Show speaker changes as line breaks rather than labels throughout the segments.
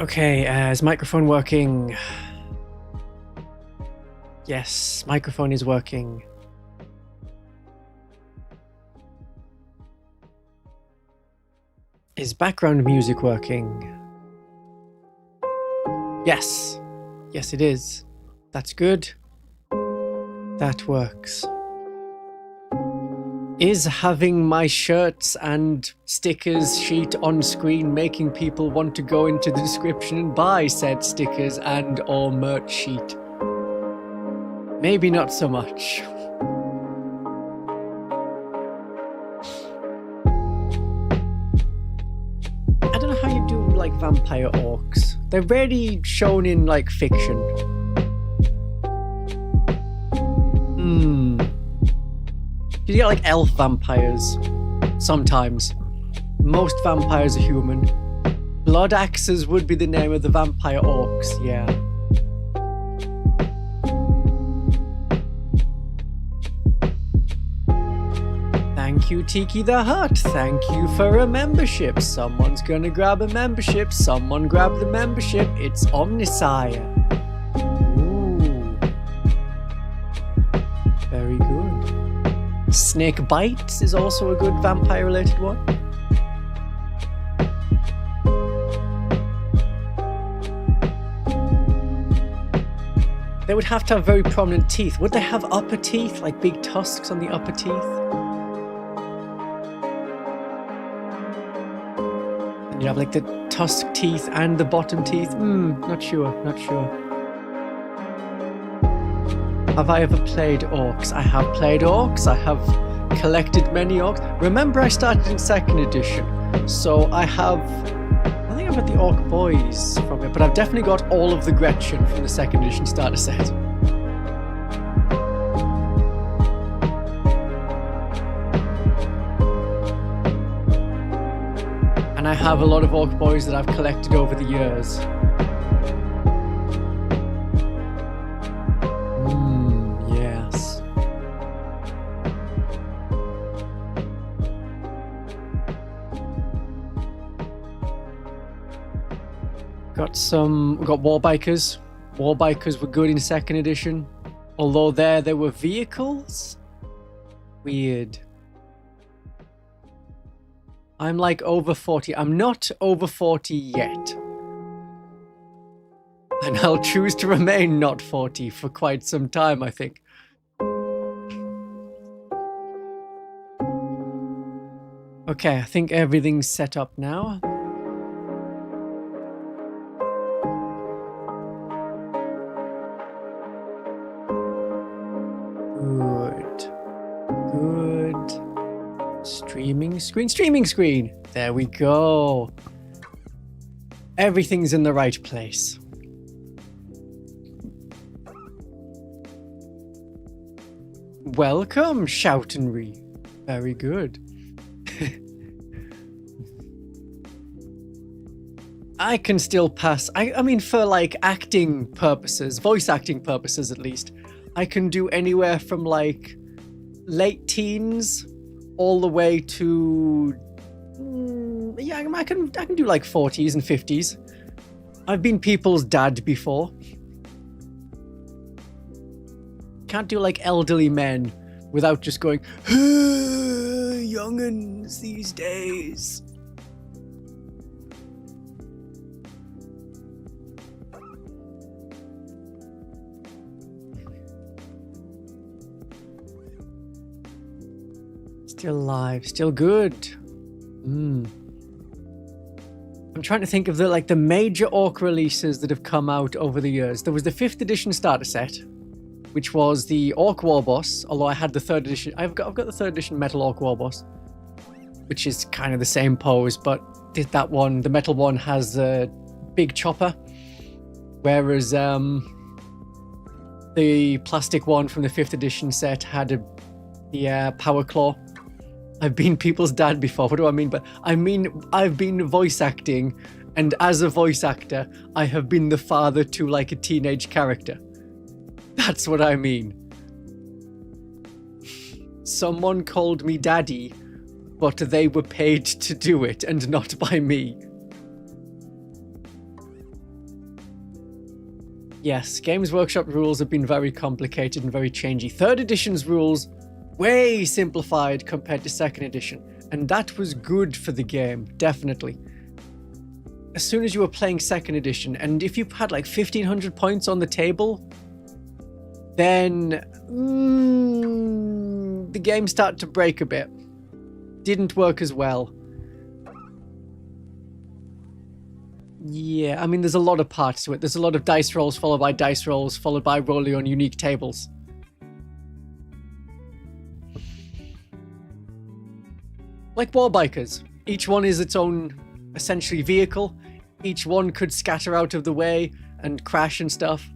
Okay, is microphone working? Yes, microphone is working. Is background music working? Yes. Yes, it is. That's good. That works. Is having my shirts and stickers sheet on screen making people want to go into the description and buy said stickers and or merch sheet? Maybe not so much. I don't know how you do like vampire orcs. They're rarely shown in like fiction. You get like elf vampires sometimes. Most vampires are human. Blood axes would be the name of the vampire orcs, yeah. Thank you, Tiki the Hut. Thank you for a membership. Someone's gonna grab a membership. Someone grab the membership. It's Omnisire. Ooh. Very good. Snake Bites is also a good vampire-related one. They would have to have very prominent teeth. Would they have upper teeth, like big tusks on the upper teeth? And you have like the tusk teeth and the bottom teeth? Not sure, not sure. Have I ever played orcs? I have played orcs. I have collected many orcs. Remember, I started in 2nd edition, so I think I've got the Orc Boys from it, but I've definitely got all of the Gretchen from the 2nd edition starter set. And I have a lot of Orc Boys that I've collected over the years. Yes. Got Warbikers. Warbikers were good in 2nd edition. Although there were vehicles? Weird. I'm like over 40. I'm not over 40 yet. And I'll choose to remain not 40 for quite some time, I think. Okay, I think everything's set up now. Good. Streaming screen. There we go. Everything's in the right place. Welcome, Shoutenry. Very good. I can still pass. I mean, for like acting purposes, voice acting purposes at least, I can do anywhere from like late teens all the way to yeah, I can do like 40s and 50s. I've been people's dad before. Can't do like elderly men without just going, young'uns these days. Still alive, still good. I'm trying to think of the major Orc releases that have come out over the years. There was the 5th edition starter set, which was the Orc Warboss, although I had the 3rd edition. I've got the 3rd edition Metal Orc Warboss, which is kind of the same pose, but that one, the metal one, has a big chopper, whereas the plastic one from the 5th edition set had the power claw. I've been people's dad before. What do I mean? But I mean, I've been voice acting, and as a voice actor, I have been the father to like a teenage character. That's what I mean. Someone called me daddy, but they were paid to do it and not by me. Yes, Games Workshop rules have been very complicated and very changey. 3rd edition's rules, way simplified compared to 2nd edition. And that was good for the game, definitely. As soon as you were playing 2nd edition, and if you had like 1,500 points on the table, then the game started to break a bit. Didn't work as well. Yeah, I mean, there's a lot of parts to it. There's a lot of dice rolls followed by dice rolls followed by rolling on unique tables. Like Warbikers. Each one is its own, essentially, vehicle. Each one could scatter out of the way and crash and stuff.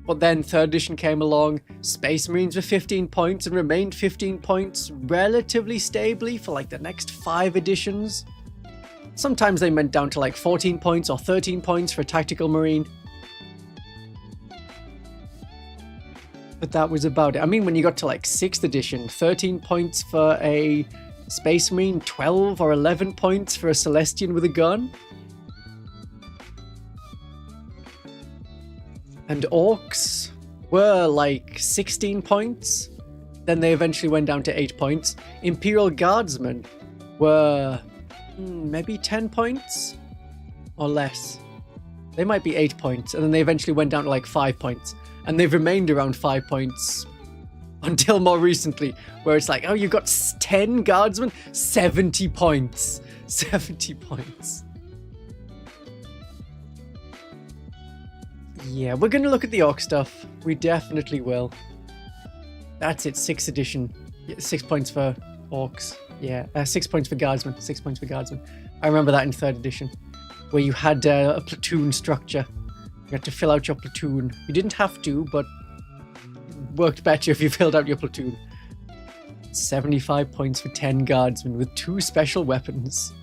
But then 3rd edition came along. Space Marines were 15 points and remained 15 points relatively stably for like the next 5 editions. Sometimes they went down to like 14 points or 13 points for a tactical marine. But that was about it. I mean, when you got to like 6th edition, 13 points for a Space Marine, 12 or 11 points for a Celestian with a gun. And Orks were like 16 points. Then they eventually went down to 8 points. Imperial Guardsmen were maybe 10 points or less. They might be 8 points, and then they eventually went down to like 5 points, and they've remained around 5 points until more recently, where it's like, oh, you've got 10 guardsmen, 70 points. 70 points. Yeah, we're gonna look at the Ork stuff. We definitely will. That's it, 6th edition. 6 points for Orks. Yeah, 6 points for Guardsmen. 6 points for Guardsmen. I remember that in 3rd edition, where you had a platoon structure. You had to fill out your platoon. You didn't have to, but it worked better if you filled out your platoon. 75 points for 10 Guardsmen with 2 special weapons.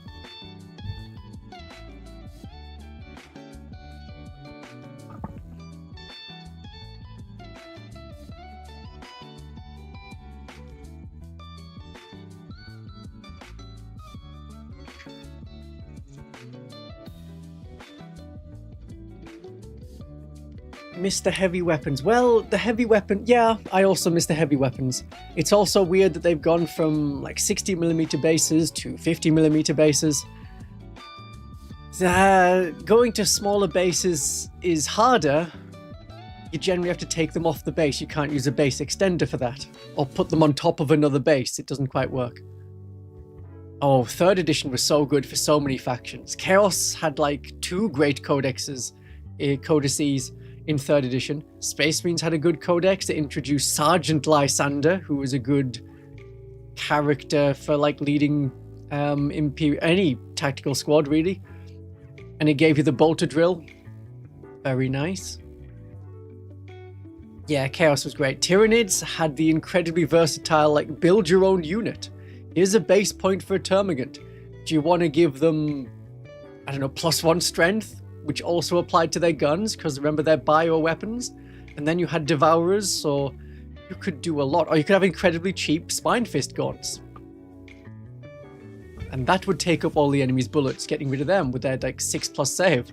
Miss the heavy weapons. Well, the heavy weapon, yeah, I also miss the heavy weapons. It's also weird that they've gone from like 60mm bases to 50mm bases. Going to smaller bases is harder. You generally have to take them off the base. You can't use a base extender for that. Or put them on top of another base. It doesn't quite work. Oh, 3rd edition was so good for so many factions. Chaos had like 2 great codices in 3rd edition. Space Marines had a good codex. They introduced Sergeant Lysander, who was a good character for like leading any tactical squad, really. And it gave you the bolter drill. Very nice. Yeah, Chaos was great. Tyranids had the incredibly versatile, like, build your own unit. Here's a base point for a Termagant. Do you want to give them, I don't know, +1 strength, which also applied to their guns, because remember, they're bio weapons. And then you had Devourers, so you could do a lot. Or you could have incredibly cheap Spine Fist Gaunts. And that would take up all the enemy's bullets, getting rid of them with their, like, 6+ save.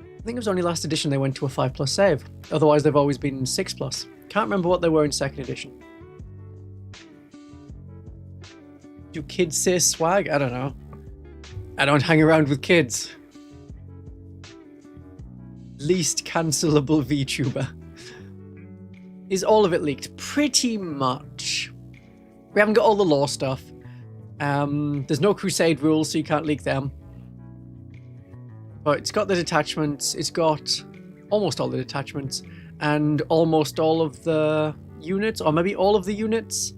I think it was only last edition they went to a 5+ save. Otherwise, they've always been 6+. Can't remember what they were in 2nd edition. Do kids say swag? I don't know. I don't hang around with kids. Least cancelable VTuber. Is all of it leaked? Pretty much. We haven't got all the lore stuff. There's no Crusade rules, so you can't leak them. But it's got the detachments. It's got almost all the detachments. And almost all of the units, or maybe all of the units.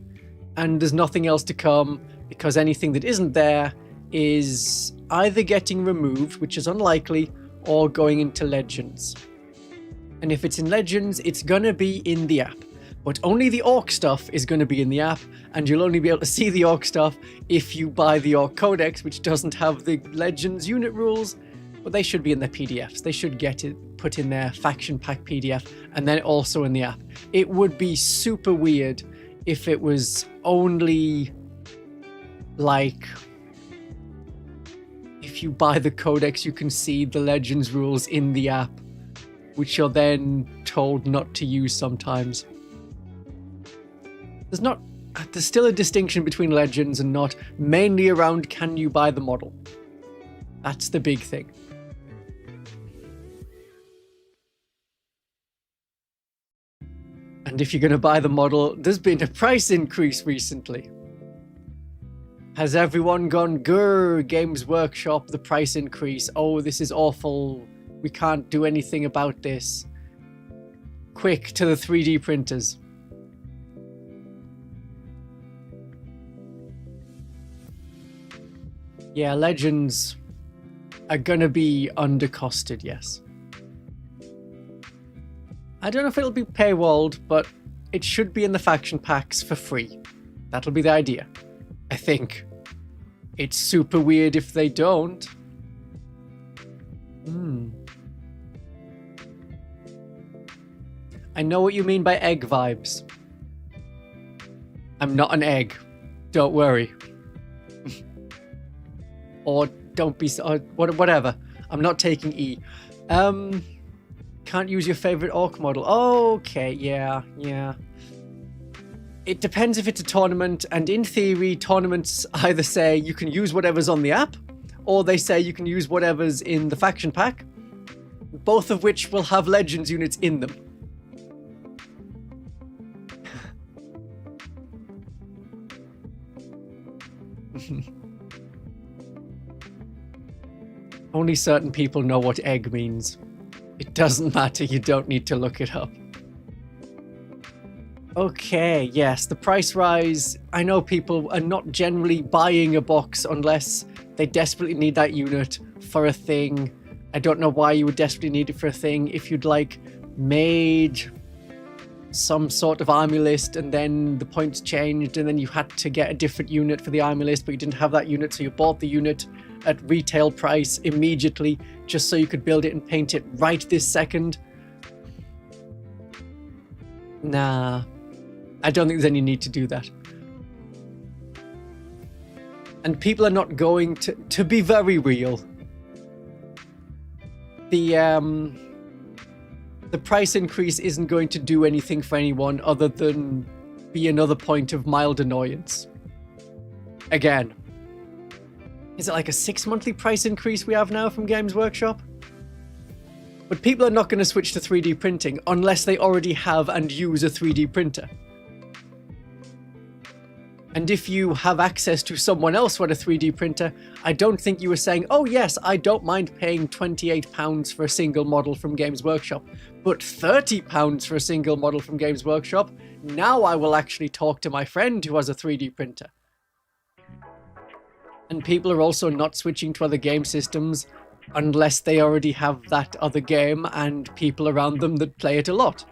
And there's nothing else to come, because anything that isn't there is either getting removed, which is unlikely, or going into Legends. And if it's in Legends, it's gonna be in the app. But only the Ork stuff is gonna be in the app, and you'll only be able to see the Ork stuff if you buy the Ork Codex, which doesn't have the Legends unit rules, but they should be in their PDFs. They should get it put in their faction pack PDF, and then also in the app. It would be super weird if it was only like... if you buy the codex, you can see the Legends rules in the app, which you're then told not to use sometimes. There's still a distinction between Legends and not, mainly around can you buy the model. That's the big thing. And if you're going to buy the model, there's been a price increase recently. Has everyone gone, grrr, Games Workshop, the price increase, oh, this is awful, we can't do anything about this. Quick, to the 3D printers. Yeah, Legends are gonna be undercosted, yes. I don't know if it'll be paywalled, but it should be in the faction packs for free. That'll be the idea, I think. It's super weird if they don't. I know what you mean by egg vibes. I'm not an egg. Don't worry. Or don't be... Or whatever. I'm not taking E. Can't use your favorite Ork model. Okay, yeah. It depends if it's a tournament, and in theory, tournaments either say you can use whatever's on the app, or they say you can use whatever's in the faction pack, both of which will have Legends units in them. Only certain people know what egg means. It doesn't matter, you don't need to look it up. Okay, yes, the price rise. I know people are not generally buying a box unless they desperately need that unit for a thing. I don't know why you would desperately need it for a thing. If you'd like made some sort of army list and then the points changed and then you had to get a different unit for the army list, but you didn't have that unit, so you bought the unit at retail price immediately just so you could build it and paint it right this second. Nah. I don't think there's any need to do that. And people are not going to be very real. The price increase isn't going to do anything for anyone other than be another point of mild annoyance. Again. Is it like a 6-monthly price increase we have now from Games Workshop? But people are not going to switch to 3D printing unless they already have and use a 3D printer. And if you have access to someone else with a 3D printer, I don't think you were saying, oh yes, I don't mind paying £28 for a single model from Games Workshop, but £30 for a single model from Games Workshop, now I will actually talk to my friend who has a 3D printer. And people are also not switching to other game systems unless they already have that other game and people around them that play it a lot.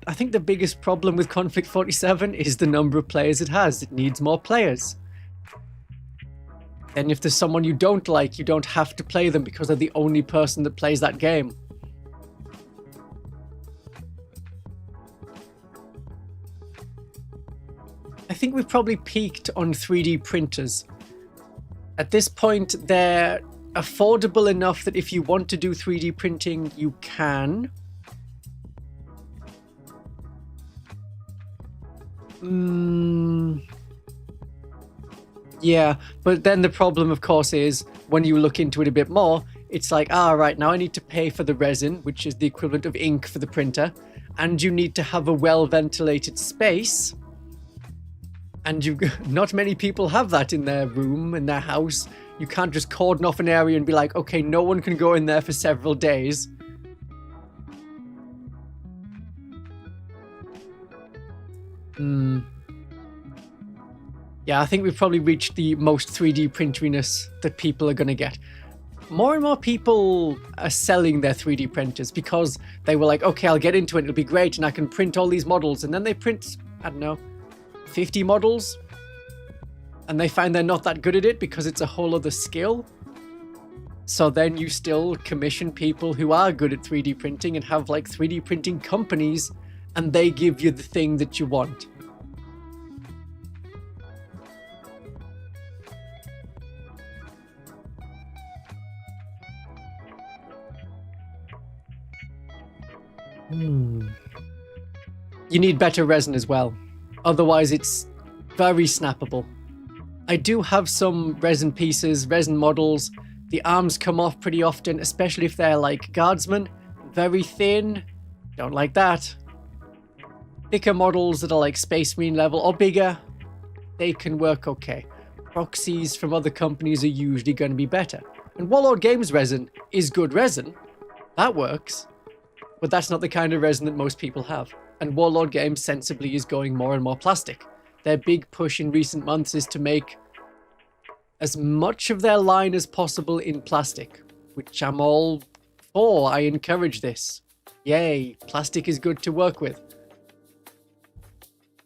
I think the biggest problem with Konflikt 47 is the number of players it has. It needs more players. And if there's someone you don't like, you don't have to play them because they're the only person that plays that game. I think we've probably peaked on 3D printers. At this point, they're affordable enough that if you want to do 3D printing, you can. Yeah, but then the problem, of course, is when you look into it a bit more, it's like, right, now I need to pay for the resin, which is the equivalent of ink for the printer, and you need to have a well-ventilated space, and not many people have that in their room, in their house. You can't just cordon off an area and be like, okay, no one can go in there for several days. Yeah, I think we've probably reached the most 3D printeriness that people are going to get. More and more people are selling their 3D printers because they were like, okay, I'll get into it, it'll be great, and I can print all these models. And then they print, I don't know, 50 models, and they find they're not that good at it because it's a whole other skill. So then you still commission people who are good at 3D printing and have like 3D printing companies, and they give you the thing that you want. You need better resin as well. Otherwise, it's very snappable. I do have some resin pieces, resin models. The arms come off pretty often, especially if they're like guardsmen. Very thin. Don't like that. Thicker models that are like Space Marine level or bigger, they can work okay. Proxies from other companies are usually going to be better. And Warlord Games resin is good resin. That works. But that's not the kind of resin that most people have. And Warlord Games sensibly is going more and more plastic. Their big push in recent months is to make as much of their line as possible in plastic, which I'm all for. I encourage this. Yay, plastic is good to work with.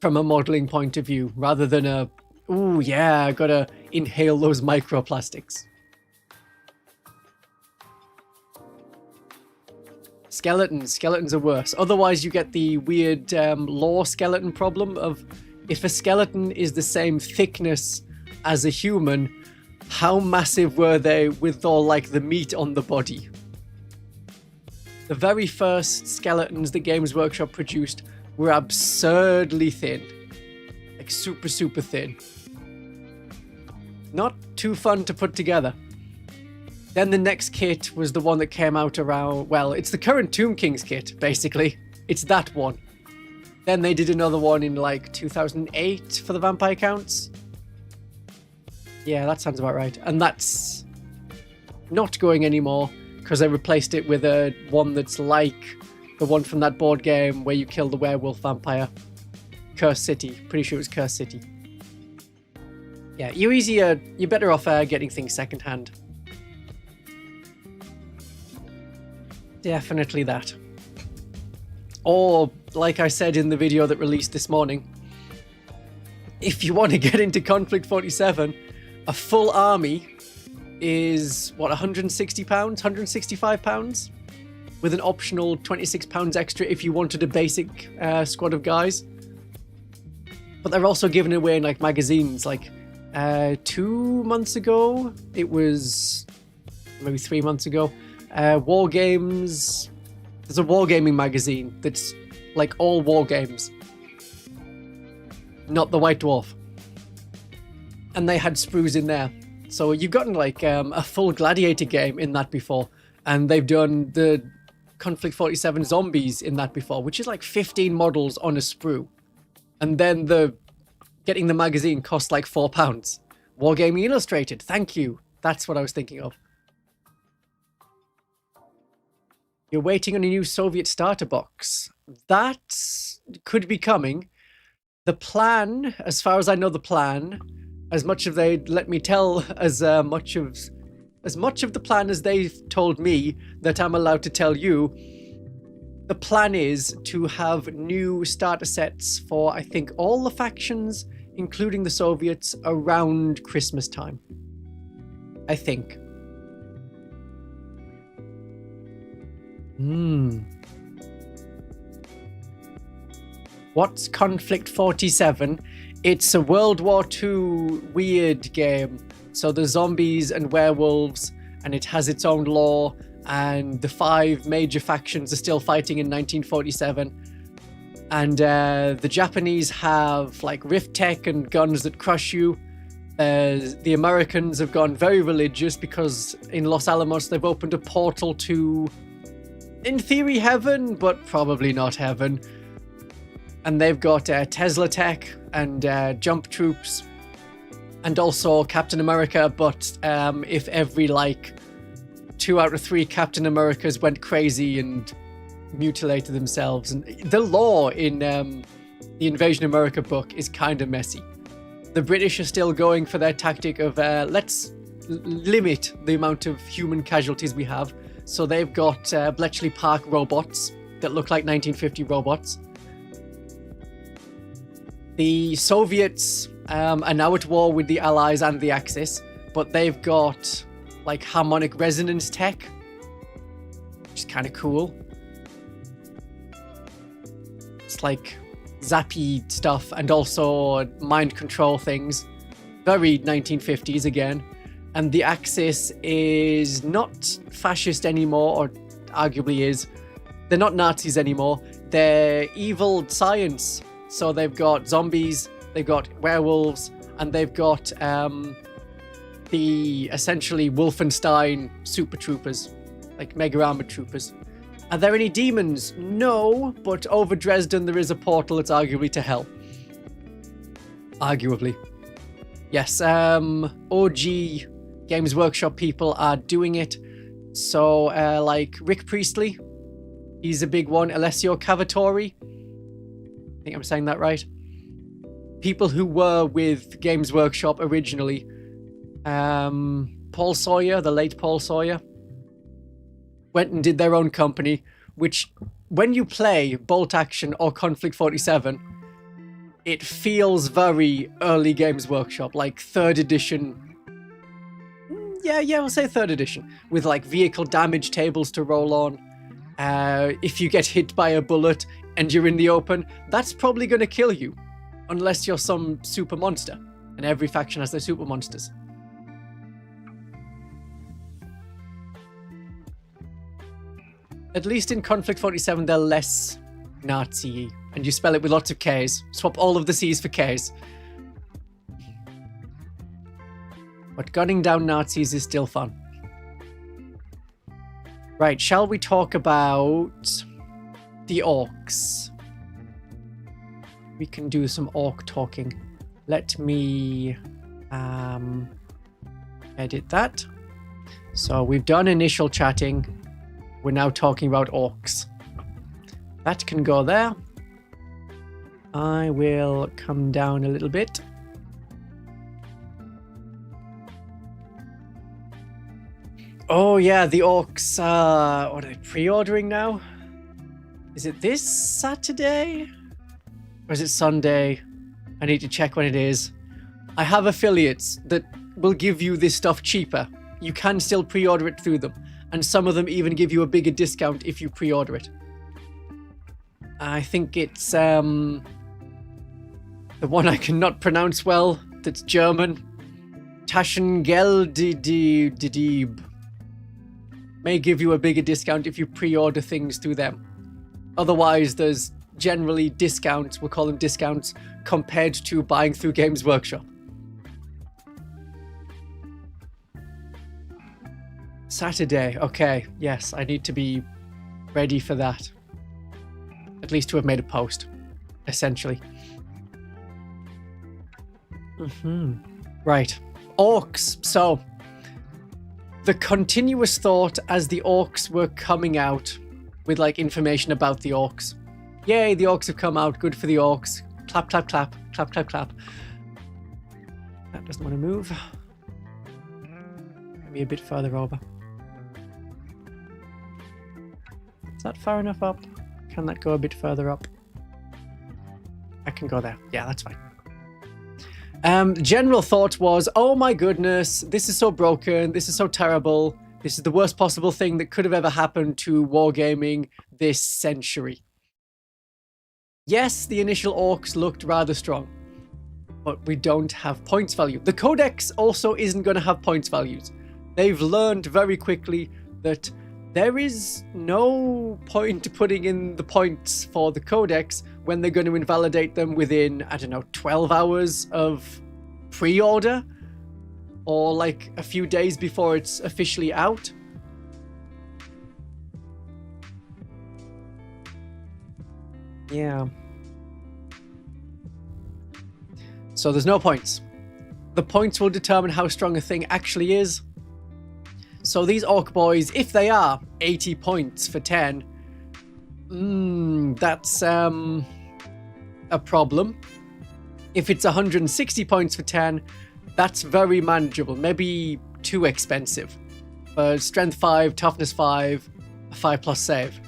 From a modeling point of view, rather than a, ooh yeah, I gotta inhale those microplastics. Skeletons are worse. Otherwise, you get the weird lore skeleton problem of if a skeleton is the same thickness as a human, how massive were they with all like the meat on the body? The very first skeletons that Games Workshop produced were absurdly thin. Like super, super thin. Not too fun to put together. Then the next kit was the one that came out around, well, it's the current Tomb King's kit, basically. It's that one. Then they did another one in like 2008 for the Vampire Counts. Yeah, that sounds about right. And that's not going anymore because they replaced it with a one that's like the one from that board game where you kill the werewolf vampire. Cursed City. Pretty sure it was Cursed City. Yeah, you're better off getting things secondhand. Definitely that. Or, like I said in the video that released this morning, if you want to get into Konflikt 47, a full army is, what, £160? £165? With an optional £26 extra if you wanted a basic squad of guys. But they're also giving away like magazines, like 2 months ago, it was maybe 3 months ago, War Games. There's a wargaming magazine that's like all war games, not the White Dwarf. And they had sprues in there. So you've gotten like a full gladiator game in that before. And they've done the Konflikt 47 zombies in that before, which is like 15 models on a sprue. And then getting the magazine cost like £4. Wargaming Illustrated, thank you. That's what I was thinking of. You're waiting on a new Soviet starter box. That could be coming. The plan, as far as I know the plan, as much of they let me tell as much of the plan as they've told me that I'm allowed to tell you, the plan is to have new starter sets for, I think, all the factions, including the Soviets, around Christmas time. I think. What's Konflikt 47? It's a World War II weird game. So there's zombies and werewolves, and it has its own lore, and the 5 major factions are still fighting in 1947. And the Japanese have like rift tech and guns that crush you. The Americans have gone very religious because in Los Alamos they've opened a portal to, in theory, heaven, but probably not heaven. And they've got Tesla tech and jump troops, and also Captain America. But if every like 2 out of 3 Captain Americas went crazy and mutilated themselves, and the lore in the Invasion America book is kind of messy. The British are still going for their tactic of let's limit the amount of human casualties we have. So they've got Bletchley Park robots that look like 1950 robots. The Soviets are now at war with the Allies and the Axis, but they've got like harmonic resonance tech, which is kind of cool. It's like zappy stuff and also mind control things. Very 1950s again. And the Axis is not fascist anymore, or arguably is. they're not Nazis anymore. They're evil science. So they've got zombies, they've got werewolves, and they've got the essentially Wolfenstein super troopers, like mega armored troopers. Are there any demons? No, but over Dresden there is a portal that's arguably to hell. Arguably. Yes, OG Games Workshop people are doing it. So, like Rick Priestley, he's a big one. Alessio Cavatori, I think I'm saying that right. People who were with Games Workshop originally. Paul Sawyer, the late Paul Sawyer, went and did their own company, which when you play Bolt Action or Konflikt 47, it feels very early Games Workshop, like 3rd edition. Yeah, we'll say 3rd edition, with like vehicle damage tables to roll on. If you get hit by a bullet and you're in the open, that's probably going to kill you, unless you're some super monster, and every faction has their super monsters. At least in Konflikt 47, they're less Nazi-y, and you spell it with lots of Ks. Swap all of the Cs for Ks. But gunning down Nazis is still fun. Right, shall we talk about the orcs? We can do some orc talking. Let me edit that. So we've done initial chatting. We're now talking about orcs. That can go there. I will come down a little bit. Oh yeah, the orcs. What are they pre-ordering now? Is it this Saturday? Or is it Sunday? I need to check when it is. I have affiliates that will give you this stuff cheaper. You can still pre-order it through them. And some of them even give you a bigger discount if you pre-order it. I think it's the one I cannot pronounce well, that's German. Taschengelddieb may give you a bigger discount if you pre-order things through them. Otherwise, there's generally discounts, we'll call them discounts, compared to buying through Games Workshop. Saturday, okay, yes, I need to be ready for that. At least to have made a post, essentially. Right, orcs. So, the continuous thought as the orcs were coming out with like information about the orcs. Yay, the orcs have come out, good for the orcs. Clap, clap, clap, clap, clap, clap. That doesn't want to move. Maybe a bit further over. Is that far enough up? Can that go a bit further up? I can go there. Yeah, that's fine. General thought was, oh my goodness, this is so broken, this is so terrible, this is the worst possible thing that could have ever happened to wargaming this century. Yes, the initial orcs looked rather strong, but we don't have points value. The Codex also isn't going to have points values. They've learned very quickly that there is no point putting in the points for the Codex when they're going to invalidate them within, I don't know, 12 hours of pre-order, or like a few days before it's officially out. Yeah. So there's no points. The points will determine how strong a thing actually is. So these orc boys, if they are 80 points for 10, that's a problem. If it's 160 points for 10, that's very manageable. Maybe too expensive. But strength 5, toughness 5, a 5+ save.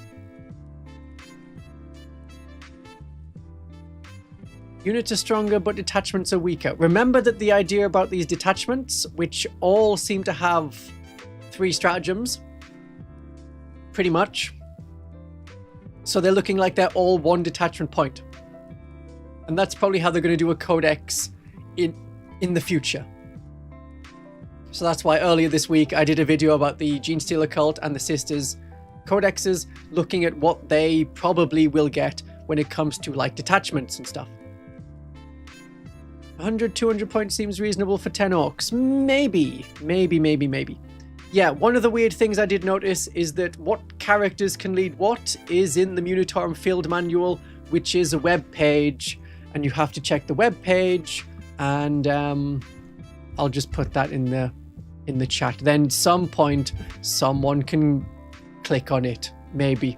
Units are stronger, but detachments are weaker. Remember that the idea about these detachments, which all seem to have 3 stratagems, pretty much. So they're looking like they're all 1 detachment point. And that's probably how they're going to do a codex in the future. So that's why earlier this week I did a video about the Genestealer cult and the Sisters codexes, looking at what they probably will get when it comes to like detachments and stuff. 100, 200 points seems reasonable for 10 orcs. Maybe. Yeah, one of the weird things I did notice is that what characters can lead what is in the Munitorum Field Manual, which is a web page, and you have to check the web page, and I'll just put that in the chat. Then some point someone can click on it, maybe.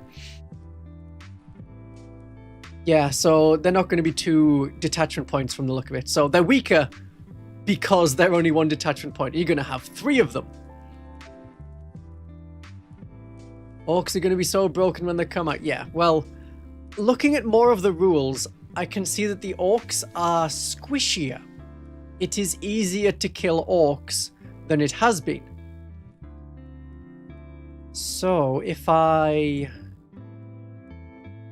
Yeah, so they're not going to be 2 detachment points from the look of it. So they're weaker because they're only 1 detachment point. You're going to have 3 of them. Orcs are going to be so broken when they come out. Yeah, well, looking at more of the rules, I can see that the orcs are squishier. It is easier to kill orcs than it has been. So if I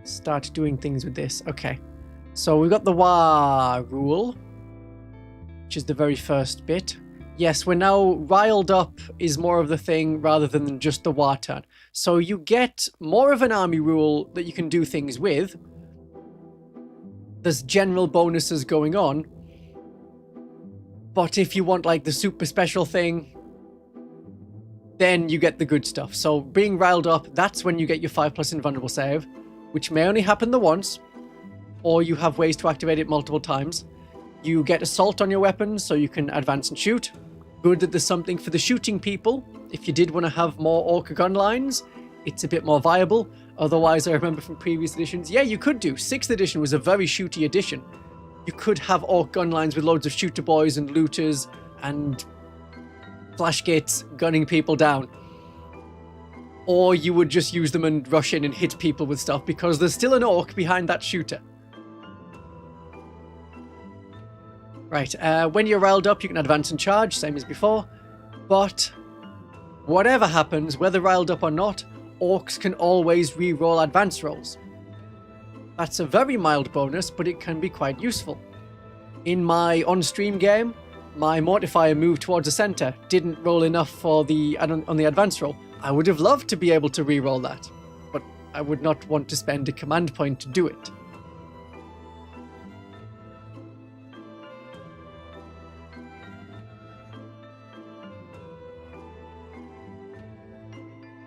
start doing things with this. Okay, so we've got the Wa rule, which is the very first bit. Yes, we're now riled up is more of the thing rather than just the Wa turn. So you get more of an army rule that you can do things with. There's general bonuses going on. But if you want like the super special thing, then you get the good stuff. So being riled up, that's when you get your 5+ invulnerable save, which may only happen the once, or you have ways to activate it multiple times. You get assault on your weapons, so you can advance and shoot. Good that there's something for the shooting people. If you did want to have more orc gun lines, it's a bit more viable. Otherwise, I remember from previous editions, yeah, you could do. 6th edition was a very shooty edition. You could have orc gun lines with loads of shooter boys and looters and flash gates gunning people down. Or you would just use them and rush in and hit people with stuff because there's still an orc behind that shooter. Right, when you're riled up, you can advance and charge, same as before. But whatever happens, whether riled up or not, orcs can always re-roll advance rolls. That's a very mild bonus, but it can be quite useful. In my on-stream game, my mortifier moved towards the center, didn't roll enough for on the advance roll. I would have loved to be able to re-roll that, but I would not want to spend a command point to do it.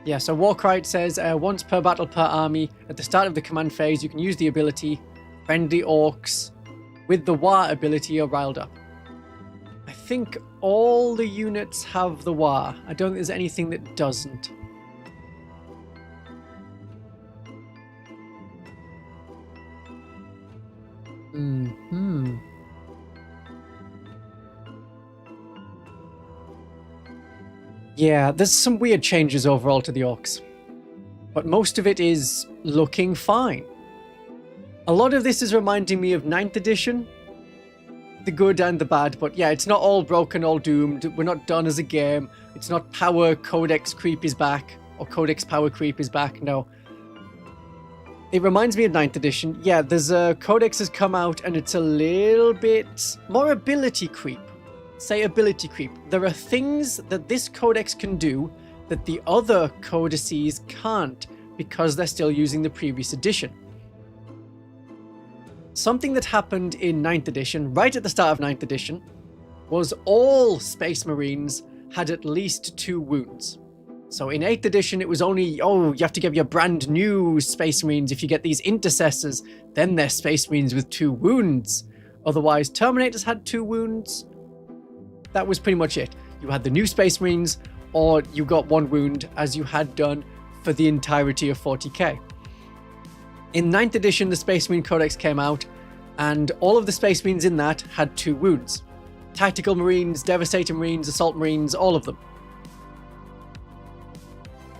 Yeah, so Warkrite says, once per battle per army, at the start of the command phase, you can use the ability, friendly orcs, with the Wa ability are riled up. I think all the units have the Wa. I don't think there's anything that doesn't. Yeah, there's some weird changes overall to the orcs. But most of it is looking fine. A lot of this is reminding me of 9th edition. The good and the bad, but yeah, it's not all broken, all doomed. We're not done as a game. It's not power codex creep is back, or codex power creep is back, no. It reminds me of 9th edition. Yeah, there's a codex has come out and it's a little bit more ability creep. Say ability creep. There are things that this codex can do that the other codices can't because they're still using the previous edition. Something that happened in 9th edition, right at the start of 9th edition, was all Space Marines had at least 2 wounds. So in 8th edition, it was only, oh, you have to give your brand new Space Marines. If you get these Intercessors, then they're Space Marines with 2 wounds. Otherwise, Terminators had 2 wounds. That was pretty much it. You had the new Space Marines, or you got 1 wound, as you had done for the entirety of 40k. In 9th edition, the Space Marine Codex came out, and all of the Space Marines in that had 2 wounds. Tactical Marines, Devastator Marines, Assault Marines, all of them.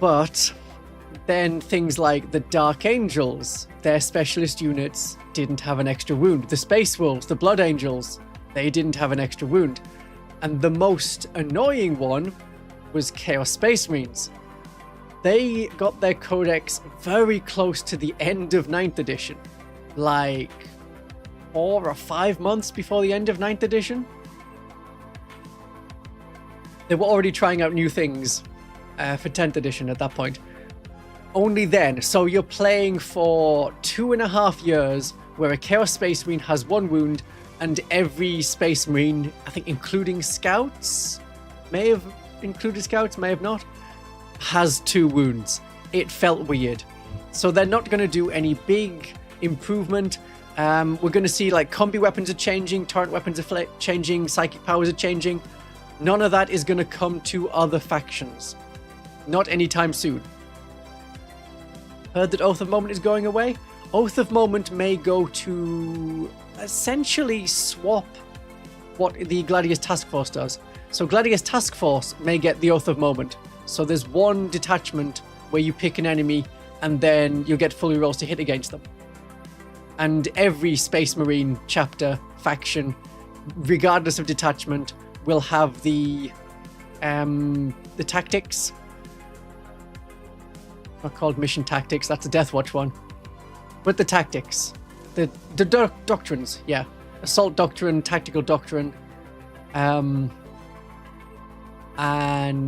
But then things like the Dark Angels, their specialist units, didn't have an extra wound. The Space Wolves, the Blood Angels, they didn't have an extra wound. And the most annoying one was Chaos Space Marines. They got their codex very close to the end of 9th edition. Like 4 or 5 months before the end of 9th edition. They were already trying out new things for 10th edition at that point. Only then. So you're playing for 2.5 years where a Chaos Space Marine has 1 wound, and every Space Marine, I think including Scouts, may have included Scouts, may have not, has 2 wounds. It felt weird. So they're not going to do any big improvement. We're going to see like combi weapons are changing, torrent weapons are changing, psychic powers are changing. None of that is going to come to other factions. Not anytime soon. Heard that Oath of Moment is going away? Oath of Moment may go to essentially swap what the Gladius Task Force does. So Gladius Task Force may get the Oath of Moment. So there's 1 detachment where you pick an enemy and then you'll get fully rolls to hit against them. And every Space Marine chapter faction, regardless of detachment, will have the tactics. Not called mission tactics, that's a Deathwatch one. But the tactics. The doctrines, yeah. Assault doctrine, tactical doctrine, and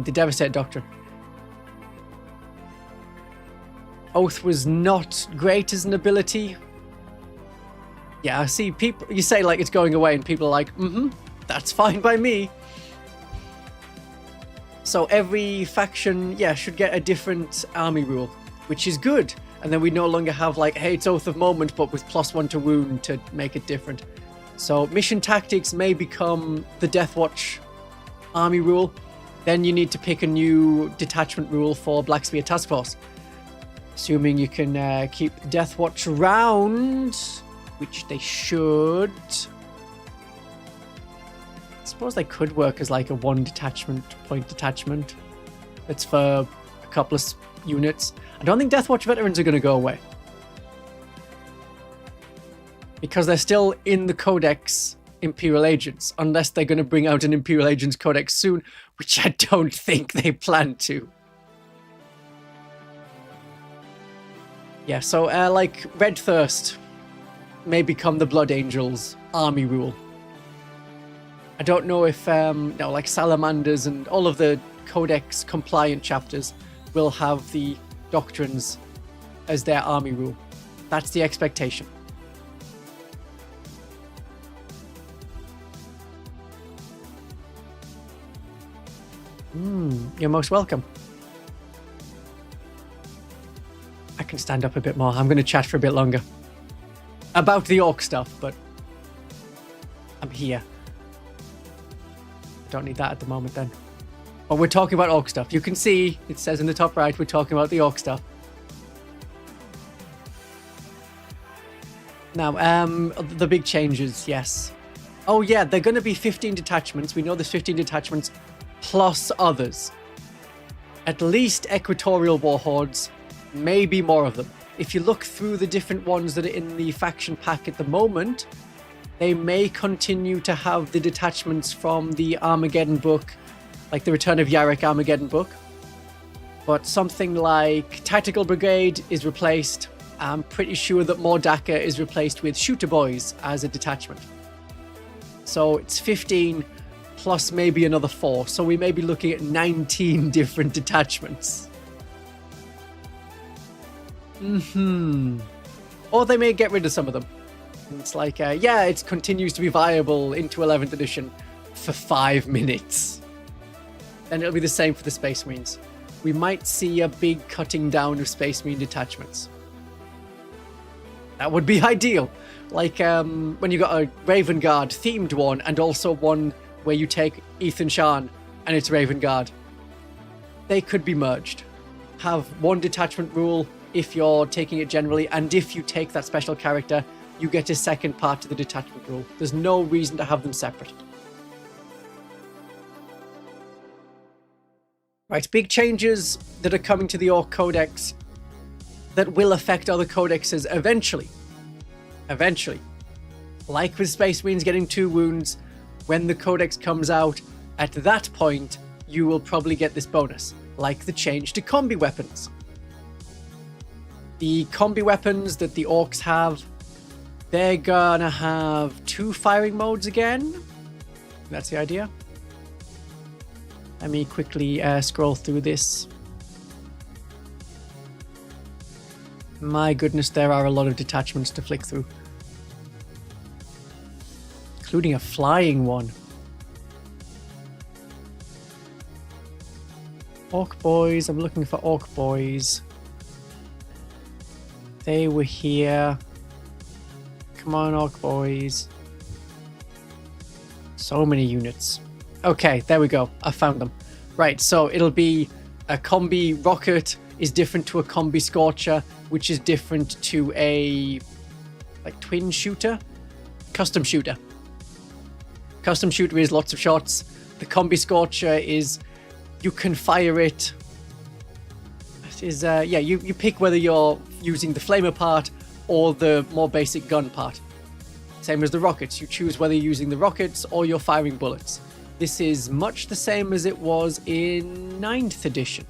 the Devastate doctrine. Oath was not great as an ability. Yeah, I see people, you say like it's going away and people are like, that's fine by me. So every faction, yeah, should get a different army rule, which is good. And then we no longer have like, hey, it's Oath of Moment, but with +1 to wound to make it different. So mission tactics may become the Deathwatch army rule. Then you need to pick a new detachment rule for Black Spear Task Force. Assuming you can keep Deathwatch around, which they should. I suppose they could work as like a 1 detachment point detachment. It's for a couple of units. I don't think Deathwatch veterans are going to go away. Because they're still in the Codex Imperial Agents, unless they're going to bring out an Imperial Agents Codex soon, which I don't think they plan to. Yeah, so like Red Thirst may become the Blood Angels army rule. I don't know if like Salamanders and all of the Codex compliant chapters will have the doctrines as their army rule. That's the expectation. You're most welcome. I can stand up a bit more. I'm going to chat for a bit longer about the Ork stuff, but I'm here. Don't need that at the moment then. But we're talking about Ork stuff. You can see, it says in the top right, we're talking about the Ork stuff. Now, the big changes, yes. Oh yeah, they're going to be 15 detachments. We know there's 15 detachments plus others. At least Equatorial Warhordes, maybe more of them. If you look through the different ones that are in the faction pack at the moment, they may continue to have the detachments from the Armageddon book, like the Return of Yarrick Armageddon book. But something like Tactical Brigade is replaced. I'm pretty sure that Mordaka is replaced with Shooter Boys as a detachment. So it's 15 plus maybe another 4. So we may be looking at 19 different detachments. Or they may get rid of some of them. It's like, yeah, it continues to be viable into 11th edition for 5 minutes. Then it'll be the same for the Space Marines. We might see a big cutting down of Space Marine detachments. That would be ideal. Like when you got a Raven Guard themed one and also one where you take Ethan Shan and it's Raven Guard. They could be merged. Have 1 detachment rule if you're taking it generally, and if you take that special character, you get a second part to the detachment rule. There's no reason to have them separate. Right, big changes that are coming to the Ork Codex that will affect other codexes eventually. Eventually. Like with Space Marines getting 2 wounds, when the Codex comes out, at that point, you will probably get this bonus, like the change to combi weapons. The combi weapons that the Orcs have, they're gonna have 2 firing modes again. That's the idea. Let me quickly scroll through this. My goodness, there are a lot of detachments to flick through. Including a flying one. Ork boys, I'm looking for ork boys. They were here. Come on, ork boys. So many units. Okay, there we go. I found them. Right, so it'll be a combi rocket is different to a combi scorcher, which is different to a like twin shooter, custom shooter. Custom shooter is lots of shots. The combi scorcher is you can fire it. It is you pick whether you're using the flamer part or the more basic gun part. Same as the rockets. You choose whether you're using the rockets or you're firing bullets. This is much the same as it was in 9th edition.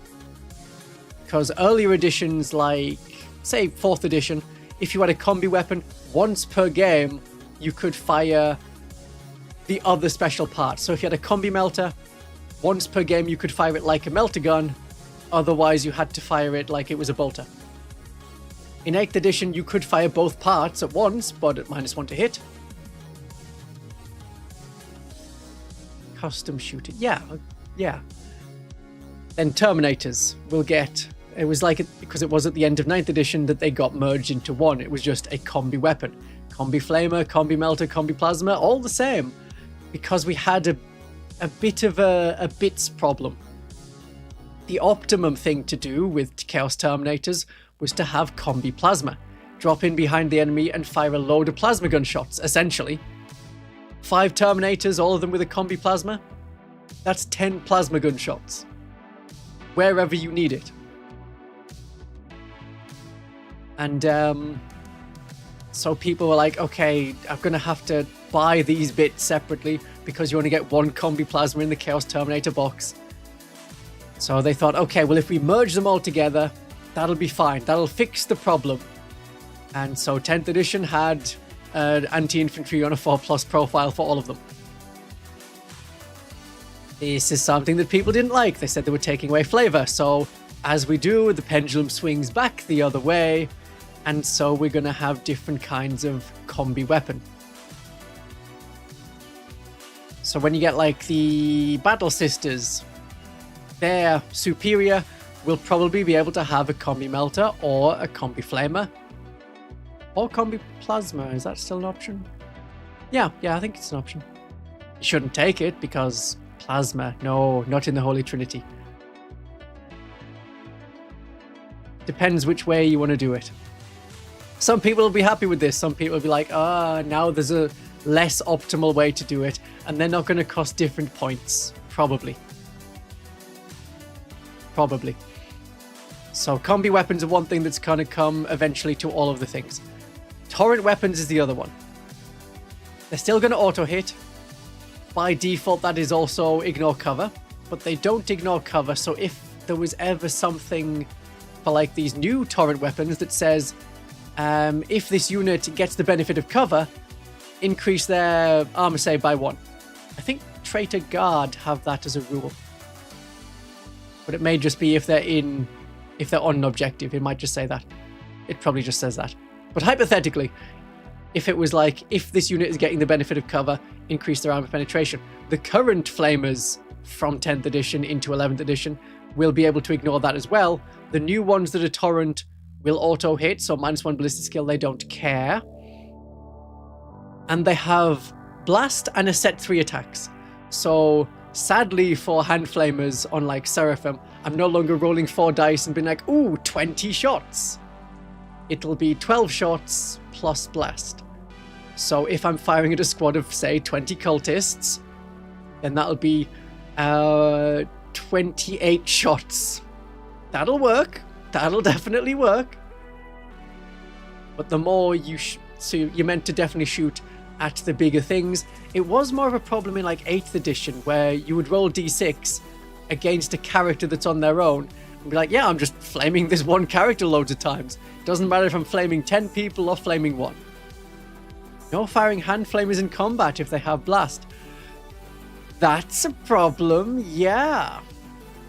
Because earlier editions, like, say, 4th edition, if you had a combi weapon, once per game, you could fire the other special part. So if you had a combi melter, once per game, you could fire it like a melter gun. Otherwise, you had to fire it like it was a bolter. In 8th edition, you could fire both parts at once, but at -1 to hit. Custom shooter. Yeah. Then Terminators will get... It was like, because it was at the end of 9th edition that they got merged into one. It was just a combi weapon. Combi flamer, combi melter, combi plasma, all the same. Because we had a bit of a bits problem. The optimum thing to do with Chaos Terminators was to have combi plasma. Drop in behind the enemy and fire a load of plasma gun shots, essentially. 5 Terminators, all of them with a combi plasma. That's 10 plasma gun shots. Wherever you need it. And so people were like, okay, I'm going to have to buy these bits separately because you only get 1 combi plasma in the Chaos Terminator box. So they thought, okay, well, if we merge them all together, that'll be fine. That'll fix the problem. And so 10th edition had anti-infantry on a 4+ profile for all of them. This is something that people didn't like. They said they were taking away flavor. So as we do, the pendulum swings back the other way. And so we're going to have different kinds of combi weapon. So when you get like the Battle Sisters, their superior will probably be able to have a combi melter or a combi flamer. Or combi plasma. Is that still an option? Yeah, I think it's an option. You shouldn't take it because plasma. No, not in the Holy Trinity. Depends which way you want to do it. Some people will be happy with this. Some people will be like, now there's a less optimal way to do it. And they're not going to cost different points. Probably. So combi weapons are one thing that's going to come eventually to all of the things. Torrent weapons is the other one. They're still going to auto hit. By default, that is also ignore cover. But they don't ignore cover. So if there was ever something for like these new torrent weapons that says, if this unit gets the benefit of cover, increase their armor save by 1. I think Traitor Guard have that as a rule. But it may just be if they're on an objective, it might just say that. It probably just says that. But hypothetically, if it was like, if this unit is getting the benefit of cover, increase their armor penetration. The current flamers from 10th edition into 11th edition will be able to ignore that as well. The new ones that are torrent will auto hit, so -1 ballistic skill, they don't care. And they have blast and a set 3 attacks. So sadly for hand flamers on like Seraphim, I'm no longer rolling 4 dice and being like, ooh, 20 shots. It'll be 12 shots plus blast. So if I'm firing at a squad of, say, 20 cultists, then that'll be 28 shots. That'll work. That'll definitely work. But the more you... so you're meant to definitely shoot at the bigger things. It was more of a problem in like 8th edition where you would roll d6 against a character that's on their own and be like, yeah, I'm just flaming this one character loads of times. Doesn't matter if I'm flaming 10 people or flaming 1. No firing hand flamers in combat if they have blast. That's a problem, yeah.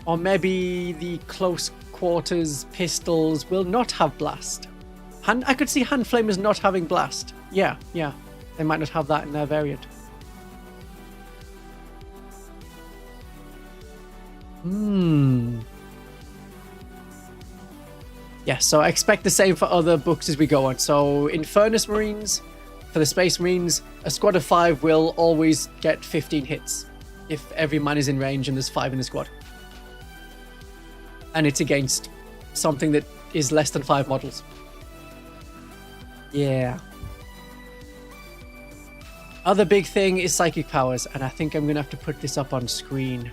Or maybe the close quarters pistols will not have blast. I could see Hand Flamers not having Blast. Yeah. They might not have that in their variant. Yeah, so I expect the same for other books as we go on. So in Furnace Marines, for the Space Marines, a squad of 5 will always get 15 hits if every man is in range and there's 5 in the squad. And it's against something that is less than 5 models. Yeah. Other big thing is psychic powers, and I think I'm going to have to put this up on screen.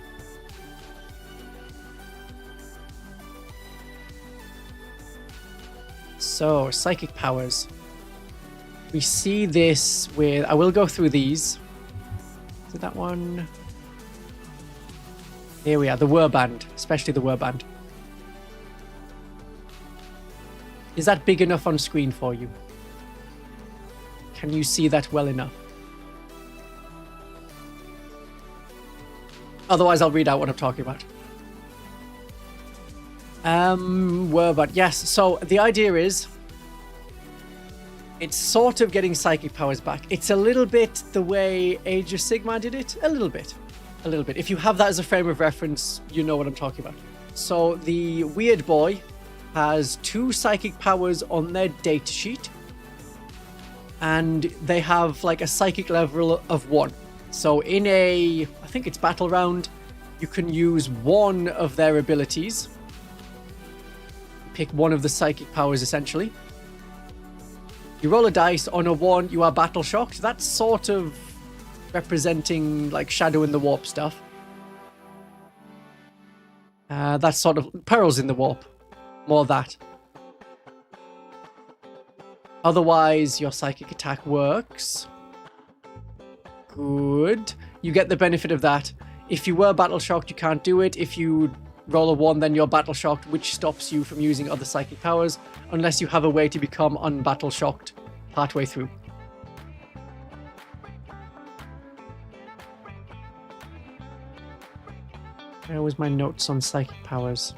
So, psychic powers. We see this with... I will go through these. Is it that one? Here we are, the Warband, especially the Warband. Is that big enough on screen for you? Can you see that well enough? Otherwise, I'll read out what I'm talking about. Warband, yes. So the idea is, it's sort of getting psychic powers back. It's a little bit the way Age of Sigmar did it. A little bit. If you have that as a frame of reference, you know what I'm talking about. So the Weird Boy has 2 psychic powers on their datasheet, and they have like a psychic level of 1. So in a, I think it's battle round, you can use one of their abilities. Pick one of the psychic powers essentially. You roll a dice. On a 1, you are battle shocked. That's sort of representing like Shadow in the Warp stuff. That's sort of Perils in the Warp. More that. Otherwise, your psychic attack works. Good. You get the benefit of that. If you were battle shocked, you can't do it. If you roll a 1, then you're battle shocked, which stops you from using other psychic powers, unless you have a way to become unbattle shocked partway through. Where was my notes on psychic powers?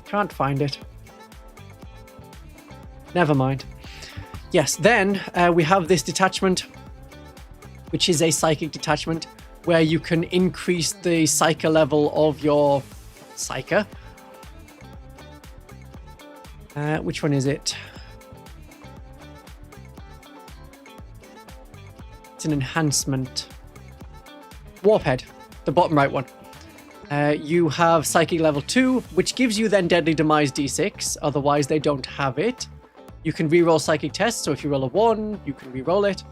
Can't find it. Never mind. Yes, then we have this detachment, which is a psychic detachment, where you can increase the psyker level of your psyker. Which one is it? It's an enhancement. Warphead, the bottom right one. You have Psychic level 2, which gives you then Deadly Demise D6, otherwise they don't have it. You can reroll Psychic tests, so if you roll a 1, you can reroll it.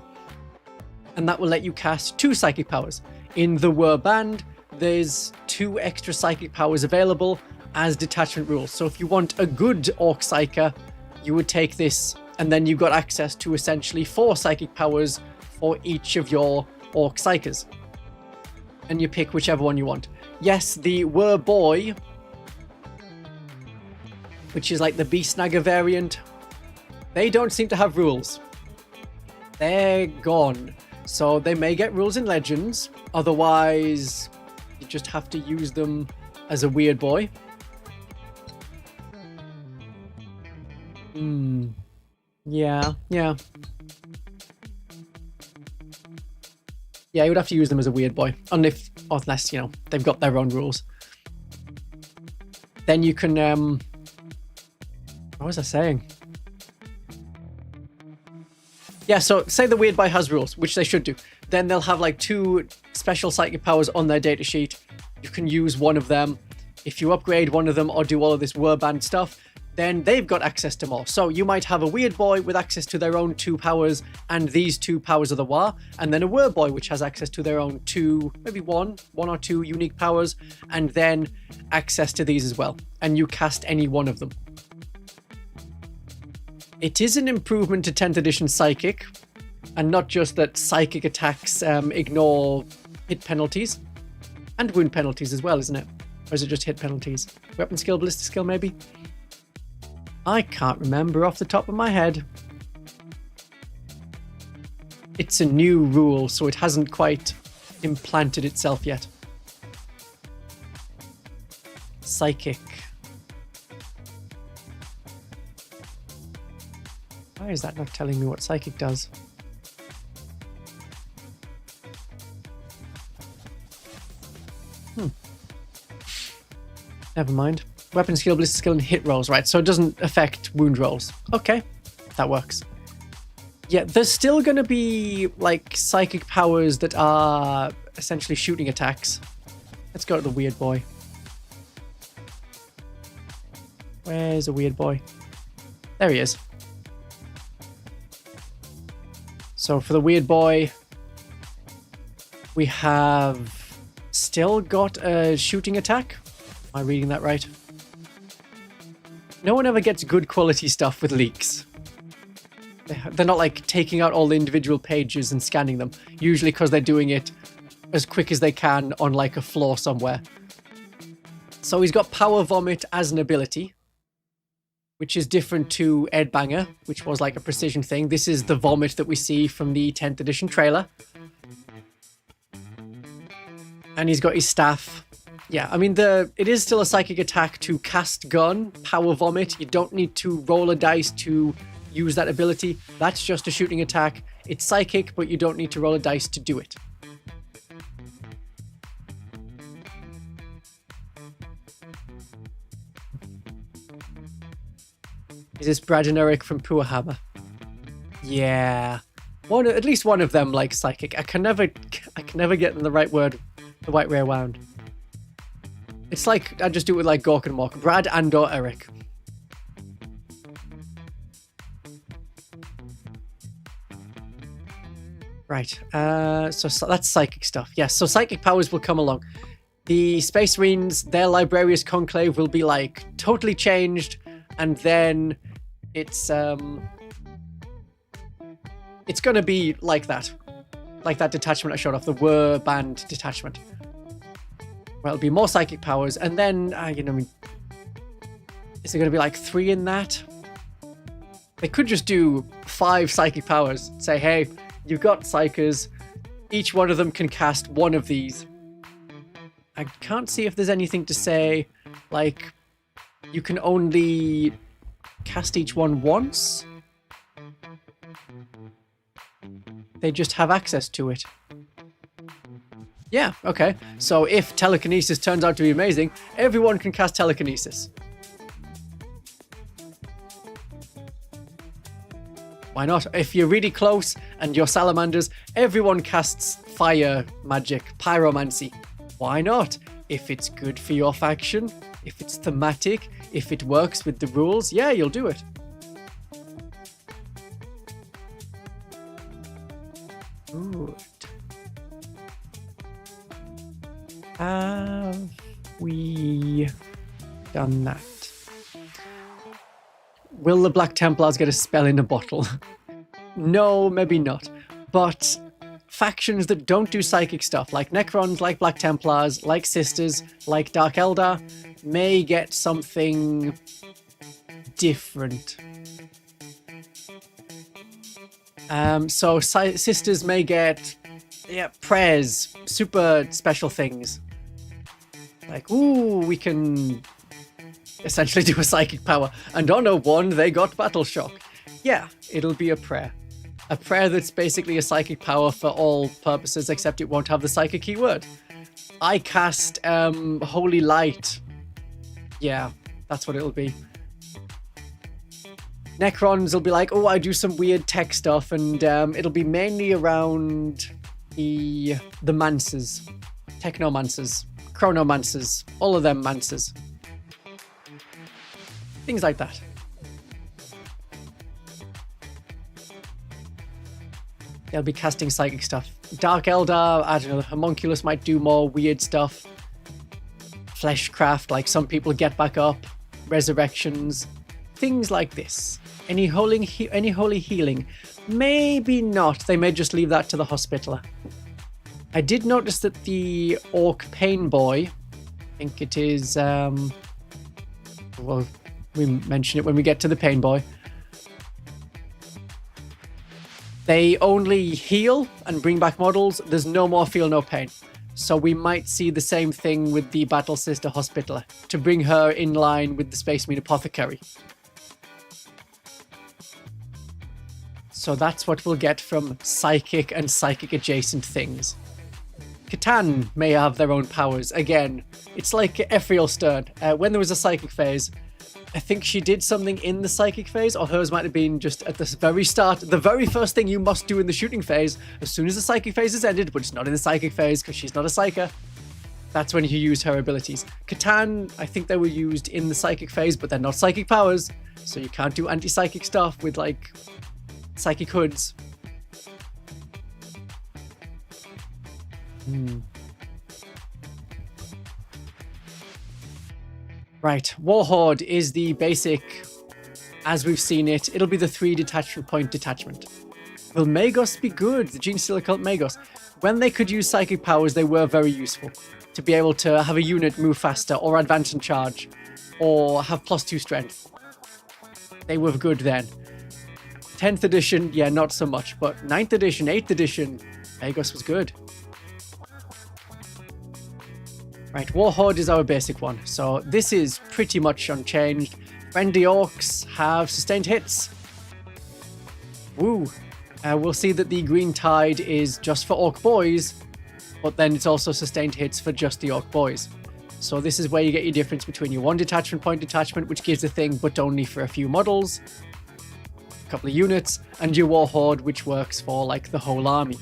And that will let you cast 2 Psychic powers. In the Warband, there's 2 extra Psychic powers available as detachment rules. So if you want a good Orc Psyker, you would take this, and then you've got access to essentially 4 Psychic powers for each of your Orc Psykers. And you pick whichever one you want. Yes, the Werboy, which is like the Beast Snagger variant, they don't seem to have rules. They're gone. So they may get rules in Legends, otherwise you just have to use them as a Weird Boy. Yeah. Yeah, you would have to use them as a Weird Boy. Unless, they've got their own rules. Then you can, what was I saying? Yeah, so say the Weird Boy has rules, which they should do. Then they'll have like 2 special psychic powers on their datasheet. You can use one of them. If you upgrade one of them or do all of this Warband stuff, then they've got access to more. So you might have a Weird Boy with access to their own 2 powers, and these 2 powers of the War, and then a Weird Boy which has access to their own 2, maybe one or 2 unique powers, and then access to these as well. And you cast any one of them. It is an improvement to 10th edition Psychic, and not just that Psychic attacks ignore hit penalties, and wound penalties as well, isn't it? Or is it just hit penalties? Weapon skill, ballistic skill, maybe? I can't remember off the top of my head. It's a new rule, so it hasn't quite implanted itself yet. Psychic. Why is that not telling me what psychic does? Never mind. Weapon skill, ballistic skill, and hit rolls, right? So it doesn't affect wound rolls. Okay, that works. Yeah, there's still going to be, like, psychic powers that are essentially shooting attacks. Let's go to the weird boy. Where's the weird boy? There he is. So for the weird boy, we have still got a shooting attack. Am I reading that right? No one ever gets good quality stuff with leaks. They're not like taking out all the individual pages and scanning them, usually because they're doing it as quick as they can on like a floor somewhere. So he's got Power Vomit as an ability, which is different to Edbanger, which was like a precision thing. This is the vomit that we see from the 10th edition trailer. And he's got his staff. Yeah, I mean, it is still a psychic attack to cast gun, Power Vomit. You don't need to roll a dice to use that ability. That's just a shooting attack. It's psychic, but you don't need to roll a dice to do it. Is this Brad and Eric from Warhammer? Yeah. At least one of them likes psychic. I can never get the right word, the right way around. It's like, I just do it with like Gork and Mork. Brad and or Eric. Right, so that's psychic stuff. Yes, so psychic powers will come along. The Space Marines, their Librarius Conclave will be like totally changed, and then it's gonna be like that detachment I showed off, the Warband detachment. Well, it'll be more psychic powers, and then is there gonna be like 3 in that? They could just do 5 psychic powers. Say, hey, you've got psychers. Each one of them can cast one of these. I can't see if there's anything to say, like, you can only cast each one once. They just have access to it. Yeah, okay. So if telekinesis turns out to be amazing, everyone can cast telekinesis. Why not? If you're really close and you're salamanders, everyone casts fire magic, pyromancy. Why not? If it's good for your faction, if it's thematic, if it works with the rules, yeah, you'll do it. Good. Have we done that? Will the Black Templars get a spell in a bottle? No, maybe not. But factions that don't do psychic stuff, like Necrons, like Black Templars, like Sisters, like Dark Eldar, may get something different. So Sisters may get prayers, super special things. Like, ooh, we can essentially do a psychic power. And on a 1, they got Battle Shock. Yeah, it'll be a prayer. A prayer that's basically a psychic power for all purposes, except it won't have the psychic keyword. I cast Holy Light. Yeah, that's what it'll be. Necrons will be like, oh, I do some weird tech stuff, and it'll be mainly around the Mancers. Technomancers. Chronomancers. All of them Mancers. Things like that. They'll be casting psychic stuff. Dark Eldar, I don't know, Homunculus might do more weird stuff. Fleshcraft, like some people get back up. Resurrections. Things like this. Any holy healing? Maybe not. They may just leave that to the Hospitaller. I did notice that the Ork Pain Boy, I think it is, well, we mention it when we get to the Pain Boy. They only heal and bring back models. There's no more feel, no pain. So we might see the same thing with the Battle Sister Hospitaller to bring her in line with the Space Marine Apothecary. So that's what we'll get from psychic and psychic adjacent things. Catan may have their own powers. Again, it's like Ephriel Stern. When there was a psychic phase, I think she did something in the psychic phase, or hers might have been just at the very start. The very first thing you must do in the shooting phase, as soon as the psychic phase is ended, but it's not in the psychic phase because she's not a psyker, that's when you use her abilities. Catan, I think they were used in the psychic phase, but they're not psychic powers, so you can't do anti-psychic stuff with, like, psychic hoods. Right, Warhorde is the basic, as we've seen it. It'll be the 3 detachment point detachment. Will Magos be good? The Gene Stealer Cult Magos. When they could use psychic powers, they were very useful. To be able to have a unit move faster, or advance and charge, or have +2 strength. They were good then. 10th edition, yeah, not so much, but 9th edition, 8th edition, Magos was good. Right, Warhorde is our basic one, so this is pretty much unchanged. Friendly Orcs have sustained hits. Woo! We'll see that the Green Tide is just for Orc Boys, but then it's also sustained hits for just the Orc Boys. So this is where you get your difference between your 1 detachment point detachment, which gives the thing, but only for a few models, a couple of units, and your Warhorde, which works for, like, the whole army.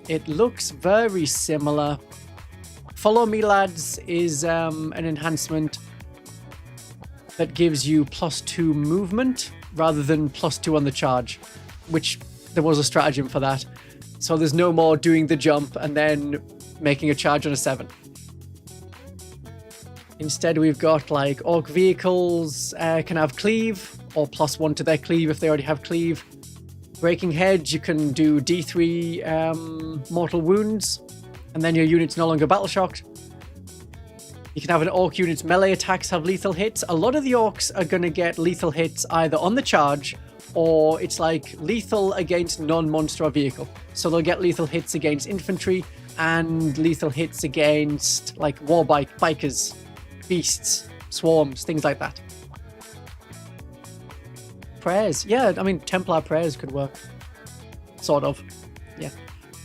It looks very similar. Follow Me Lads is an enhancement that gives you +2 movement rather than +2 on the charge, which there was a stratagem for that. So there's no more doing the jump and then making a charge on a 7. Instead, we've got, like, Orc vehicles can have cleave, or +1 to their cleave if they already have cleave. Breaking Hedge, you can do D3 mortal wounds, and then your unit's no longer battle shocked. You can have an Orc unit's melee attacks have lethal hits. A lot of the Orcs are going to get lethal hits either on the charge, or it's like lethal against non-monster vehicle. So they'll get lethal hits against infantry, and lethal hits against, like, bikers, beasts, swarms, things like that. Prayers. Yeah, I mean, Templar prayers could work. Sort of. Yeah.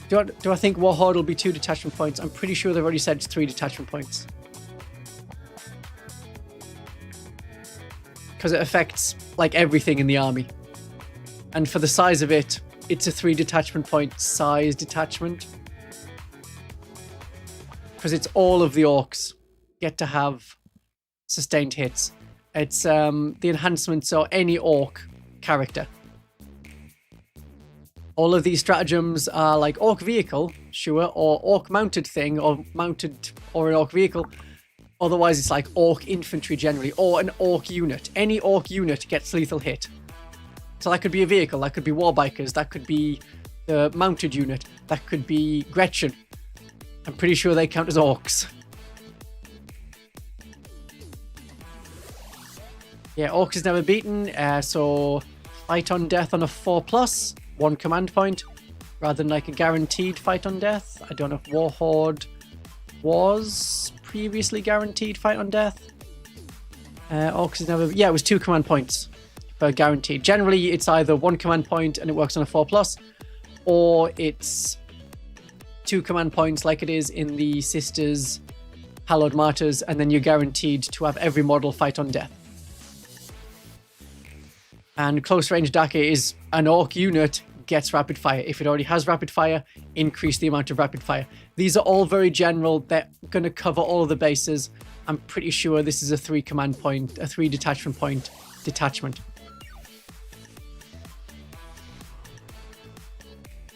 Do I think Warhorde will be 2 detachment points? I'm pretty sure they've already said it's 3 detachment points. Because it affects, like, everything in the army. And for the size of it, it's a 3 detachment point size detachment. Because it's all of the Orcs get to have sustained hits. It's the enhancement, so any Orc character. All of these stratagems are like Orc vehicle, sure, or Orc mounted thing, or mounted, or an Orc vehicle. Otherwise, it's like Orc infantry generally, or an Orc unit. Any Orc unit gets lethal hit. So that could be a vehicle, that could be Warbikers, that could be the mounted unit, that could be Gretchen. I'm pretty sure they count as Orcs. Yeah, Orcs is never beaten, so fight on death on a 4+, 1 command point, rather than like a guaranteed fight on death. I don't know if Warhorde was previously guaranteed fight on death. Orcs is never, yeah, it was 2 command points for guaranteed. Generally, it's either 1 command point and it works on a 4+, or it's 2 command points like it is in the Sisters, Hallowed Martyrs, and then you're guaranteed to have every model fight on death. And close range Daka is an Orc unit gets rapid fire. If it already has rapid fire, increase the amount of rapid fire. These are all very general. They're going to cover all of the bases. I'm pretty sure this is a 3 command point, a 3 detachment point detachment.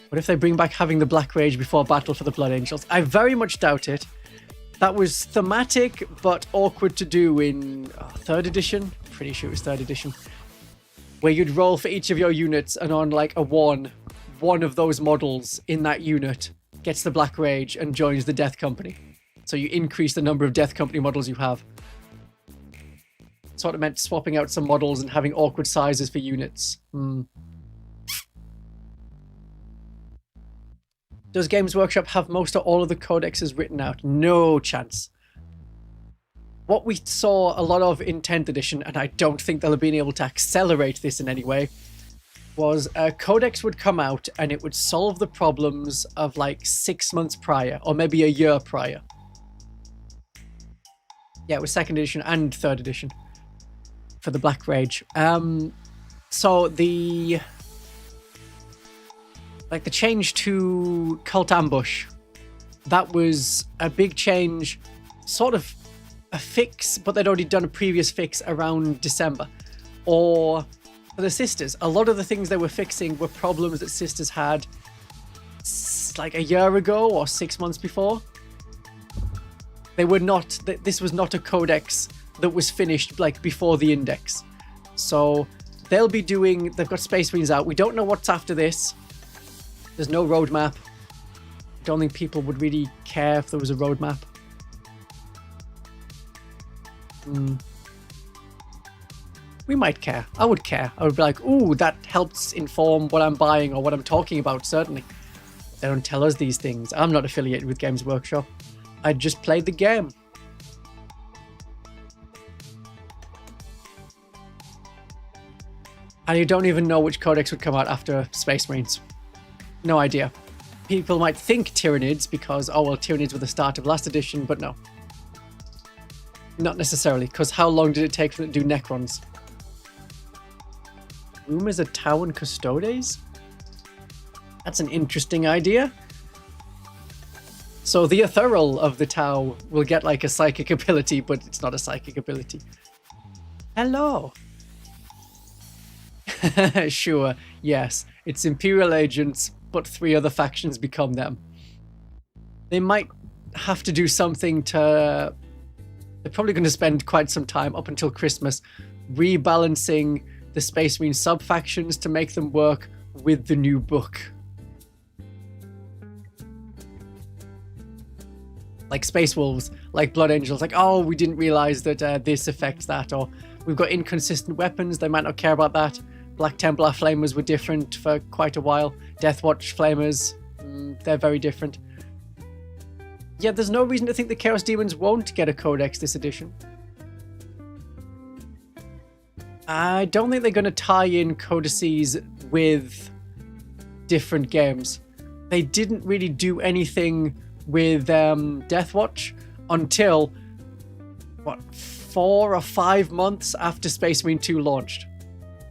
What if they bring back having the Black Rage before battle for the Blood Angels? I very much doubt it. That was thematic, but awkward to do in 3rd edition. Pretty sure it was 3rd edition. Where you'd roll for each of your units, and on like a 1 of those models in that unit gets the Black Rage and joins the Death Company. So you increase the number of Death Company models you have. Sort of meant swapping out some models and having awkward sizes for units. Does Games Workshop have most or all of the codexes written out? No chance. What we saw a lot of in 10th edition, and I don't think they'll have been able to accelerate this in any way, was a codex would come out and it would solve the problems of like 6 months prior, or maybe a year prior. Yeah, it was 2nd edition and 3rd edition for the Black Rage. So the change to Cult Ambush, that was a big change, sort of a fix, but they'd already done a previous fix around December. Or for the Sisters, a lot of the things they were fixing were problems that Sisters had like a year ago or 6 months before. They were not, this was not a codex that was finished like before the index. So they'll be doing, they've got Space Marines out. We don't know what's after this. There's no roadmap. Don't think people would really care if there was a roadmap. We might care. I would care. I would be like, ooh, that helps inform what I'm buying or what I'm talking about, certainly. They don't tell us these things. I'm not affiliated with Games Workshop. I just played the game. And you don't even know which codex would come out after Space Marines. No idea. People might think Tyranids because, oh well, Tyranids were the start of last edition, but no. Not necessarily, because how long did it take for them to do Necrons? Rumors of Tau and Custodes? That's an interesting idea. So the Ethereal of the Tau will get like a psychic ability, but it's not a psychic ability. Hello. Sure, yes. It's Imperial agents, but 3 other factions become them. They might have to do something to... They're probably going to spend quite some time up until Christmas rebalancing the Space Marine sub-factions to make them work with the new book. Like Space Wolves, like Blood Angels, like, oh, we didn't realize that this affects that, or we've got inconsistent weapons, they might not care about that. Black Templar Flamers were different for quite a while. Deathwatch Flamers, they're very different. Yeah, there's no reason to think the Chaos Demons won't get a codex this edition. I don't think they're going to tie in codices with different games. They didn't really do anything with Deathwatch until, what, 4 or 5 months after Space Marine 2 launched,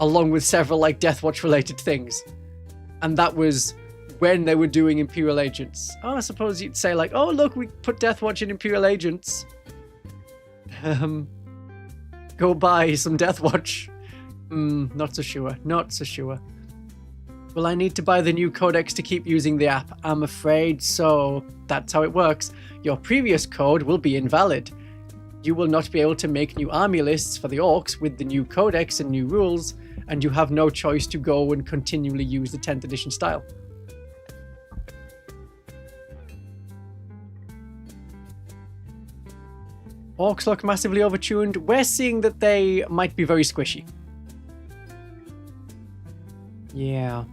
along with several like Deathwatch related things. And that was when they were doing Imperial Agents. Oh, I suppose you'd say like, oh look, we put Deathwatch in Imperial Agents. Go buy some Deathwatch. Not so sure. Not so sure. Will I need to buy the new codex to keep using the app? I'm afraid so. That's how it works. Your previous code will be invalid. You will not be able to make new army lists for the orcs with the new codex and new rules, and you have no choice to go and continually use the 10th edition style. Orcs look massively overtuned. We're seeing that they might be very squishy. Yeah.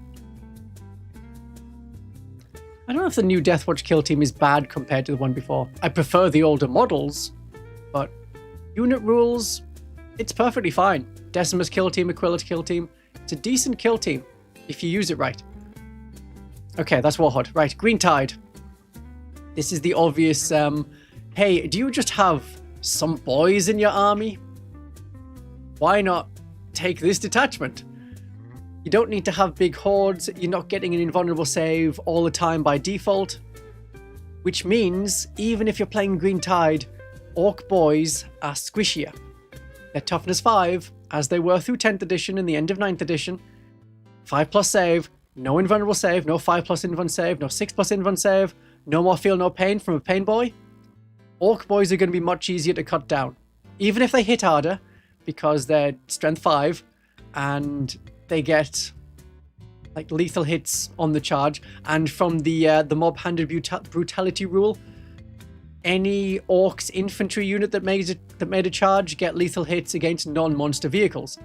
I don't know if the new Deathwatch kill team is bad compared to the one before. I prefer the older models, but unit rules, it's perfectly fine. Decimus kill team, Aquila kill team. It's a decent kill team if you use it right. Okay, that's Warhod. Right, Green Tide. This is the obvious, hey, do you just have some boys in your army? Why not take this detachment? You don't need to have big hordes, you're not getting an invulnerable save all the time by default. Which means, even if you're playing Green Tide, Orc boys are squishier. They're toughness 5, as they were through 10th edition and the end of 9th edition. 5+ save, no invulnerable save, no 5+ invuln save, no 6+ invuln save, no more feel no pain from a pain boy. Orc boys are going to be much easier to cut down. Even if they hit harder, because they're strength 5, and they get like lethal hits on the charge, and from the mob-handed brutality rule, any Orcs infantry unit that made a charge get lethal hits against non-monster vehicles.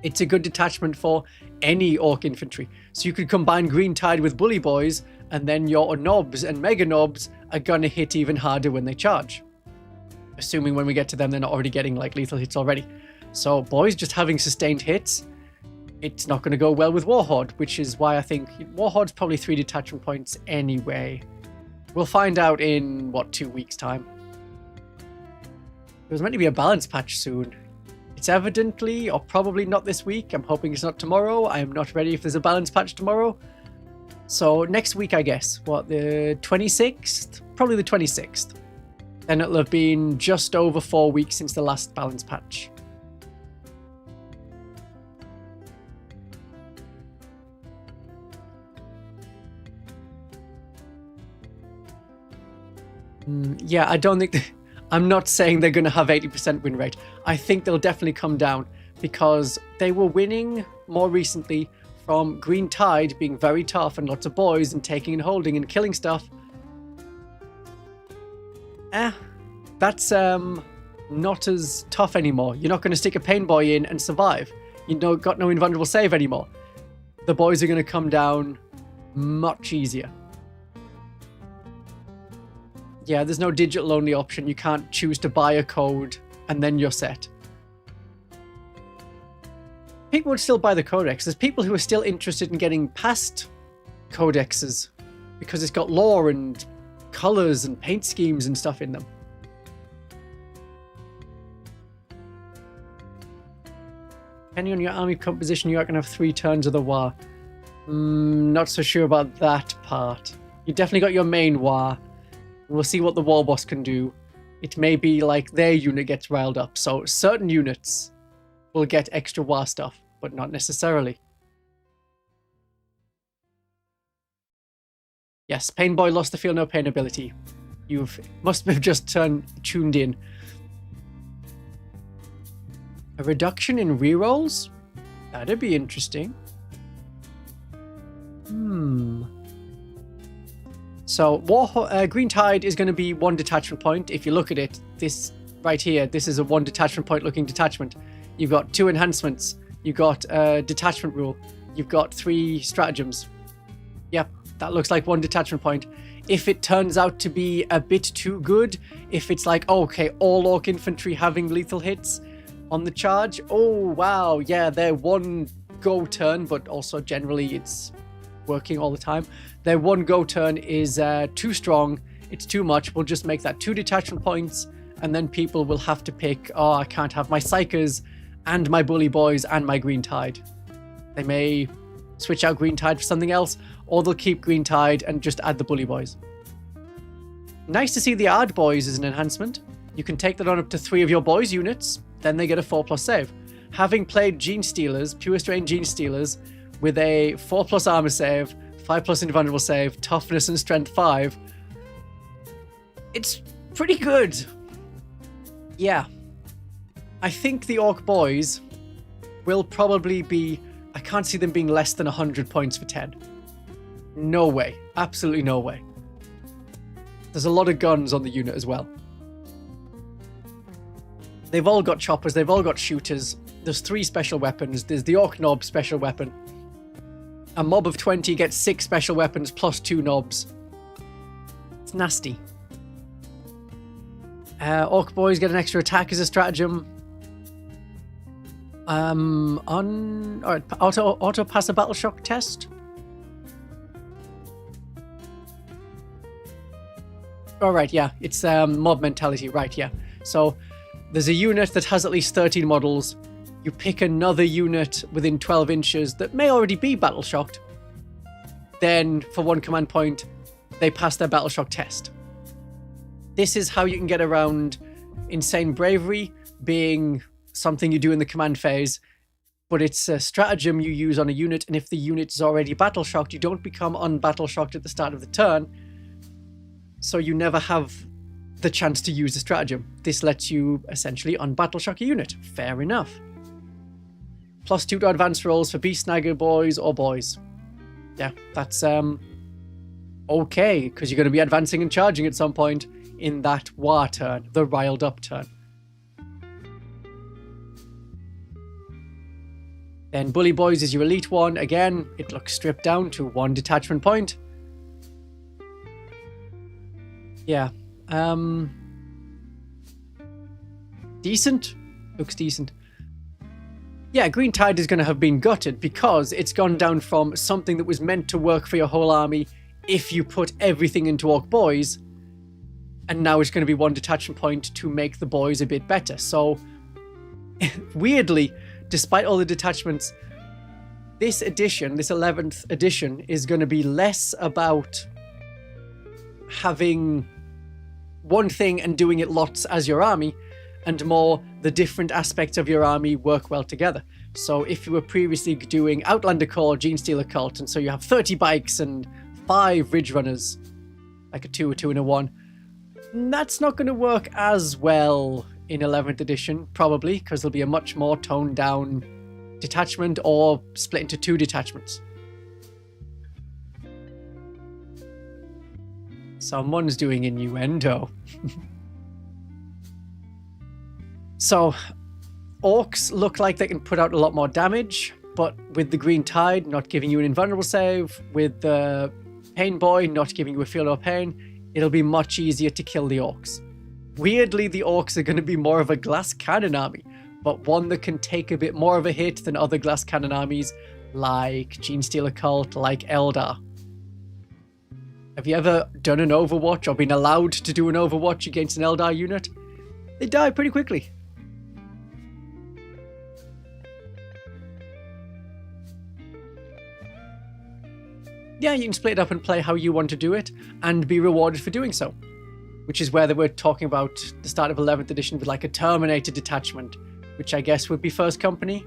It's a good detachment for any Orc infantry. So you could combine Green Tide with Bully Boys and then your knobs and mega knobs are gonna hit even harder when they charge. Assuming when we get to them, they're not already getting like lethal hits already. So boys, just having sustained hits, it's not going to go well with Warhorde, which is why I think Warhore's probably 3 detachment points anyway. We'll find out in, what, 2 weeks' time. There's meant to be a balance patch soon. It's evidently, or probably not this week. I'm hoping it's not tomorrow. I am not ready if there's a balance patch tomorrow. So next week, I guess. What, the 26th? Probably the 26th. Then it'll have been just over 4 weeks since the last balance patch. Yeah, I don't think... I'm not saying they're going to have 80% win rate. I think they'll definitely come down because they were winning more recently from Green Tide being very tough and lots of boys and taking and holding and killing stuff. That's not as tough anymore. You're not going to stick a pain boy in and survive. You got no invulnerable save anymore. The boys are going to come down much easier. Yeah, there's no digital only option. You can't choose to buy a code and then you're set. People would still buy the codex. There's people who are still interested in getting past codexes because it's got lore and colors and paint schemes and stuff in them. Depending on your army composition, you're going to have 3 turns of the war. Not so sure about that part. You definitely got your main war. We'll see what the war boss can do. It may be like their unit gets riled up. So certain units will get extra war stuff, but not necessarily. Yes, Pain Boy lost the Feel No Pain ability. You must have just tuned in. A reduction in rerolls? That'd be interesting. So Green Tide is going to be 1 detachment point. If you look at it, this right here, this is a 1 detachment point looking detachment. You've got 2 enhancements. You've got a detachment rule. You've got 3 stratagems. Yep, that looks like 1 detachment point. If it turns out to be a bit too good, if it's like, oh, okay, all Ork infantry having lethal hits on the charge, oh wow, yeah, they're 1 go turn, but also generally it's working all the time. Their 1 go turn is too strong, it's too much. We'll just make that 2 detachment points, and then people will have to pick, oh, I can't have my Psychers and my Bully Boys and my Green Tide. They may switch out Green Tide for something else, or they'll keep Green Tide and just add the Bully Boys. Nice to see the Ard Boys as an enhancement. You can take that on up to 3 of your boys' units, then they get a 4+ save. Having played Gene Stealers, Pure Strain Gene Stealers, with a 4+ armor save, 5+ invulnerable save, toughness and strength 5, it's pretty good. Yeah. I think the Ork boys will probably be... I can't see them being less than 100 points for 10. No way. Absolutely no way. There's a lot of guns on the unit as well. They've all got choppers, they've all got shooters. There's 3 special weapons. There's the Ork Knob special weapon. A mob of 20 gets 6 special weapons plus 2 knobs. It's nasty. Ork boys get an extra attack as a stratagem. Alright, auto pass a battle shock test. Alright, yeah, it's mob mentality, right, yeah. So there's a unit that has at least 13 models. You pick another unit within 12 inches that may already be battle shocked. Then, for 1 command point, they pass their battle shock test. This is how you can get around Insane Bravery being something you do in the command phase, but it's a stratagem you use on a unit, and if the unit is already battle shocked, you don't become unbattle shocked at the start of the turn, so you never have the chance to use the stratagem. This lets you essentially unbattle shock a unit. Fair enough. +2 to advance rolls for Beast Snagger boys or boys. Yeah, that's okay, because you're going to be advancing and charging at some point in that war turn, the riled up turn. Then Bully Boys is your elite one. Again, it looks stripped down to 1 detachment point. Yeah. Decent. Looks decent. Yeah, Green Tide is going to have been gutted because it's gone down from something that was meant to work for your whole army if you put everything into Orc Boys, and now it's going to be one detachment point to make the boys a bit better. So, weirdly, despite all the detachments, this edition, this 11th edition, is going to be less about having one thing and doing it lots as your army, and more the different aspects of your army work well together. So if you were previously doing Outlander Corps, Genestealer Cult, and so you have 30 bikes and 5 Ridge Runners, like a 2, a 2, and a 1, that's not going to work as well in 11th edition, probably, because there'll be a much more toned down detachment or split into 2 detachments. Someone's doing innuendo. So, Orcs look like they can put out a lot more damage, but with the Green Tide not giving you an invulnerable save, with the Pain Boy not giving you a field of pain, it'll be much easier to kill the Orcs. Weirdly, the Orcs are going to be more of a glass cannon army, but one that can take a bit more of a hit than other glass cannon armies, like Genestealer Cult, like Eldar. Have you ever done an Overwatch or been allowed to do an Overwatch against an Eldar unit? They die pretty quickly. Yeah, you can split it up and play how you want to do it, and be rewarded for doing so. Which is where they were talking about the start of 11th edition with like a Terminator detachment, which I guess would be First Company.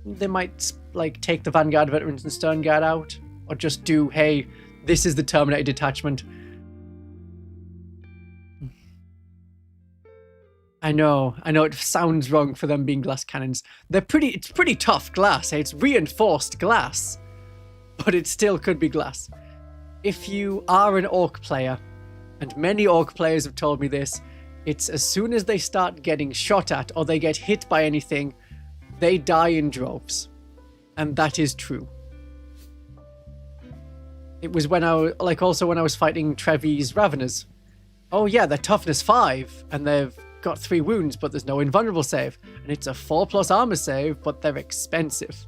They might like take the Vanguard Veterans and Stern Guard out, or just do, hey, this is the Terminator detachment. I know it sounds wrong for them being glass cannons. It's pretty tough glass. It's reinforced glass. But it still could be glass. If you are an Orc player, and many Orc players have told me this, it's as soon as they start getting shot at or they get hit by anything, they die in droves. And that is true. It was when I was fighting Trevi's Raveners. Oh yeah, they're toughness 5, and they've got 3 wounds, but there's no invulnerable save. And it's a 4+ armor save, but they're expensive.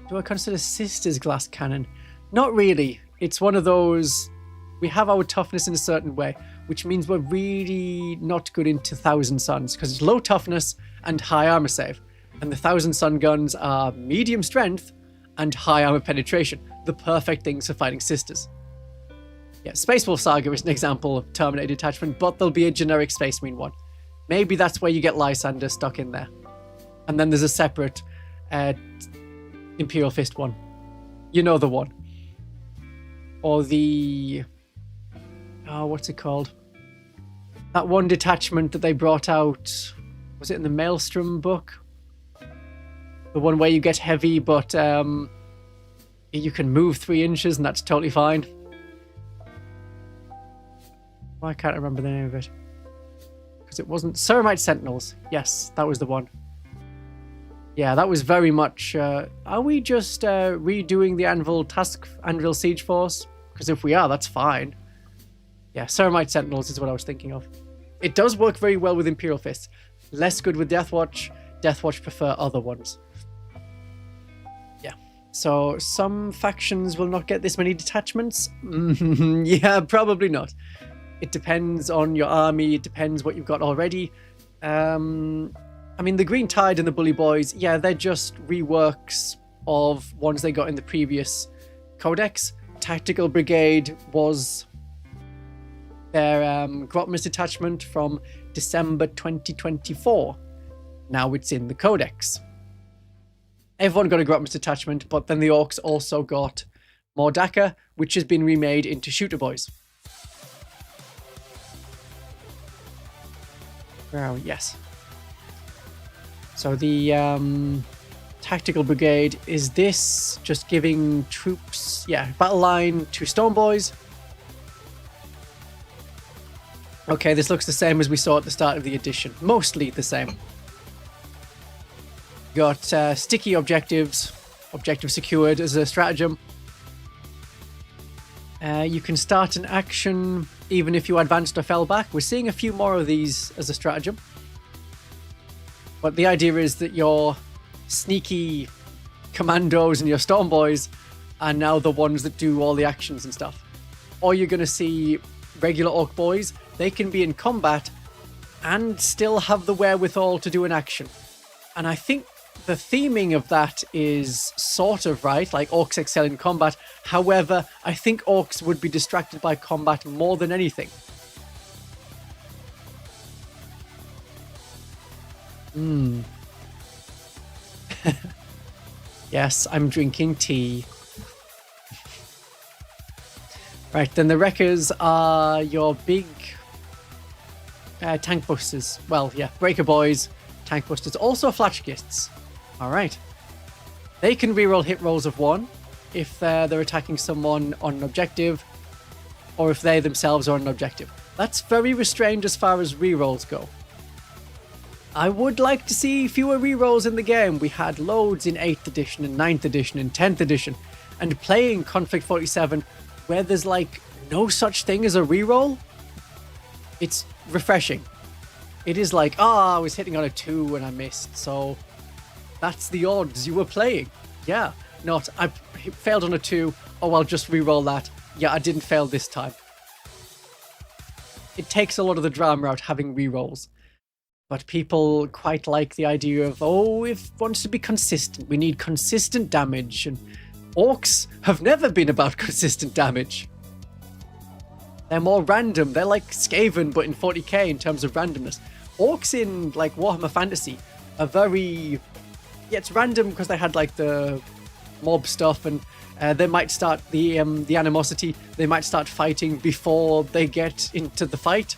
Do I consider Sisters glass cannon? Not really. It's one of those, we have our toughness in a certain way, which means we're really not good into Thousand Suns, because it's low toughness and high armor save. And the Thousand Sun guns are medium strength and high armor penetration, the perfect things for fighting Sisters. Yeah, Space Wolf Saga is an example of Terminator detachment, but there'll be a generic Space Marine one. Maybe that's where you get Lysander stuck in there. And then there's a separate Imperial Fist one. You know the one. Or the... oh, what's it called? That one detachment that they brought out... was it in the Maelstrom book? The one where you get heavy, but you can move 3 inches and that's totally fine. Why can't I remember the name of it? Because it wasn't... Ceramite Sentinels. Yes, that was the one. Yeah, that was very much... are we just redoing the Anvil Siege Force? Because if we are, that's fine. Yeah, Ceramite Sentinels is what I was thinking of. It does work very well with Imperial Fists. Less good with Deathwatch. Deathwatch prefer other ones. Yeah. So, some factions will not get this many detachments? Yeah, probably not. It depends on your army. It depends what you've got already. I mean, the Green Tide and the Bully Boys, yeah, they're just reworks of ones they got in the previous codex. Tactical Brigade was their Grotmus detachment from December 2024. Now it's in the codex. Everyone got a Grotmus detachment, but then the Orcs also got Mordaka, which has been remade into Shooter Boys. Well, yes. So the Tactical Brigade, is this just giving troops, yeah, battle line to Stone Boys? Okay, this looks the same as we saw at the start of the edition. Mostly the same. Got sticky objectives, objective secured as a stratagem. You can start an action even if you advanced or fell back. We're seeing a few more of these as a stratagem. But the idea is that your sneaky commandos and your storm boys are now the ones that do all the actions and stuff. Or you're going to see regular orc boys. They can be in combat and still have the wherewithal to do an action. And I think the theming of that is sort of right, like orcs excel in combat. However, I think orcs would be distracted by combat more than anything. Yes, I'm drinking tea. Right, then the wreckers are your big tank busters. Well, yeah, breaker boys, tank busters, also flashgists. All right. They can reroll hit rolls of 1 if they're attacking someone on an objective, or if they themselves are on an objective. That's very restrained as far as rerolls go. I would like to see fewer rerolls in the game. We had loads in 8th edition and 9th edition and 10th edition, and playing Konflikt 47 where there's like no such thing as a reroll, it's refreshing. It is like, I was hitting on a 2 and I missed, so that's the odds you were playing. Yeah, not, I failed on a 2, I'll just reroll that. Yeah, I didn't fail this time. It takes a lot of the drama out having rerolls. But people quite like the idea of, if it wants to be consistent, we need consistent damage. And orcs have never been about consistent damage. They're more random. They're like Skaven, but in 40k in terms of randomness. Orcs in like Warhammer Fantasy are very... Yeah, it's random because they had like the mob stuff, and they might start the animosity. They might start fighting before they get into the fight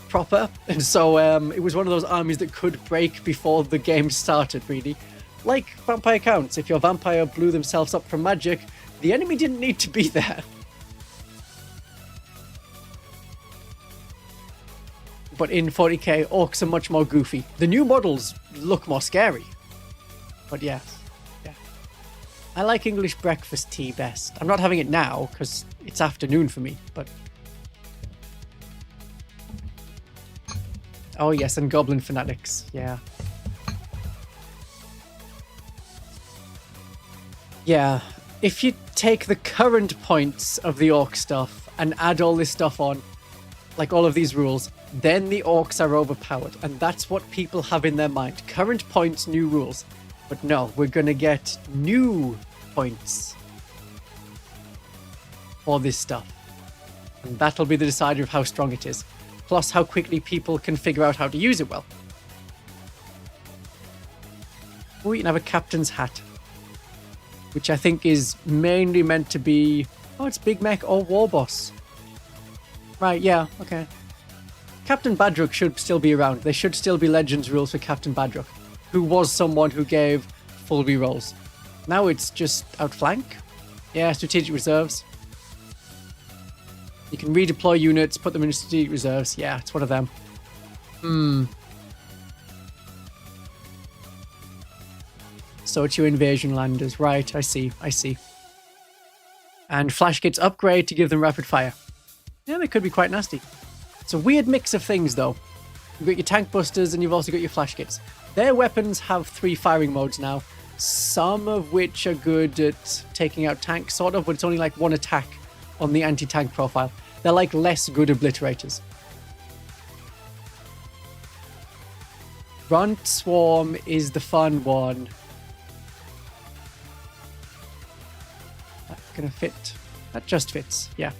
proper, and so it was one of those armies that could break before the game started, really. Like vampire counts, if your vampire blew themselves up from magic, the enemy didn't need to be there. But in 40k, orcs are much more goofy. The new models look more scary. But yeah. I like English breakfast tea best. I'm not having it now, because it's afternoon for me, but... Oh yes, and Goblin Fanatics, yeah. Yeah, if you take the current points of the orc stuff and add all this stuff on, like all of these rules, then the orcs are overpowered, and that's what people have in their mind. Current points, new rules. But no, we're gonna get new points for this stuff. And that'll be the decider of how strong it is. Plus how quickly people can figure out how to use it well. Oh, you can have a captain's hat, which I think is mainly meant to be... Oh, it's Big Mech or War Boss. Right, yeah, okay. Captain Badrook should still be around. There should still be Legends rules for Captain Badrook, who was someone who gave full rerolls. Now it's just outflank. Yeah, strategic reserves. You can redeploy units, put them in strategic reserves. Yeah, it's one of them. So it's your invasion landers. Right, I see. And flash kits upgrade to give them rapid fire. Yeah, they could be quite nasty. It's a weird mix of things, though. You've got your tank busters and you've also got your flash kits. Their weapons have 3 firing modes now, some of which are good at taking out tanks, sort of, but it's only like 1 attack on the anti-tank profile. They're like less good obliterators. Grunt Swarm is the fun one. That's gonna fit. That just fits, yeah.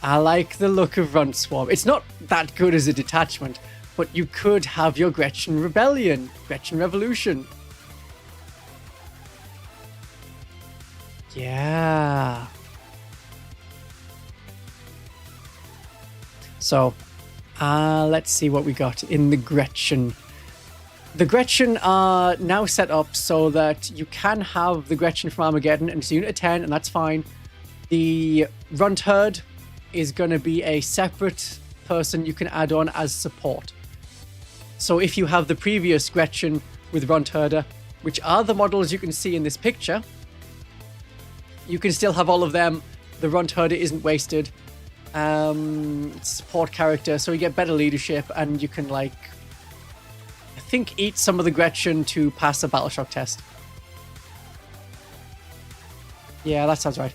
I like the look of Runt Swarm. It's not that good as a detachment, but you could have your Gretchen Rebellion, Gretchen Revolution. Yeah. So, let's see what we got in the Gretchen. The Gretchen are now set up so that you can have the Gretchen from Armageddon, and it's a unit of 10, and that's fine. The Runt Herd is going to be a separate person you can add on as support. So if you have the previous Gretchen with Runt Herder, which are the models you can see in this picture, you can still have all of them The Runt Herder isn't wasted. It's a support character, so you get better leadership, and you can, like, I think eat some of the Gretchen to pass a battle shock test. Yeah, that sounds right.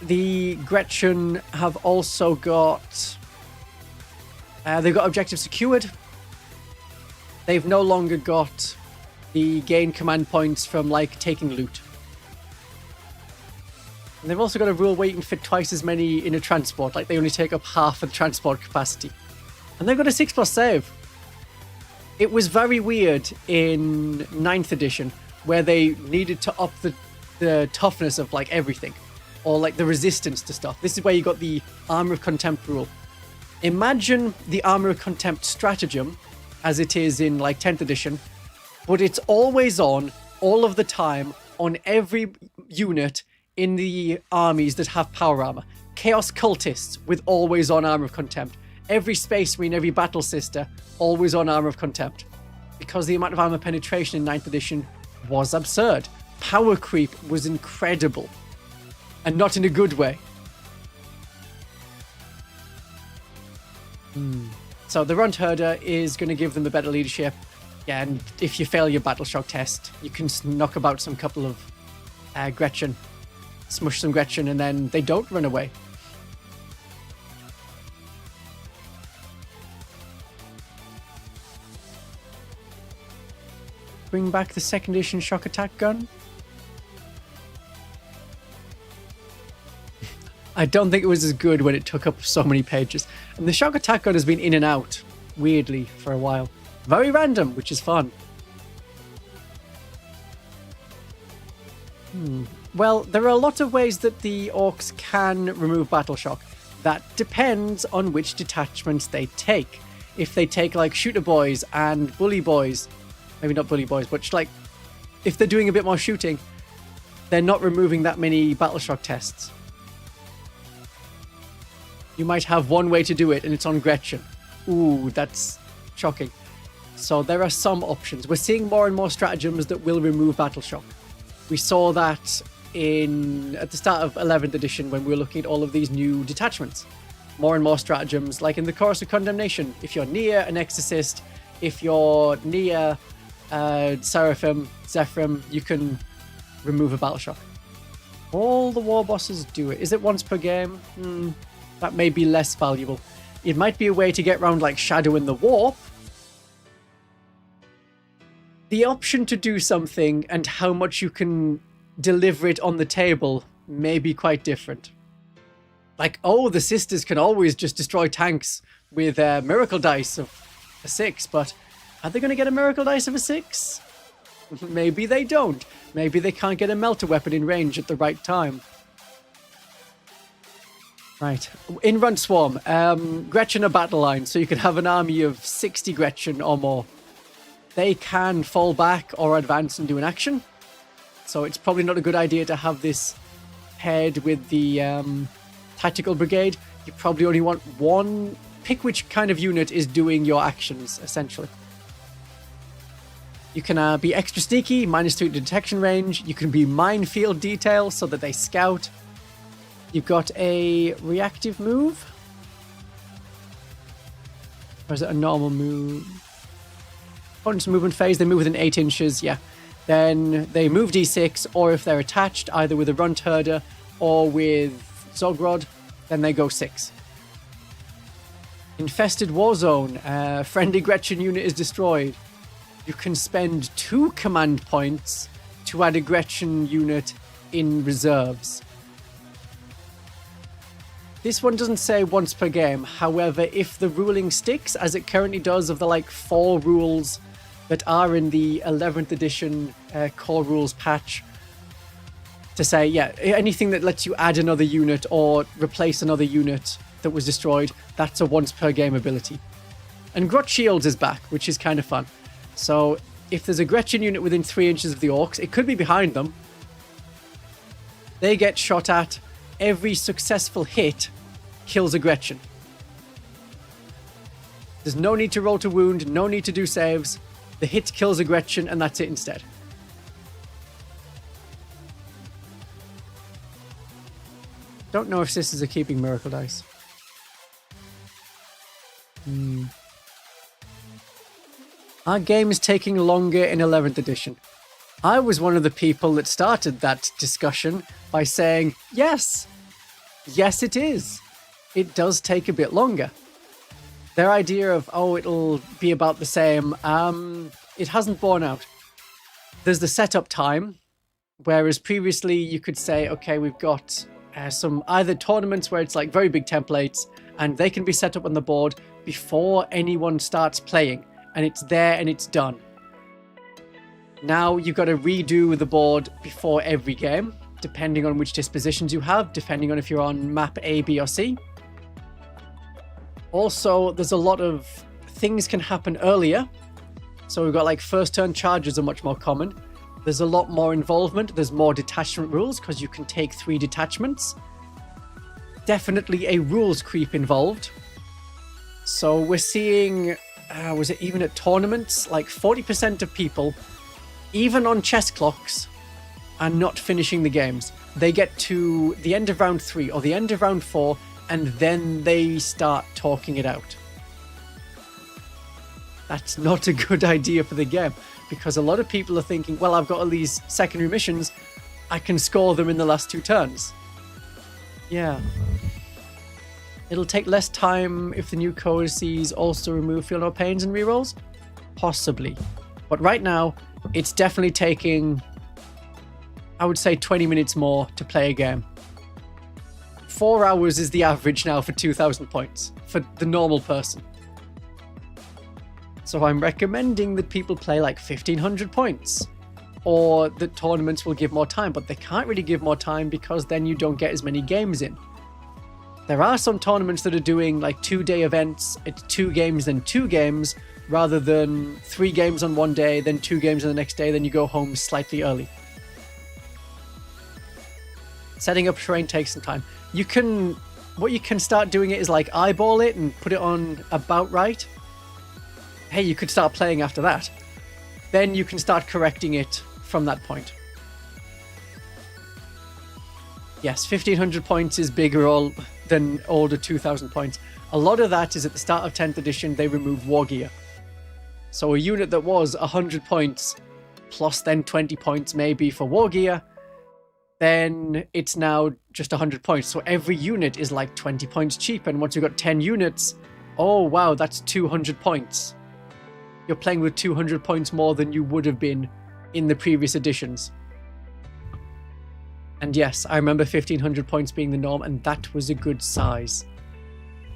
The Gretchen have also got... they've got objective secured. They've no longer got the gain command points from, like, taking loot. And they've also got a rule where you can fit twice as many in a transport. Like, they only take up half of the transport capacity. And they've got a 6+ save. It was very weird in 9th edition, where they needed to up the toughness of, like, everything. Or, like, the resistance to stuff. This is where you got the Armor of Contempt rule. Imagine the Armor of Contempt stratagem, as it is in, like, 10th edition, but it's always on, all of the time, on every unit in the armies that have power armor. Chaos cultists with always on Armor of Contempt. Every Space Marine, every Battle Sister, always on Armor of Contempt. Because the amount of armor penetration in 9th edition was absurd. Power creep was incredible. And not in a good way. So the Runt Herder is going to give them a better leadership. Yeah, and if you fail your battle shock test, you can knock about some couple of Gretchen. Smush some Gretchen, and then they don't run away. Bring back the 2nd edition shock attack gun. I don't think it was as good when it took up so many pages. And the shock attack gun has been in and out, weirdly, for a while. Very random, which is fun. Well, there are a lot of ways that the Orcs can remove battle shock. That depends on which detachments they take. If they take, like, Shooter Boys and Bully Boys, maybe not Bully Boys, but, like, if they're doing a bit more shooting, they're not removing that many battle shock tests. You might have one way to do it, and it's on Gretchen. Ooh, that's shocking. So there are some options. We're seeing more and more stratagems that will remove battle shock. We saw that at the start of 11th edition when we were looking at all of these new detachments. More and more stratagems, like in the Chorus of Condemnation. If you're near an Exorcist, if you're near Seraphim, Zephyrim, you can remove a battle shock. All the war bosses do it. Is it once per game? That may be less valuable. It might be a way to get around, like, Shadow in the Warp. The option to do something and how much you can deliver it on the table may be quite different. Like, oh, the sisters can always just destroy tanks with a miracle dice of a 6, but are they going to get a miracle dice of a 6? Maybe they don't. Maybe they can't get a melter weapon in range at the right time. Right. In Runt Swarm, Gretchen are battle line, so you can have an army of 60 Gretchen or more. They can fall back or advance and do an action. So it's probably not a good idea to have this paired with the Tactical Brigade. You probably only want one. Pick which kind of unit is doing your actions, essentially. You can be extra sneaky, -3 detection range. You can be minefield detail so that they scout. You've got a reactive move. Or is it a normal move? Opponent's movement phase, they move within 8 inches, yeah. Then they move d6, or if they're attached, either with a Runt Herder or with Zogrod, then they go 6. Infested Warzone, friendly Gretchen unit is destroyed. You can spend 2 command points to add a Gretchen unit in reserves. This one doesn't say once per game. However, if the ruling sticks, as it currently does of the, like, 4 rules that are in the 11th edition core rules patch, to say, yeah, anything that lets you add another unit or replace another unit that was destroyed, that's a once per game ability. And Grot Shields is back, which is kind of fun. So if there's a Gretchen unit within 3 inches of the Orcs, it could be behind them. They get shot at. Every successful hit kills a Gretchen. There's no need to roll to wound, no need to do saves. The hit kills a Gretchen, and that's it instead. Don't know if sisters are keeping miracle dice. Our game is taking longer in 11th edition. I was one of the people that started that discussion by saying, yes, it is. It does take a bit longer. Their idea of, it'll be about the same, it hasn't borne out. There's the setup time, whereas previously you could say, okay, we've got some either tournaments where it's like very big templates and they can be set up on the board before anyone starts playing, and it's there and it's done. Now you've got to redo the board before every game, depending on which dispositions you have, depending on if you're on map A, B, or C. Also, there's a lot of things can happen earlier. So we've got like first turn charges are much more common. There's a lot more involvement. There's more detachment rules because you can take 3 detachments. Definitely a rules creep involved. So we're seeing, was it even at tournaments, like 40% of people, even on chess clocks, are not finishing the games. They get to the end of round 3 or the end of round 4, and then they start talking it out. That's not a good idea for the game, because a lot of people are thinking, well, I've got all these secondary missions, I can score them in the last 2 turns. Yeah. It'll take less time if the new codices also remove feel no pains and rerolls? Possibly. But right now, it's definitely taking, I would say, 20 minutes more to play a game. 4 hours is the average now for 2,000 points for the normal person. So I'm recommending that people play like 1,500 points, or that tournaments will give more time, but they can't really give more time because then you don't get as many games in. There are some tournaments that are doing like 2-day events, it's 2 games then 2 games, rather than 3 games on one day, then 2 games on the next day, then you go home slightly early. Setting up terrain takes some time. What you can start doing it is like eyeball it and put it on about right. Hey, you could start playing after that. Then you can start correcting it from that point. Yes, 1,500 points is bigger than older 2,000 points. A lot of that is at the start of 10th edition, they removed war gear. So a unit that was 100 points, plus then 20 points maybe for war gear, then it's now just 100 points. So every unit is like 20 points cheaper. And once you've got 10 units, oh wow, that's 200 points. You're playing with 200 points more than you would have been in the previous editions. And yes, I remember 1,500 points being the norm, and that was a good size.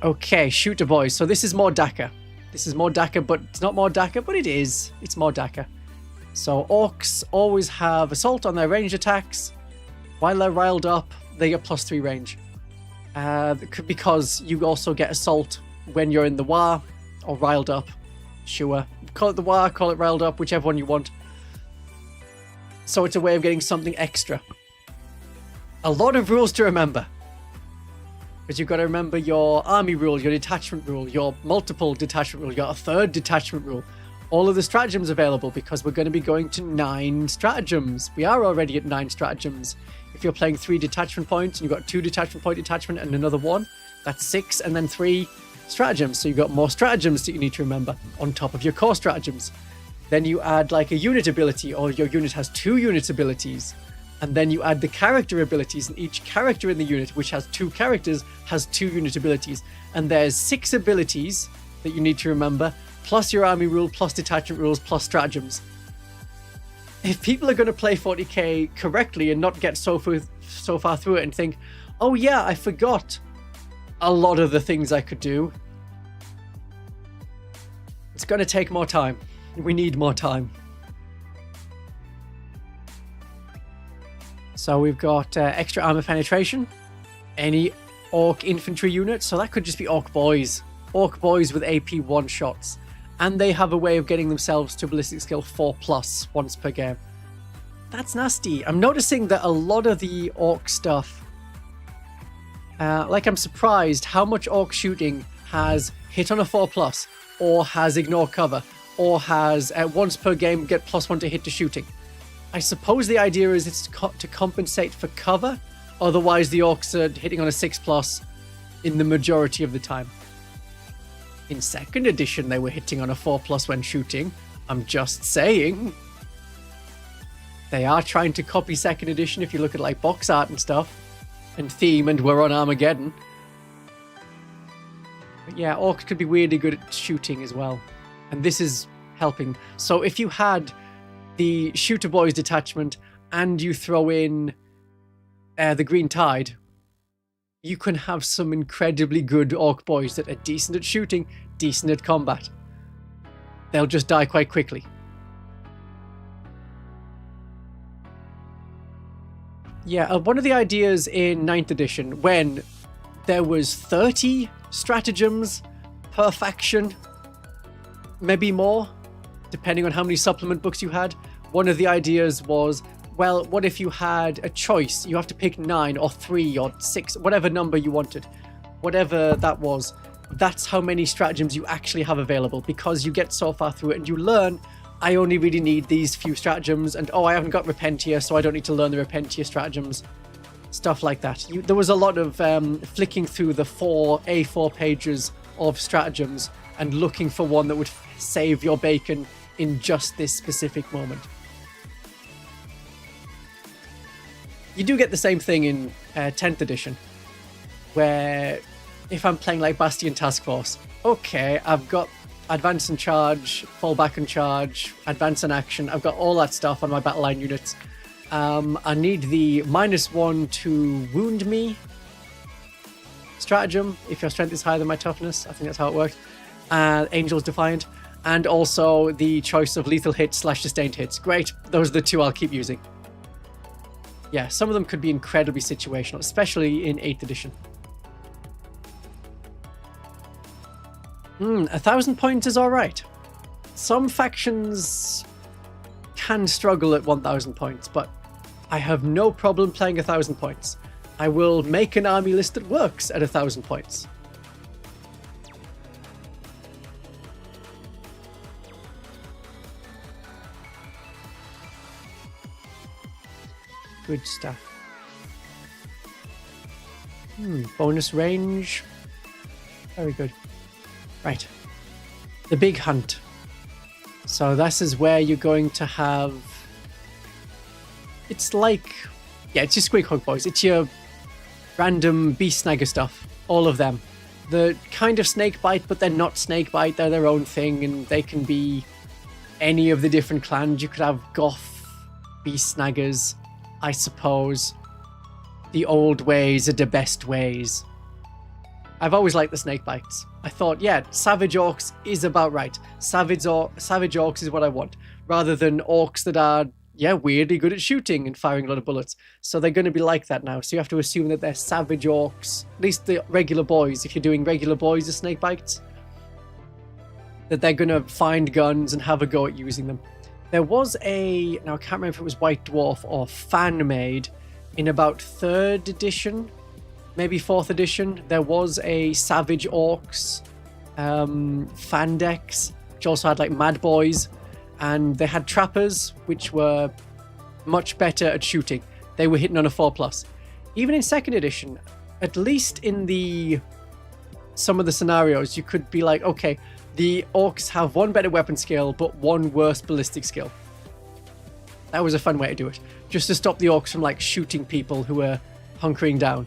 Okay, shooter boys. So this is more DACA. This is more DACA, but it's not more DACA, but it is. It's more DACA. So orcs always have assault on their ranged attacks. While they're riled up, they get +3 range. Because you also get assault when you're in the war, or riled up. Sure. Call it the war, call it riled up, whichever one you want. So it's a way of getting something extra. A lot of rules to remember. Because you've got to remember your army rule, your detachment rule, your multiple detachment rule, your 3rd detachment rule. All of the stratagems available, because we're going to be going to 9 stratagems. We are already at 9 stratagems. If you're playing 3 detachment points, and you've got 2 detachment point detachment and another 1, that's 6, and then 3 stratagems. So you've got more stratagems that you need to remember on top of your core stratagems. Then you add like a unit ability, or your unit has 2 unit abilities. And then you add the character abilities, and each character in the unit, which has 2 characters, has 2 unit abilities. And there's 6 abilities that you need to remember, plus your army rule, plus detachment rules, plus stratagems. If people are going to play 40k correctly and not get so far through it and think, oh yeah, I forgot a lot of the things I could do, it's going to take more time. We need more time. So we've got extra armor penetration, any orc infantry unit, so that could just be orc boys with AP 1 shots, and they have a way of getting themselves to ballistic skill 4+ once per game. That's nasty. I'm noticing that a lot of the orc stuff, I'm surprised how much orc shooting has hit on a 4+, or has ignore cover, or has once per game get +1 to hit to shooting. I suppose the idea is it's to compensate for cover, Otherwise, the orcs are hitting on a 6+ in the majority of the time. In 2nd edition, they were hitting on a 4+ when shooting. I'm just saying. They are trying to copy 2nd edition if you look at like box art and stuff. And theme, and we're on Armageddon. But yeah, orcs could be weirdly good at shooting as well. And this is helping. So if you had the Shooter Boys detachment and you throw in the Green Tide, you can have some incredibly good orc boys that are decent at shooting, decent at combat. They'll just die quite quickly. Yeah, one of the ideas in 9th edition, when there was 30 stratagems per faction, maybe more, depending on how many supplement books you had, one of the ideas was, well, what if you had a choice? You have to pick 9 or 3 or 6, whatever number you wanted. Whatever that was, that's how many stratagems you actually have available, because you get so far through it and you learn, I only really need these few stratagems, and oh, I haven't got Repentia, so I don't need to learn the Repentia stratagems. Stuff like that. There was a lot of flicking through the A4 pages of stratagems and looking for one that would save your bacon in just this specific moment. You do get the same thing in 10th edition, where if I'm playing like Bastion Task Force, okay, I've got advance and charge, fall back and charge, advance and action, I've got all that stuff on my battle line units. I need the -1 to wound me stratagem, if your strength is higher than my toughness. I think that's how it works. Angel's Defiant, and also the choice of lethal hits / sustained hits. Great, those are the 2 I'll keep using. Yeah, some of them could be incredibly situational, especially in 8th edition. 1,000 points is alright. Some factions can struggle at 1,000 points, but I have no problem playing 1,000 points. I will make an army list that works at 1,000 points. Good stuff. Bonus range. Very good. Right. The big hunt. So this is where you're going to have... It's like... Yeah, it's your Squig Hug Boys. It's your random beast snagger stuff. All of them. The kind of snake bite, but they're not snake bite. They're their own thing, and they can be any of the different clans. You could have Goth beast snaggers, I suppose. The old ways are the best ways. I've always liked the snake bites. I thought, yeah, savage orcs is about right. Savage orcs is what I want, rather than orcs that are, yeah, weirdly good at shooting and firing a lot of bullets. So they're going to be like that now. So you have to assume that they're savage orcs, at least the regular boys, if you're doing regular boys as snake bites, that they're going to find guns and have a go at using them. There was a, now I can't remember if it was White Dwarf or fan-made in about 3rd edition, maybe 4th edition. There was a Savage Orcs fan decks, which also had like Mad Boys, and they had Trappers, which were much better at shooting. They were hitting on a 4+. Even in 2nd edition, at least in some of the scenarios, you could be like, okay, the orcs have 1 better weapon skill, but 1 worse ballistic skill. That was a fun way to do it. Just to stop the orcs from like shooting people who were hunkering down.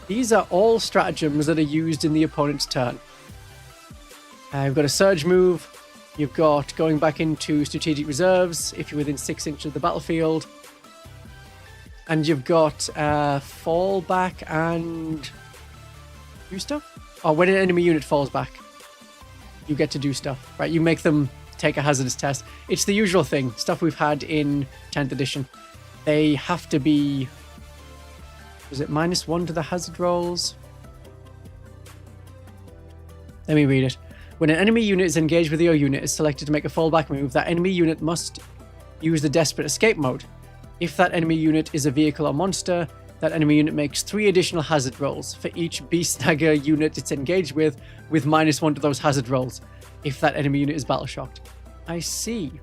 These are all stratagems that are used in the opponent's turn. You've got a surge move. You've got going back into strategic reserves if you're within 6 inches of the battlefield. And you've got fall back and do stuff? Oh, when an enemy unit falls back, you get to do stuff, right? You make them take a hazardous test. It's the usual thing, stuff we've had in 10th edition. They have to be... Was it -1 to the hazard rolls? Let me read it. When an enemy unit is engaged with your unit is selected to make a fallback move, that enemy unit must use the desperate escape mode. If that enemy unit is a vehicle or monster, that enemy unit makes 3 additional hazard rolls for each beast snagger unit it's engaged with -1 to those hazard rolls, if that enemy unit is battle shocked. I see.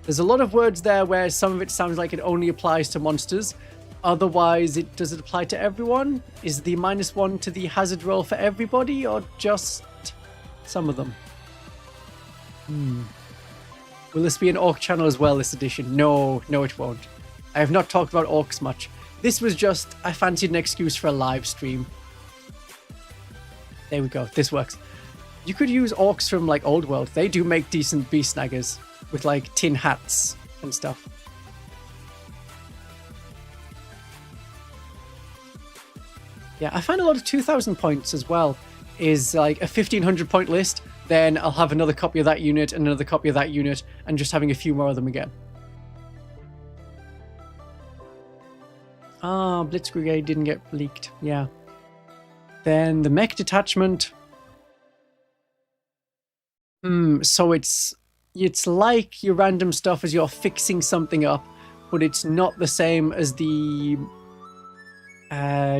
There's a lot of words there where some of it sounds like it only applies to monsters. Otherwise, does it apply to everyone? Is the -1 to the hazard roll for everybody, or just some of them? Will this be an Ork channel as well, this edition? No, it won't. I have not talked about Orks much. This was just, I fancied an excuse for a live stream. There we go, this works. You could use Orks from, like, Old World. They do make decent beast snaggers with, like, tin hats and stuff. Yeah, I find a lot of 2,000 points as well is like a 1,500 point list. Then I'll have another copy of that unit and another copy of that unit and just having a few more of them again. Ah, Blitzkrieg didn't get leaked. Yeah. Then the mech detachment. So it's like your random stuff as you're fixing something up, but it's not the same as the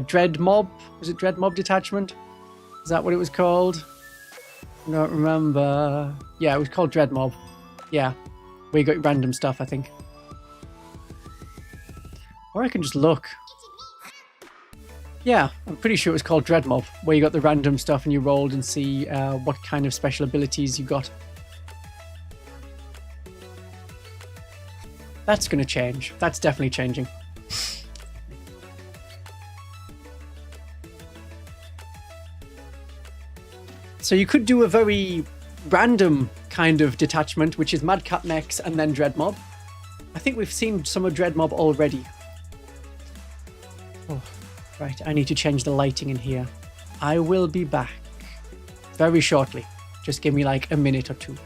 Dread Mob. Was it Dread Mob detachment? Is that what it was called? I don't remember. Yeah, it was called Dread Mob. Yeah, where you got random stuff, I think. Or I can just look. Yeah, I'm pretty sure it was called Dread Mob, where you got the random stuff and you rolled and see what kind of special abilities you got. That's going to change. That's definitely changing. So you could do a very random kind of detachment, which is Madcap Mechs and then Dread Mob. I think we've seen some of Dread Mob already. Oh, right, I need to change the lighting in here. I will be back very shortly. Just give me like a minute or two.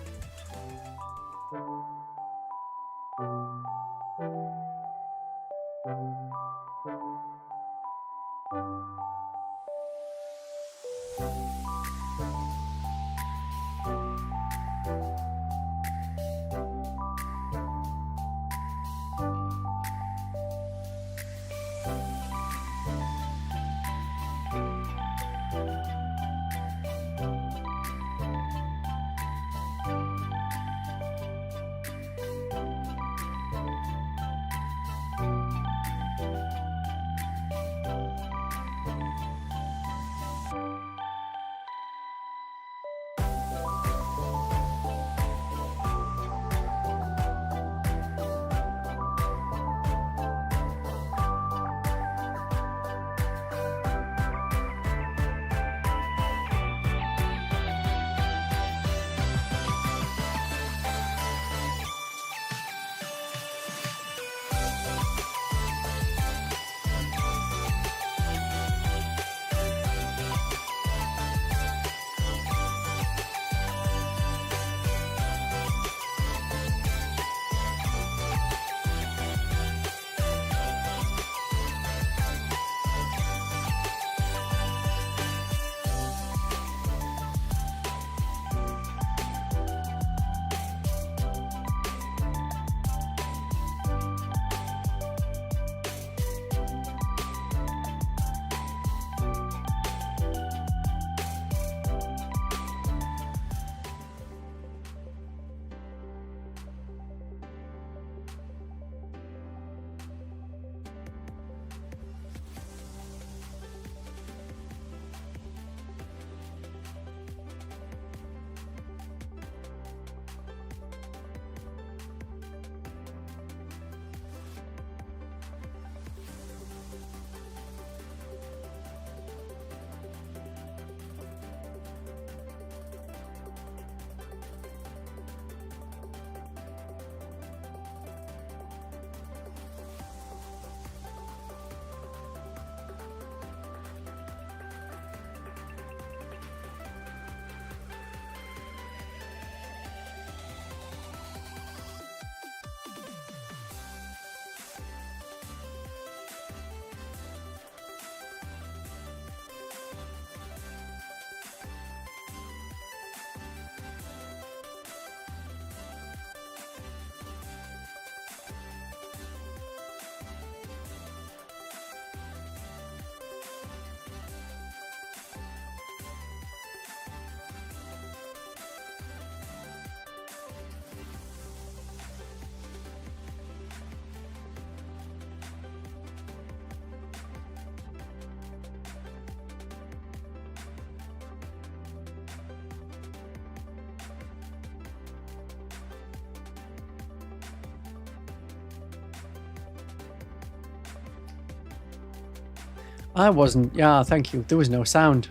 I wasn't. Yeah, thank you. There was no sound.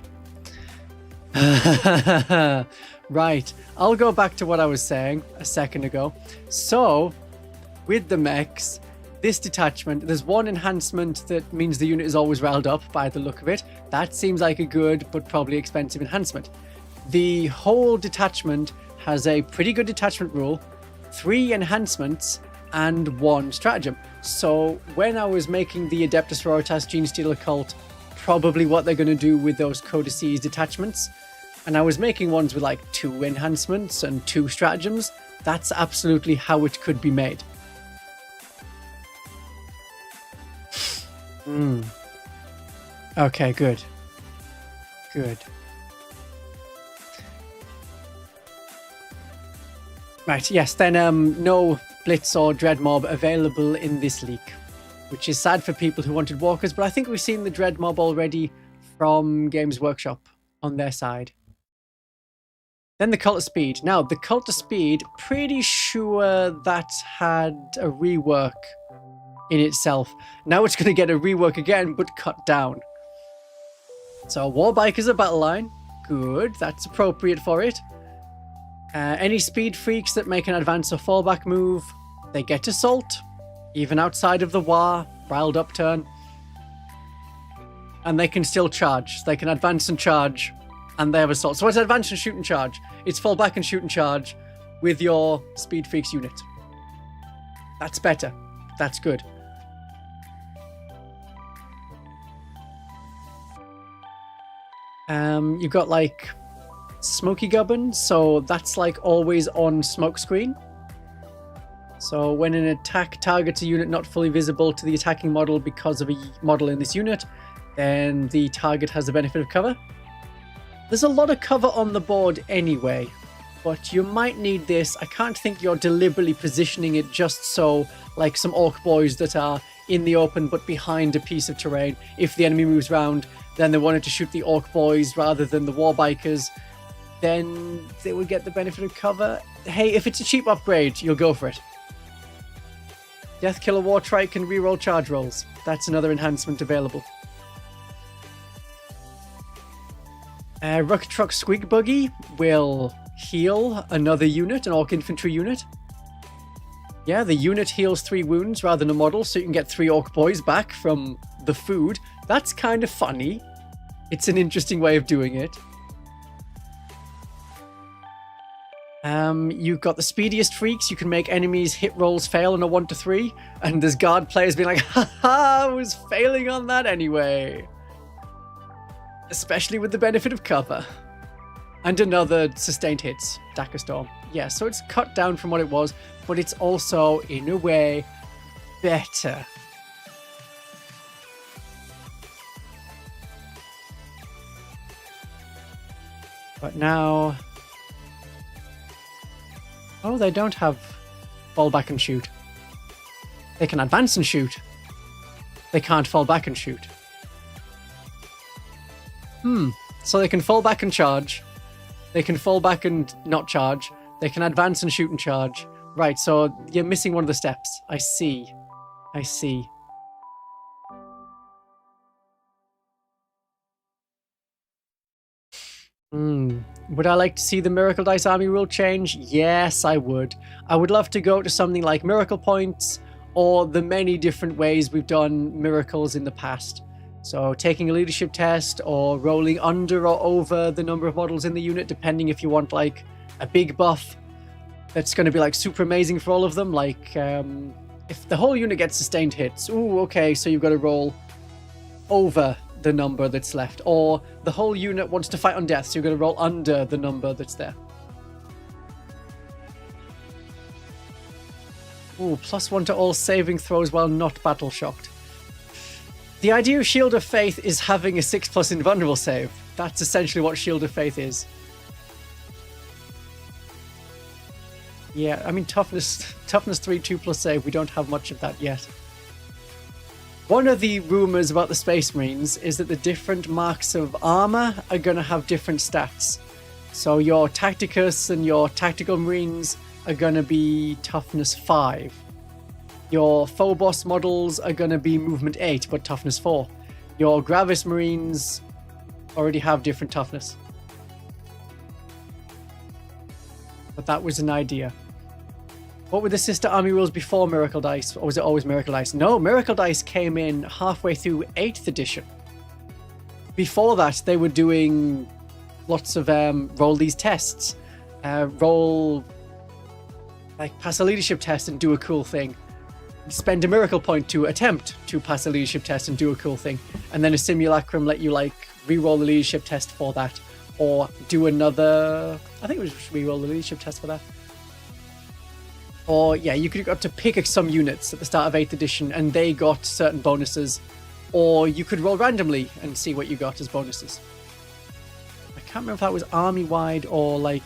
Right. I'll go back to what I was saying a second ago. So, with the mechs, this detachment, there's one enhancement that means the unit is always riled up by the look of it. That seems like a good but probably expensive enhancement. The whole detachment has a pretty good detachment rule, 3 enhancements, and 1 stratagem. So when I was making the Adeptus Roritas Genestealer cult, probably what they're going to do with those codices detachments, and I was making ones with like 2 enhancements and 2 stratagems, that's absolutely how it could be made. Okay, good. Good. Right, yes, then no Blitz or Dread Mob available in this leak, which is sad for people who wanted Walkers, but I think we've seen the Dread Mob already from Games Workshop on their side. Then the Cult of Speed. Now, the Cult of Speed, pretty sure that had a rework in itself. Now it's going to get a rework again, but cut down. So, Warbikers are battle line. Good, that's appropriate for it. Any speed freaks that make an advance or fallback move, they get assault, even outside of the War, riled up turn. And they can still charge. They can advance and charge, and they have assault. So it's advance and shoot and charge. It's fallback and shoot and charge with your speed freaks unit. That's better. That's good. You've got like Smoky Gubbin, so that's like always on smoke screen. So when an attack targets a unit not fully visible to the attacking model because of a model in this unit, then the target has the benefit of cover. There's a lot of cover on the board anyway, but you might need this. I can't think you're deliberately positioning it just so, like some Ork boys that are in the open but behind a piece of terrain. If the enemy moves round, then they wanted to shoot the Ork boys rather than the Warbikers, then they would get the benefit of cover. Hey, if it's a cheap upgrade, you'll go for it. Deathkiller Wartrike can reroll charge rolls. That's another enhancement available. Rocket Truck Squig Buggy will heal another unit, an Ork Infantry unit. Yeah, the unit heals 3 wounds rather than a model, so you can get 3 Ork boys back from the food. That's kind of funny. It's an interesting way of doing it. You've got the speediest freaks. You can make enemies hit rolls fail on a 1 to 3, and there's guard players being like, haha, I was failing on that anyway. Especially with the benefit of cover. And another sustained hits, Daka Storm. Yeah, so it's cut down from what it was, but it's also, in a way, better. But now... Oh, they don't have fall back and shoot. They can advance and shoot. They can't fall back and shoot. So they can fall back and charge. They can fall back and not charge. They can advance and shoot and charge. Right, so you're missing one of the steps. I see. I see. Would I like to see the Miracle Dice Army rule change? Yes, I would. I would love to go to something like Miracle Points or the many different ways we've done miracles in the past. So taking a leadership test or rolling under or over the number of models in the unit, depending if you want like a big buff that's going to be like super amazing for all of them. Like if the whole unit gets sustained hits, ooh, okay, so you've got to roll over the number that's left, or the whole unit wants to fight on death, so you're going to roll under the number that's there. Ooh, +1 to all saving throws while not battle shocked. The idea of Shield of Faith is having a 6+ invulnerable save. That's essentially what Shield of Faith is. Yeah, I mean toughness 3, 2+ save. We don't have much of that yet. One of the rumors about the Space Marines is that the different marks of armor are going to have different stats. So your Tacticus and your Tactical Marines are going to be toughness 5. Your Phobos models are going to be movement 8, but toughness 4. Your Gravis Marines already have different toughness. But that was an idea. What were the sister army rules before Miracle Dice? Or was it always Miracle Dice? No, Miracle Dice came in halfway through 8th edition. Before that, they were doing lots of roll these tests. Roll, like, pass a leadership test and do a cool thing. Spend a miracle point to attempt to pass a leadership test and do a cool thing. And then a simulacrum let you, like, re-roll the leadership test for that. Or do another... I think it was re-roll the leadership test for that. Or, yeah, you could have got to pick some units at the start of 8th edition and they got certain bonuses. Or you could roll randomly and see what you got as bonuses. I can't remember if that was army-wide or, like,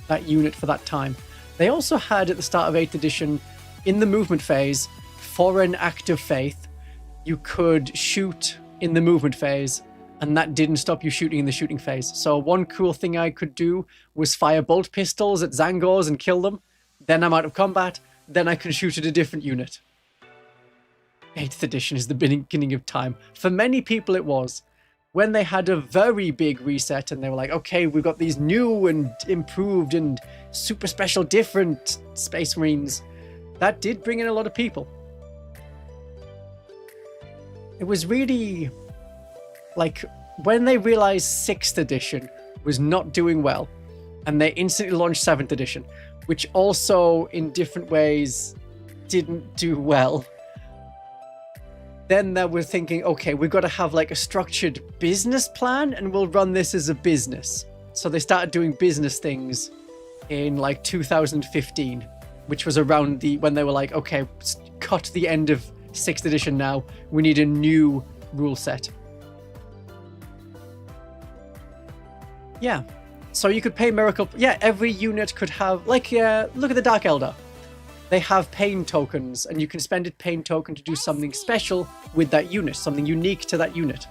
that unit for that time. They also had, at the start of 8th edition, in the movement phase, for an act of faith, you could shoot in the movement phase, and that didn't stop you shooting in the shooting phase. So one cool thing I could do was fire bolt pistols at Zangors and kill them. Then I'm out of combat. Then I can shoot at a different unit. 8th edition is the beginning of time. For many people it was. When they had a very big reset and they were like, okay, we've got these new and improved and super special different Space Marines, that did bring in a lot of people. It was really, like, when they realized 6th edition was not doing well, and they instantly launched 7th edition, which also, in different ways, didn't do well. Then they were thinking, okay, we've got to have, like, a structured business plan, and we'll run this as a business. So they started doing business things in, like, 2015, which was around when they were like, okay, cut the end of 6th edition now. We need a new rule set. Yeah. So you could pay Miracle... Yeah, every unit could have... Like, look at the Dark Eldar. They have pain tokens, and you can spend a pain token to do something special with that unit, something unique to that unit.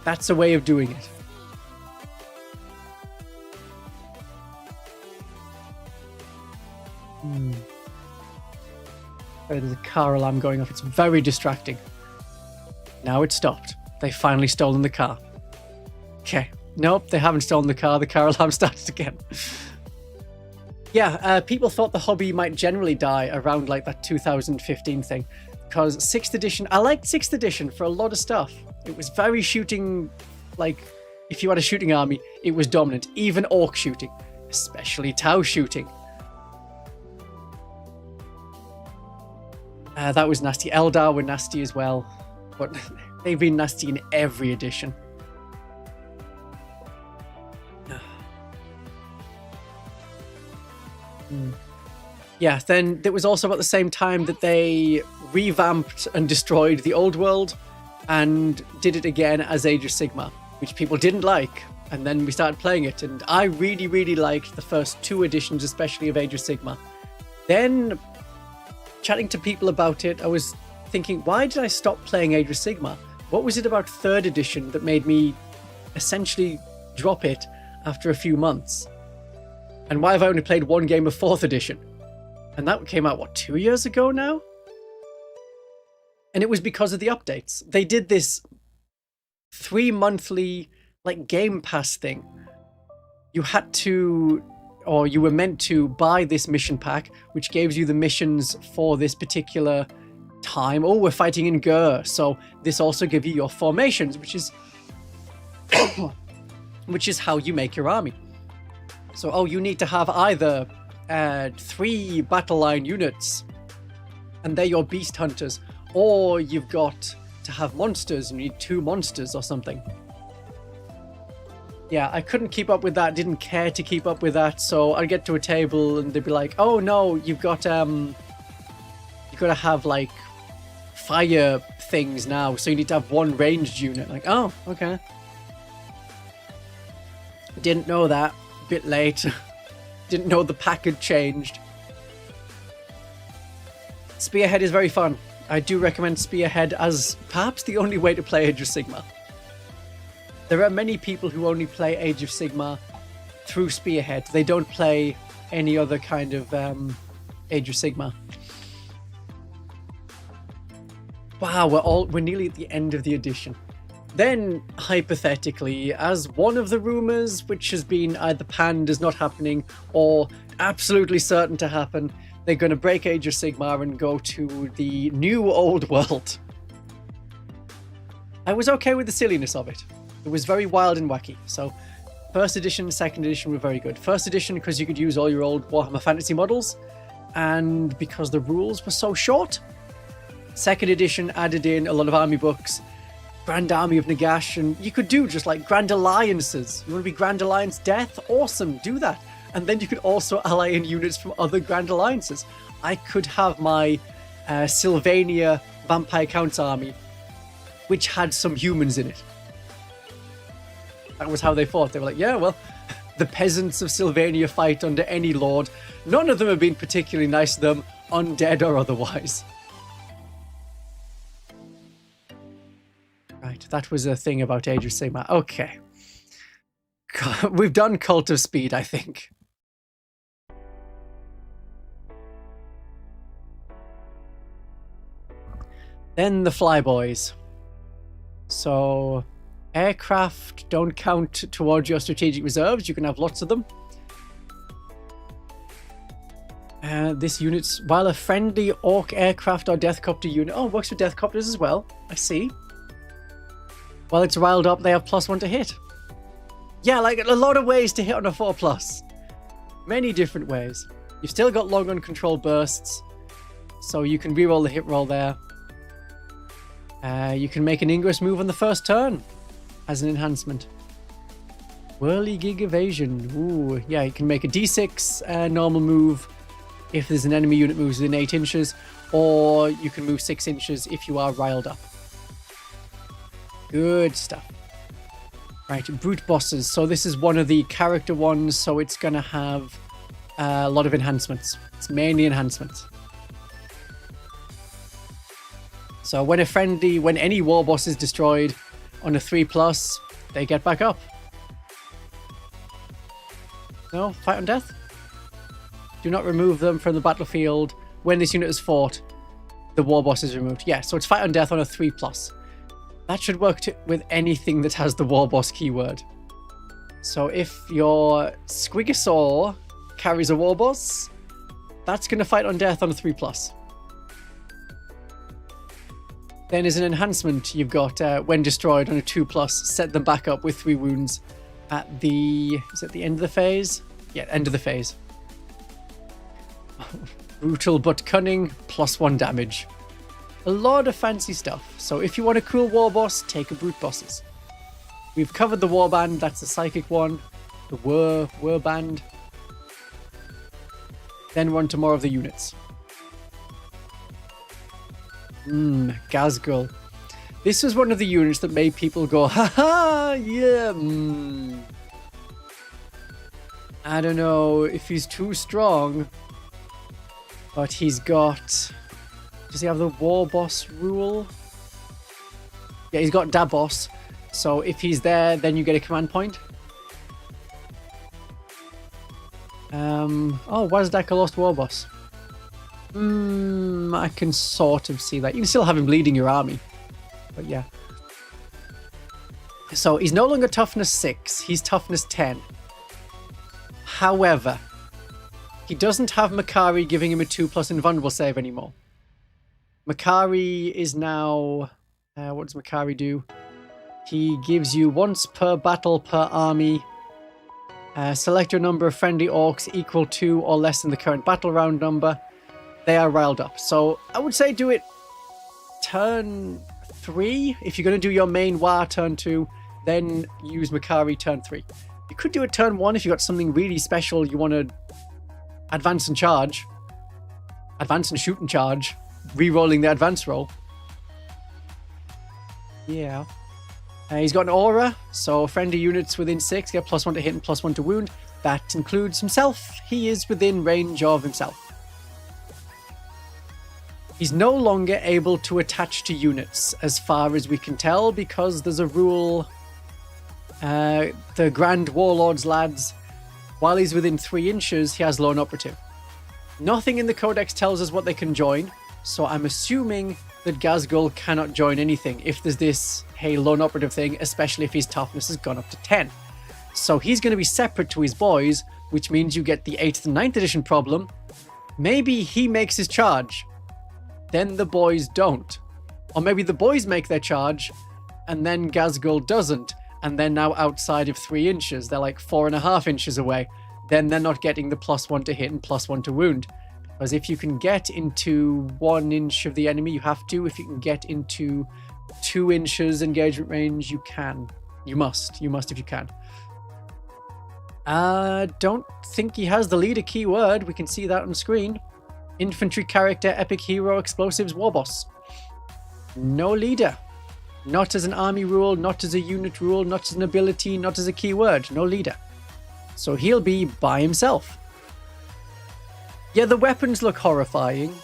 That's a way of doing it. There's a car alarm going off. It's very distracting. Now it stopped. They finally stolen the car. Okay. Nope, they haven't stolen the car. The car alarm started again. Yeah, people thought the hobby might generally die around, like, that 2015 thing. Because 6th edition... I liked 6th edition for a lot of stuff. It was very shooting... Like, if you had a shooting army, it was dominant. Even Ork shooting. Especially Tau shooting. That was nasty. Eldar were nasty as well. But they've been nasty in every edition. Yeah, then it was also about the same time that they revamped and destroyed the old world and did it again as Age of Sigmar, which people didn't like. And then we started playing it, and I really, really liked the first 2 editions, especially of Age of Sigmar. Then, chatting to people about it, I was thinking, why did I stop playing Age of Sigmar? What was it about 3rd edition that made me essentially drop it after a few months? And why have I only played 1 game of 4th edition? And that came out, what, 2 years ago now? And it was because of the updates. They did this 3-monthly, like, Game Pass thing. You had to, or you were meant to buy this mission pack, which gives you the missions for this particular time. Oh, we're fighting in Gur, so this also gives you your formations, which is which is how you make your army. So, oh, you need to have either 3 battle line units, and they're your beast hunters, or you've got to have monsters, and you need 2 monsters or something. Yeah, I couldn't keep up with that, didn't care to keep up with that, so I'd get to a table and they'd be like, oh no, you've got to have, like, fire things now, so you need to have 1 ranged unit. Like, oh, okay. Didn't know that. Bit late. Didn't know the pack had changed. Spearhead is very fun. I do recommend Spearhead as perhaps the only way to play Age of Sigmar. There are many people who only play Age of Sigmar through Spearhead. They don't play any other kind of Age of Sigmar. Wow, we're nearly at the end of the edition. Then, hypothetically, as one of the rumors, which has been either panned as not happening or absolutely certain to happen, they're going to break Age of Sigmar and go to the new old world. I was okay with the silliness of it. It was very wild and wacky. So, first edition, second edition were very good. First edition because you could use all your old Warhammer Fantasy models, and because the rules were so short. Second edition added in a lot of army books, Grand Army of Nagash, and you could do just like Grand Alliances. You want to be Grand Alliance Death? Awesome, do that. And then you could also ally in units from other Grand Alliances. I could have my Sylvania Vampire Counts army, which had some humans in it. That was how they fought. They were like, yeah, well, the peasants of Sylvania fight under any lord. None of them have been particularly nice to them, undead or otherwise. Right, that was a thing about Age of Sigmar. Okay. God, we've done Cult of Speed, I think. Then the Flyboys. So, aircraft don't count towards your strategic reserves. You can have lots of them. This unit's, while a friendly Ork aircraft or Deathcopter unit... Oh, works for Deathcopters as well. I see. While it's riled up, they have +1 to hit. Yeah, like a lot of ways to hit on a 4+. Many different ways. You've still got long uncontrolled bursts, so you can reroll the hit roll there. You can make an Ingress move on the first turn as an enhancement. Whirligig Evasion. Ooh, yeah, you can make a D6 normal move if there's an enemy unit moves within 8 inches, or you can move 6 inches if you are riled up. Good stuff. Right, brute bosses. So this is one of the character ones, so it's going to have a lot of enhancements. It's mainly enhancements. So when any war boss is destroyed on a 3+, they get back up. No? Fight on death? Do not remove them from the battlefield. When this unit is fought, the war boss is removed. Yeah, so it's fight on death on a 3+. That should work with anything that has the war boss keyword. So if your Squigosaur carries a war boss, that's going to fight on death on a 3+. Then as an enhancement, you've got when destroyed on a 2+, set them back up with 3 wounds at the... Is it the end of the phase? Yeah, end of the phase. Brutal but cunning, +1 damage. A lot of fancy stuff. So if you want a cool war boss, take a brute bosses. We've covered the warband, that's the psychic one. The warband. Then we're on to more of the units. Gazgul. This was one of the units that made people go, haha, yeah, I don't know if he's too strong, but he's got... Does he have the war boss rule? Yeah, he's got Dabos. So if he's there, then you get a command point. Oh, Wazdaka lost war boss. I can sort of see that. You can still have him leading your army. But yeah. So he's no longer toughness 6. He's toughness 10. However, he doesn't have Makari giving him a 2+ invulnerable save anymore. Makari is now... what does Makari do? He gives you once per battle per army. Select your number of friendly orcs equal to or less than the current battle round number. They are riled up. So I would say do it turn 3. If you're going to do your main war turn 2, then use Makari turn 3. You could do it turn 1 if you got something really special you want to advance and charge. Advance and shoot and charge. Re-rolling the advance roll. Yeah. He's got an aura, so friendly units within 6 get +1 to hit and +1 to wound. That includes himself. He is within range of himself. He's no longer able to attach to units, as far as we can tell, because there's a rule. The Grand Warlord's lads, while he's within 3 inches, he has lone operative. Nothing in the Codex tells us what they can join, so I'm assuming that Ghazghkull cannot join anything if there's this, hey, lone operative thing, especially if his toughness has gone up to 10. So he's going to be separate to his boys, which means you get the 8th and 9th edition problem. Maybe he makes his charge, then the boys don't. Or maybe the boys make their charge, and then Ghazghkull doesn't, and they're now outside of 3 inches. They're like 4.5 inches away. Then they're not getting the +1 to hit and +1 to wound. Because if you can get into 1 inch of the enemy, you have to. If you can get into 2 inches engagement range, you can. You must if you can. Don't think he has the leader keyword. We can see that on screen. Infantry character, epic hero, explosives, warboss. No leader. Not as an army rule, not as a unit rule, not as an ability, not as a keyword. No leader. So he'll be by himself. Yeah, the weapons look horrifying.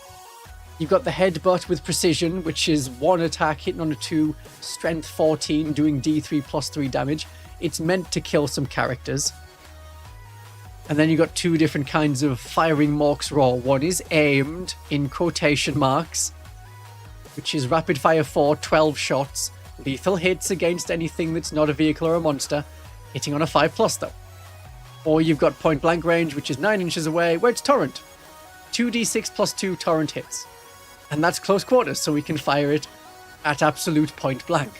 You've got the headbutt with precision, which is 1 attack hitting on a 2, strength 14, doing D3 plus 3 damage. It's meant to kill some characters. And then you've got 2 different kinds of firing Mork's Raw. One is aimed, in quotation marks, which is rapid fire 4, 12 shots, lethal hits against anything that's not a vehicle or a monster, hitting on a 5+ though. Or you've got point blank range, which is 9 inches away, where it's torrent. 2d6 plus 2 torrent hits. And that's close quarters, so we can fire it at absolute point blank.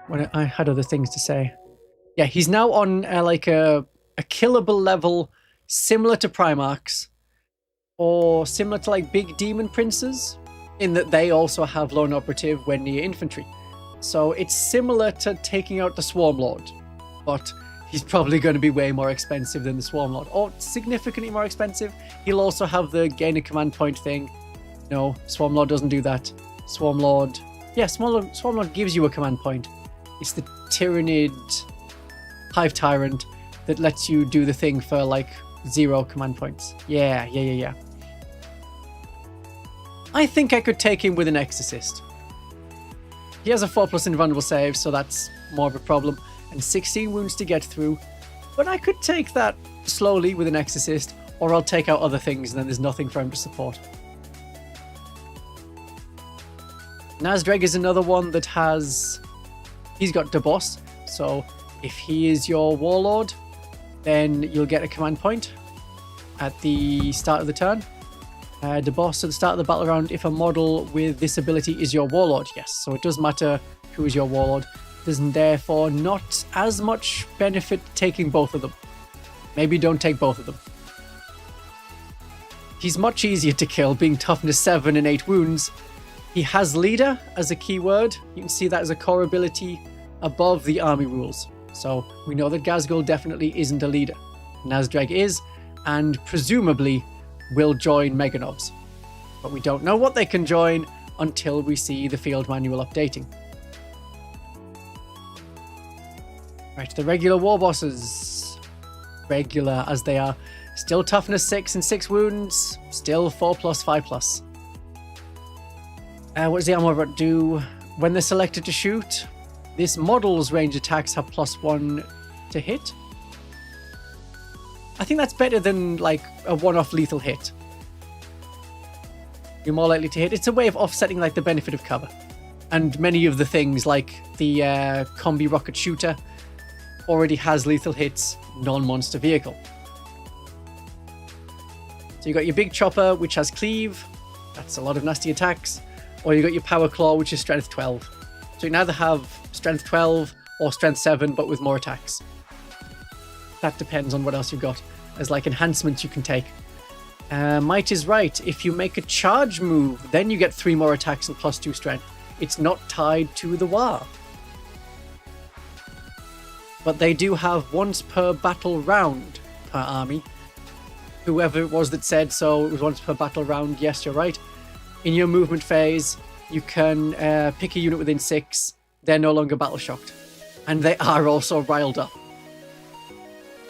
What I had other things to say. Yeah, he's now on like a killable level similar to Primarchs, or similar to like big demon princes, in that they also have lone operative when near infantry. So it's similar to taking out the Swarm Lord, but he's probably going to be way more expensive than the Swarm Lord, or significantly more expensive. He'll also have the gain a command point thing. No, Swarm Lord doesn't do that. Swarm Lord gives you a command point. It's the Tyrannid Hive Tyrant that lets you do the thing for like 0 command points. Yeah. I think I could take him with an Exorcist. He has a 4+ invulnerable save, so that's more of a problem, and 16 wounds to get through. But I could take that slowly with an Exorcist, or I'll take out other things and then there's nothing for him to support. Nazdreg is another one that he's got Deboss, so if he is your warlord, then you'll get a command point at the start of the turn. Deboss at the start of the battle round, if a model with this ability is your warlord, yes, so it does matter who is your warlord. There's therefore not as much benefit taking both of them. Maybe don't take both of them. He's much easier to kill, being toughness 7 and 8 wounds. He has leader as a keyword. You can see that as a core ability above the army rules. So we know that Ghazghkull definitely isn't a leader. Nazdreg is, and presumably will join Meganovs. But we don't know what they can join until we see the field manual updating. Right, the regular war bosses. Regular as they are. Still toughness 6 and 6 wounds. Still 4+, 5+. What does the armor robot do? When they're selected to shoot, this model's range attacks have +1 to hit. I think that's better than like a one-off lethal hit. You're more likely to hit. It's a way of offsetting like the benefit of cover. And many of the things like the combi rocket shooter already has lethal hits, non-monster vehicle. So you got your big chopper, which has cleave. That's a lot of nasty attacks. Or you got your power claw, which is strength 12. So you can either have strength 12 or strength 7, but with more attacks. That depends on what else you've got as like enhancements you can take. Might is right. If you make a charge move, then you get 3 more attacks and +2 strength. It's not tied to the war. But they do have once per battle round per army. Whoever it was that said so, it was once per battle round. Yes, you're right. In your movement phase, you can pick a unit within 6. They're no longer battle shocked. And they are also riled up.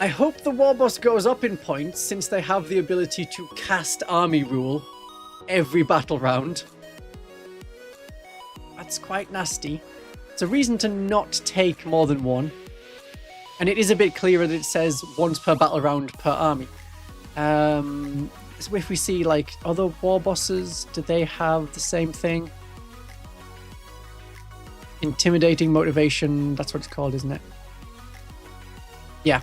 I hope the war boss goes up in points since they have the ability to cast army rule every battle round. That's quite nasty. It's a reason to not take more than one. And it is a bit clearer that it says once per battle round per army. So if we see like other war bosses, do they have the same thing? Intimidating motivation, that's what it's called, isn't it? Yeah.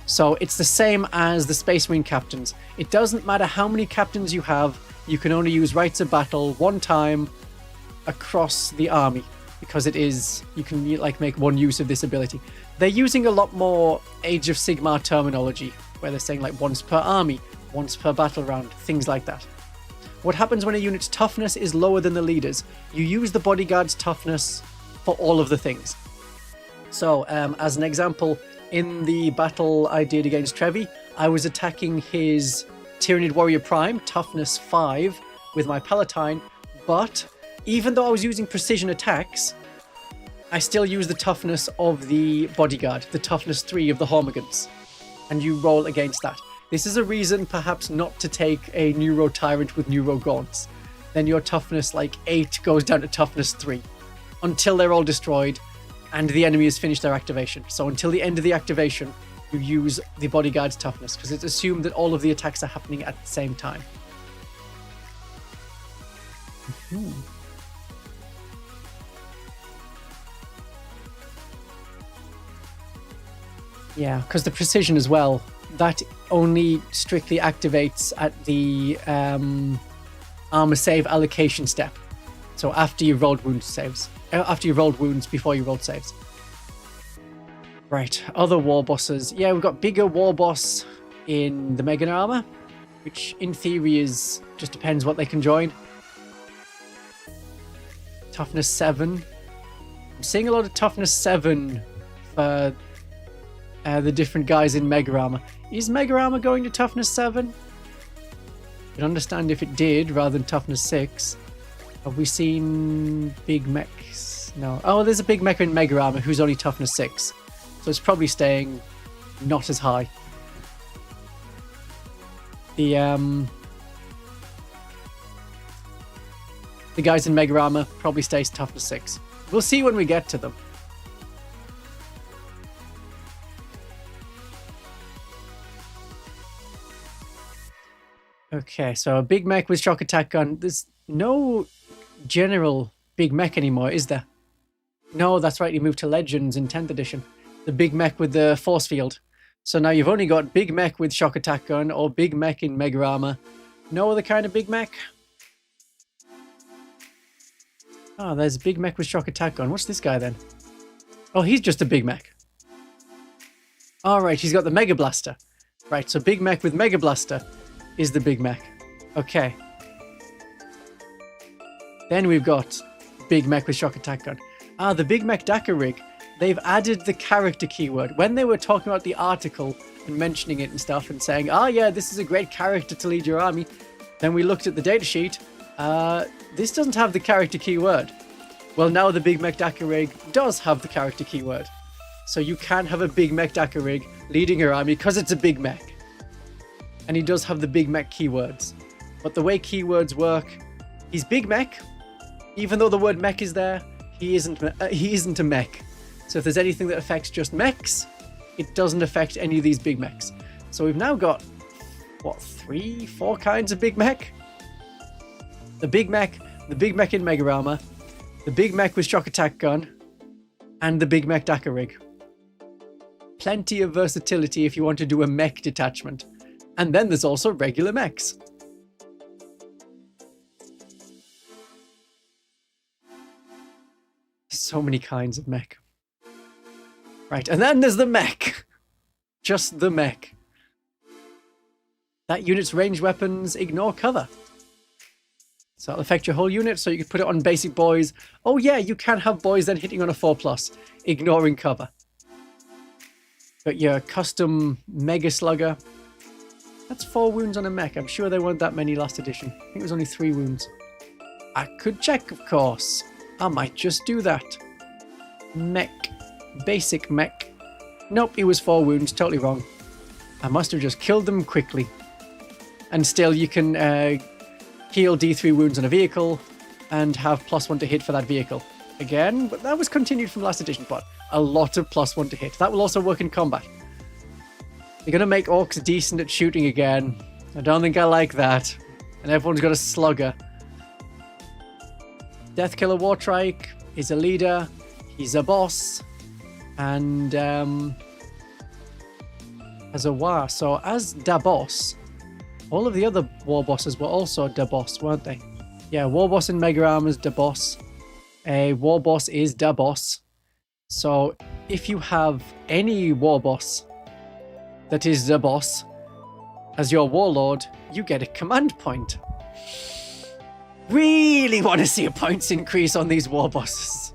So it's the same as the Space Marine captains. It doesn't matter how many captains you have, you can only use rites of battle one time across the army, because it is, you can like make one use of this ability. They're using a lot more Age of Sigmar terminology, where they're saying like once per army, once per battle round, things like that. What happens when a unit's toughness is lower than the leader's? You use the bodyguard's toughness for all of the things. So, as an example, in the battle I did against Trevi, I was attacking his Tyranid Warrior Prime, toughness 5, with my Palatine, but even though I was using precision attacks, I still use the toughness of the bodyguard, the toughness 3 of the Hormigans, and you roll against that. This is a reason perhaps not to take a Neuro Tyrant with Neuro Gaunts. Then your toughness like 8 goes down to toughness 3 until they're all destroyed and the enemy has finished their activation. So until the end of the activation, you use the bodyguard's toughness, because it's assumed that all of the attacks are happening at the same time. Yeah, because the precision as well, that only strictly activates at the armor save allocation step. So after you've rolled wounds saves. After you've rolled wounds before you rolled saves. Right, other war bosses. Yeah, we've got bigger war boss in the Megan armor, which in theory is just depends what they can join. Toughness 7. I'm seeing a lot of toughness 7 for the different guys in Mega Armor. Is Mega Armor going to toughness 7? I'd understand if it did rather than toughness 6. Have we seen big mechs? No. Oh, there's a big mech in Mega Armor who's only toughness 6. So it's probably staying not as high. The guys in Mega Armor probably stays toughness 6. We'll see when we get to them. Okay, so a big mech with shock attack gun. There's no general big mech anymore, is there? No, that's right, you moved to Legends in 10th edition. The big mech with the force field. So now you've only got big mech with shock attack gun or big mech in Mega Armor. No other kind of big mech? Oh, there's big mech with shock attack gun. What's this guy then? Oh, he's just a big mech. Alright, he's got the Mega Blaster. Right, so big mech with Mega Blaster is the big mech. Okay. Then we've got big mech with shock attack gun. Ah, the big mech Daka rig. They've added the character keyword. When they were talking about the article and mentioning it and stuff and saying, oh yeah, this is a great character to lead your army, then we looked at the datasheet. This doesn't have the character keyword. Well, now the big mech Daka rig does have the character keyword. So you can have a big mech Daka rig leading your army because it's a big mech. And he does have the big mech keywords. But the way keywords work, he's big mech. Even though the word mech is there, he isn't a mech. So if there's anything that affects just mechs, it doesn't affect any of these big mechs. So we've now got, what, 3, 4 kinds of big mech? The big mech in Mega Armor, the big mech with shock attack gun, and the big mech Daka rig. Plenty of versatility if you want to do a mech detachment. And then there's also regular mechs. So many kinds of mech. Right, and then there's the mech. Just the mech. That unit's ranged weapons ignore cover. So that'll affect your whole unit, so you can put it on basic boys. Oh yeah, you can have boys then hitting on a 4+, ignoring cover. Got your custom Mega Slugger. That's 4 wounds on a mech. I'm sure there weren't that many last edition. I think it was only 3 wounds. I could check, of course. I might just do that. Mech. Basic mech. Nope, it was 4 wounds. Totally wrong. I must have just killed them quickly. And still, you can heal D3 wounds on a vehicle, and have +1 to hit for that vehicle. Again, but that was continued from last edition, but a lot of +1 to hit. That will also work in combat. You're going to make orcs decent at shooting again. I don't think I like that. And everyone's got a slugger. Deathkiller Wartrike is a leader. He's a boss. And as a war. So as da boss, all of the other war bosses were also da boss, weren't they? Yeah, war boss in Mega Armor's da boss. A war boss is da boss. So if you have any war boss that is the boss as your warlord, you get a command point. Really want to see a points increase on these war bosses.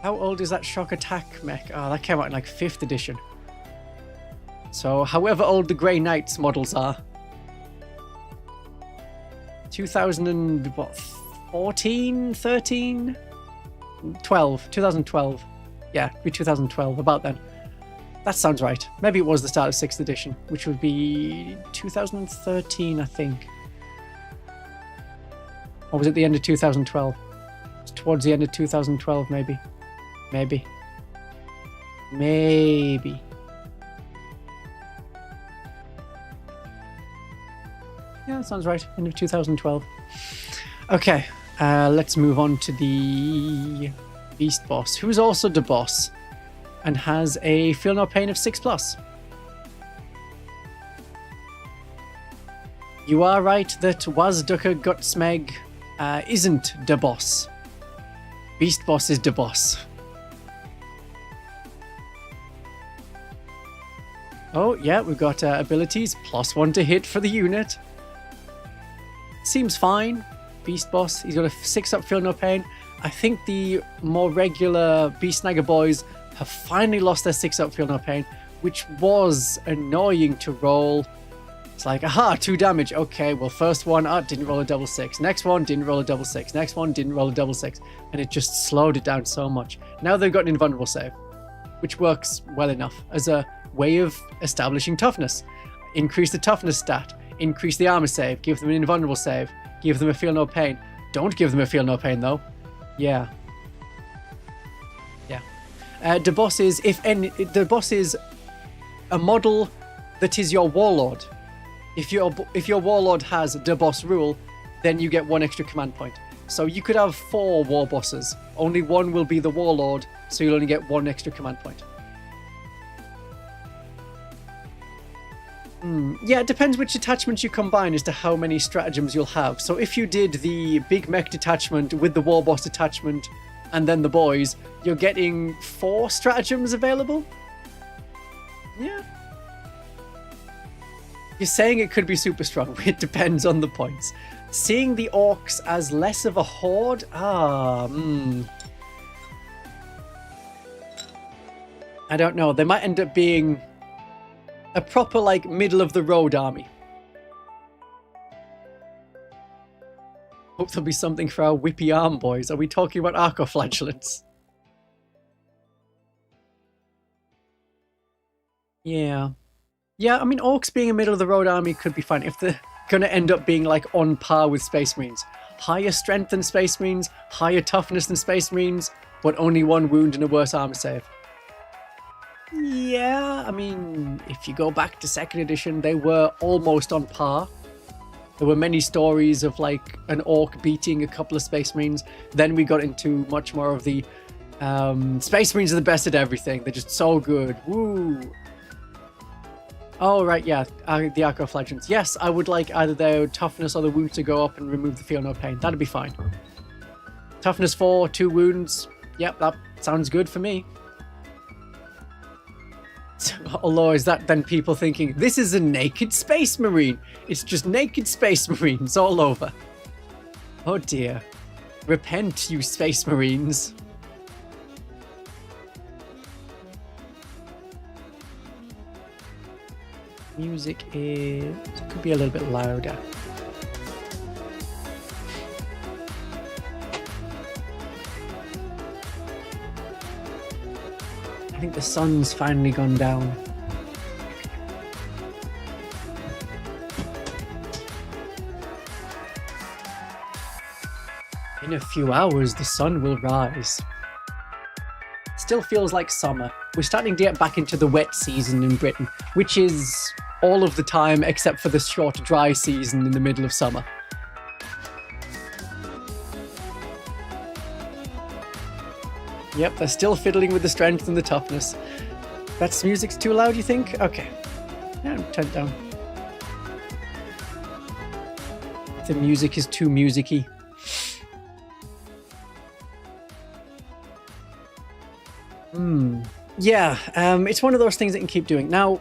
How old is that shock attack mech? Oh, that came out in like 5th edition. So however old the Grey Knights models are. 2014, 13, 12, 2012. Yeah, it'd be 2012, about then. That sounds right. Maybe it was the start of 6th edition, which would be 2013, I think. Or was it the end of 2012? It's towards the end of 2012, maybe. Maybe. Yeah, that sounds right. End of 2012. Okay, let's move on to the Beast Boss, who is also the boss and has a Feel No Pain of 6+. You are right that Wazducker Gutsmeg isn't the boss. Beast Boss is the boss. Oh, yeah, we've got abilities. +1 to hit for the unit. Seems fine. Beast Boss, he's got a 6-up Feel No Pain. I think the more regular Beast Snagger boys have finally lost their 6-up Feel No Pain, which was annoying to roll. It's like, aha, 2 damage. Okay, well, first one, didn't roll a double 6. Next one, didn't roll a double 6. Next one, didn't roll a double 6. And it just slowed it down so much. Now they've got an invulnerable save, which works well enough as a way of establishing toughness. Increase the toughness stat. Increase the armor save. Give them an invulnerable save. Give them a Feel No Pain. Don't give them a Feel No Pain, though. Yeah. The boss is, the boss is a model that is your warlord. If your warlord has the boss rule, then you get 1 extra command point. So you could have 4 war bosses. Only one will be the warlord, so you'll only get 1 extra command point. Yeah, it depends which detachments you combine as to how many stratagems you'll have. So if you did the big mech detachment with the war boss detachment and then the boys, you're getting 4 stratagems available? Yeah. You're saying it could be super strong. It depends on the points. Seeing the orcs as less of a horde? I don't know. They might end up being a proper, like, middle-of-the-road army. Hope there'll be something for our whippy arm boys. Are we talking about arcoflagellants? Yeah. Yeah, I mean, orcs being a middle-of-the-road army could be fine if they're going to end up being, like, on par with Space Marines. Higher strength than Space Marines, higher toughness than Space Marines, but only 1 wound and a worse armor save. Yeah, I mean, if you go back to 2nd edition, they were almost on par. There were many stories of, like, an orc beating a couple of Space Marines. Then we got into much more of the Space Marines are the best at everything. They're just so good. Woo! Oh, right, yeah, the arcoflagellants. Yes, I would like either their toughness or the wounds to go up and remove the Feel No Pain. That'd be fine. Toughness 4, 2 wounds. Yep, that sounds good for me. Although, is that then people thinking, this is a naked Space Marine? It's just naked Space Marines all over. Oh dear. Repent, you Space Marines. Music could be a little bit louder. I think the sun's finally gone down. In a few hours, the sun will rise. Still feels like summer. We're starting to get back into the wet season in Britain, which is all of the time except for the short dry season in the middle of summer. Yep, they're still fiddling with the strength and the toughness. That's music's too loud, you think? Okay. Yeah, turn it down. The music is too musicy. Yeah, it's one of those things that you can keep doing. Now,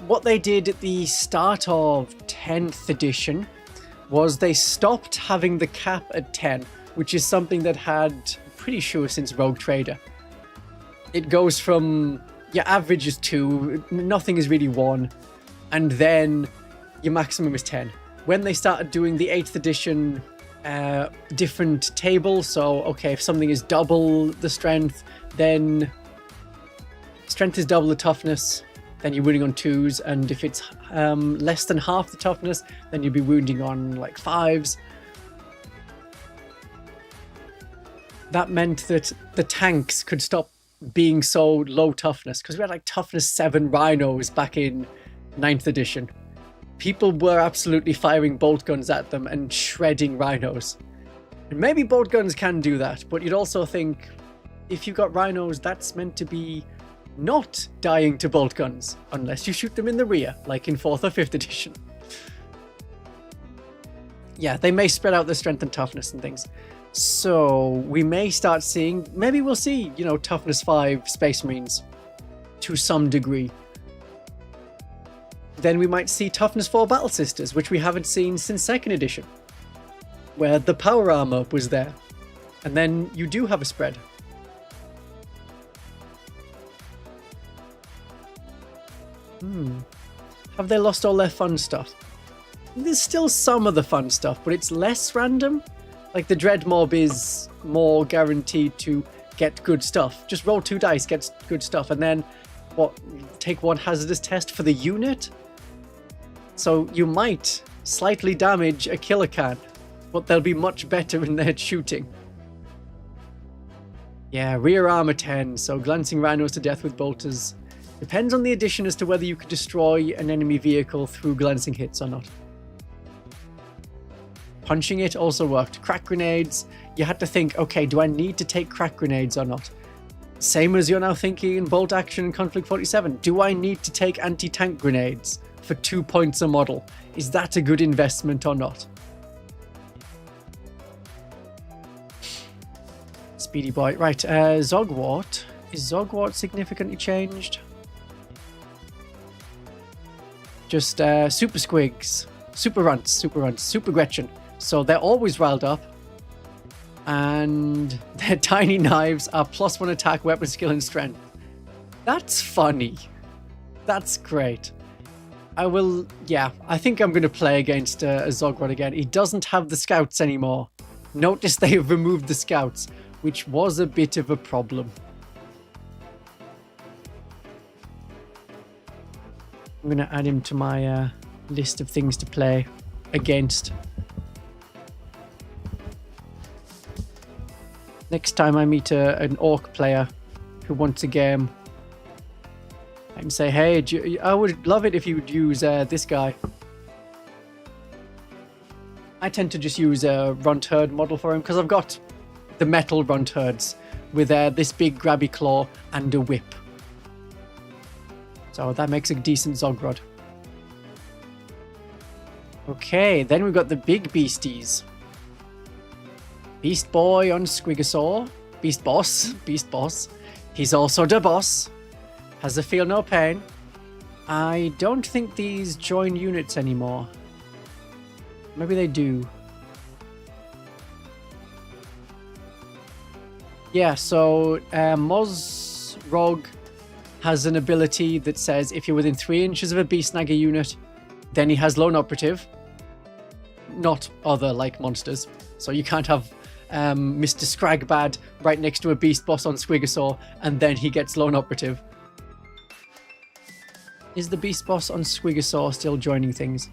what they did at the start of 10th edition was they stopped having the cap at 10, which is something that had, I'm pretty sure, since Rogue Trader. It goes from your average is 2, nothing is really 1, and then your maximum is 10. When they started doing the 8th edition different table, so okay, if something is double the strength, then strength is double the toughness, then you're wounding on 2s, and if it's less than half the toughness, then you'd be wounding on like 5s. That meant that the tanks could stop being so low toughness, because we had like toughness 7 rhinos back in 9th edition. People were absolutely firing bolt guns at them and shredding rhinos. And maybe bolt guns can do that, but you'd also think if you've got rhinos, that's meant to be not dying to bolt guns, unless you shoot them in the rear, like in 4th or 5th edition. Yeah, they may spread out the strength and toughness and things. So we may start seeing, maybe we'll see, you know, toughness 5 Space Marines to some degree. Then we might see toughness 4 Battle Sisters, which we haven't seen since 2nd edition, where the power armor was there. And then you do have a spread. Have they lost all their fun stuff? There's still some of the fun stuff, but it's less random. Like the Dread Mob is more guaranteed to get good stuff. Just roll 2 dice, get good stuff, and then what? Take 1 hazardous test for the unit? So you might slightly damage a killer can, but they'll be much better in their shooting. Yeah, rear armor 10, so glancing rhinos to death with bolters. Depends on the addition as to whether you could destroy an enemy vehicle through glancing hits or not. Punching it also worked. Crack grenades, you had to think, okay, do I need to take crack grenades or not? Same as you're now thinking in bolt action and Conflict 47. Do I need to take anti-tank grenades for 2 points a model? Is that a good investment or not? Speedy boy. Right, Zogwart. Is Zogwart significantly changed? Just Super Squigs, Super Runts, Super Gretchen. So they're always riled up. And their tiny knives are +1 attack, weapon skill, and strength. That's funny. That's great. I think I'm going to play against a Zogwart again. He doesn't have the scouts anymore. Notice they have removed the scouts, which was a bit of a problem. I'm going to add him to my list of things to play against. Next time I meet an Ork player who wants a game, I can say, hey, I would love it if you would use this guy. I tend to just use a Runt Herd model for him because I've got the metal Runt Herds with this big grabby claw and a whip. So that makes a decent Zogrod. Okay, then we've got the big beasties. Beast Boy on Squigosaur. Beast Boss. He's also the boss. Has a feel no pain. I don't think these join units anymore. Maybe they do. Yeah, so Mozrog has an ability that says if you're within 3 inches of a Beast Snagger unit, then he has Lone Operative. Not other like monsters. So you can't have Mr. Scragbad right next to a Beast Boss on Squigosaur and then he gets Lone Operative. Is the beast boss on Squigosaur still joining things?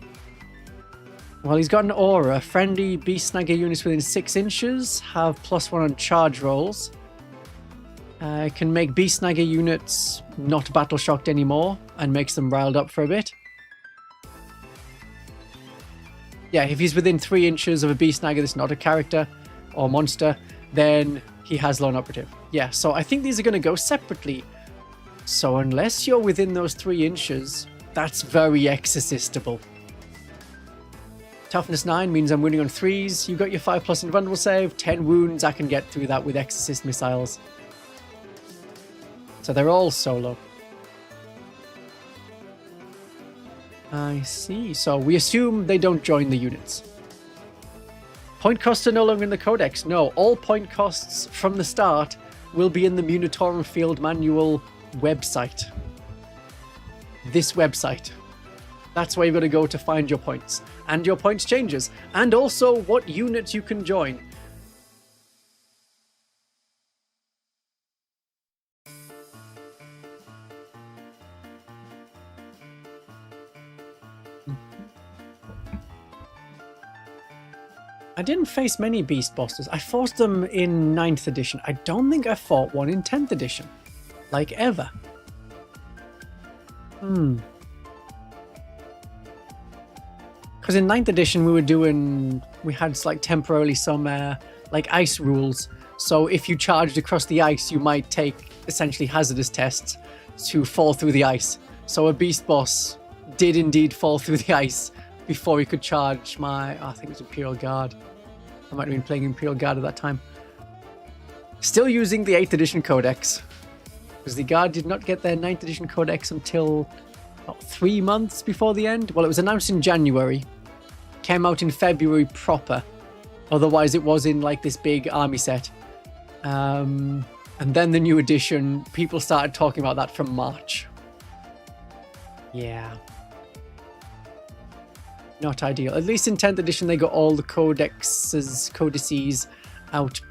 Well, he's got an aura. Friendly beast snagger units within 6 inches have +1 on charge rolls. Can make beast snagger units not battle shocked anymore and makes them riled up for a bit. Yeah, if he's within 3 inches of a beast snagger that's not a character or monster, then he has lone operative. Yeah, so I think these are going to go separately. So unless you're within those 3 inches, that's very exorcistable. Toughness 9 means I'm winning on 3s. You got your 5+ invulnerable save. 10 wounds, I can get through that with exorcist missiles. So they're all solo. I see. So we assume they don't join the units. Point costs are no longer in the Codex. No, all point costs from the start will be in the Munitorum Field Manual website. This website. That's where you've got to go to find your points. And your points changes. And also what units you can join. I didn't face many beast bosses. I fought them in 9th edition. I don't think I fought one in 10th edition. Like ever. Because in 9th edition we had like temporarily some like ice rules. So if you charged across the ice, you might take essentially hazardous tests to fall through the ice. So a beast boss did indeed fall through the ice before he could charge my, I think it was Imperial Guard. I might have been playing Imperial Guard at that time. Still using the 8th edition Codex. Because the Guard did not get their 9th edition Codex until about 3 months before the end. Well, it was announced in January. Came out in February proper. Otherwise, it was in like this big army set. And then the new edition, people started talking about that from March. Yeah. Not ideal. At least in 10th edition, they got all the codices out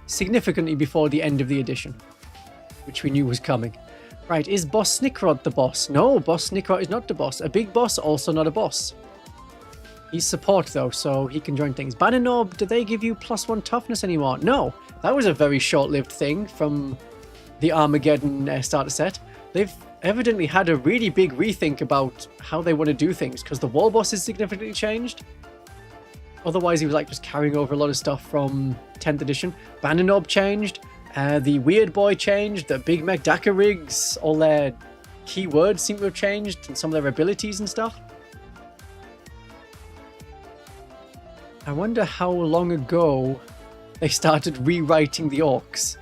significantly before the end of the edition, which we knew was coming. Right, is Boss Snickrod the boss? No, Boss Snickrod is not the boss. A big boss, also not a boss. He's support though, so he can join things. Bannerknob, do they give you +1 toughness anymore? No, that was a very short-lived thing from the Armageddon starter set. They've evidently had a really big rethink about how they want to do things, because the war boss is significantly changed. Otherwise, he was like just carrying over a lot of stuff from 10th edition. Bannerknob changed. The Weird Boy changed. The Big Mech Daka rigs, all their keywords seem to have changed, and some of their abilities and stuff. I wonder how long ago they started rewriting the orcs.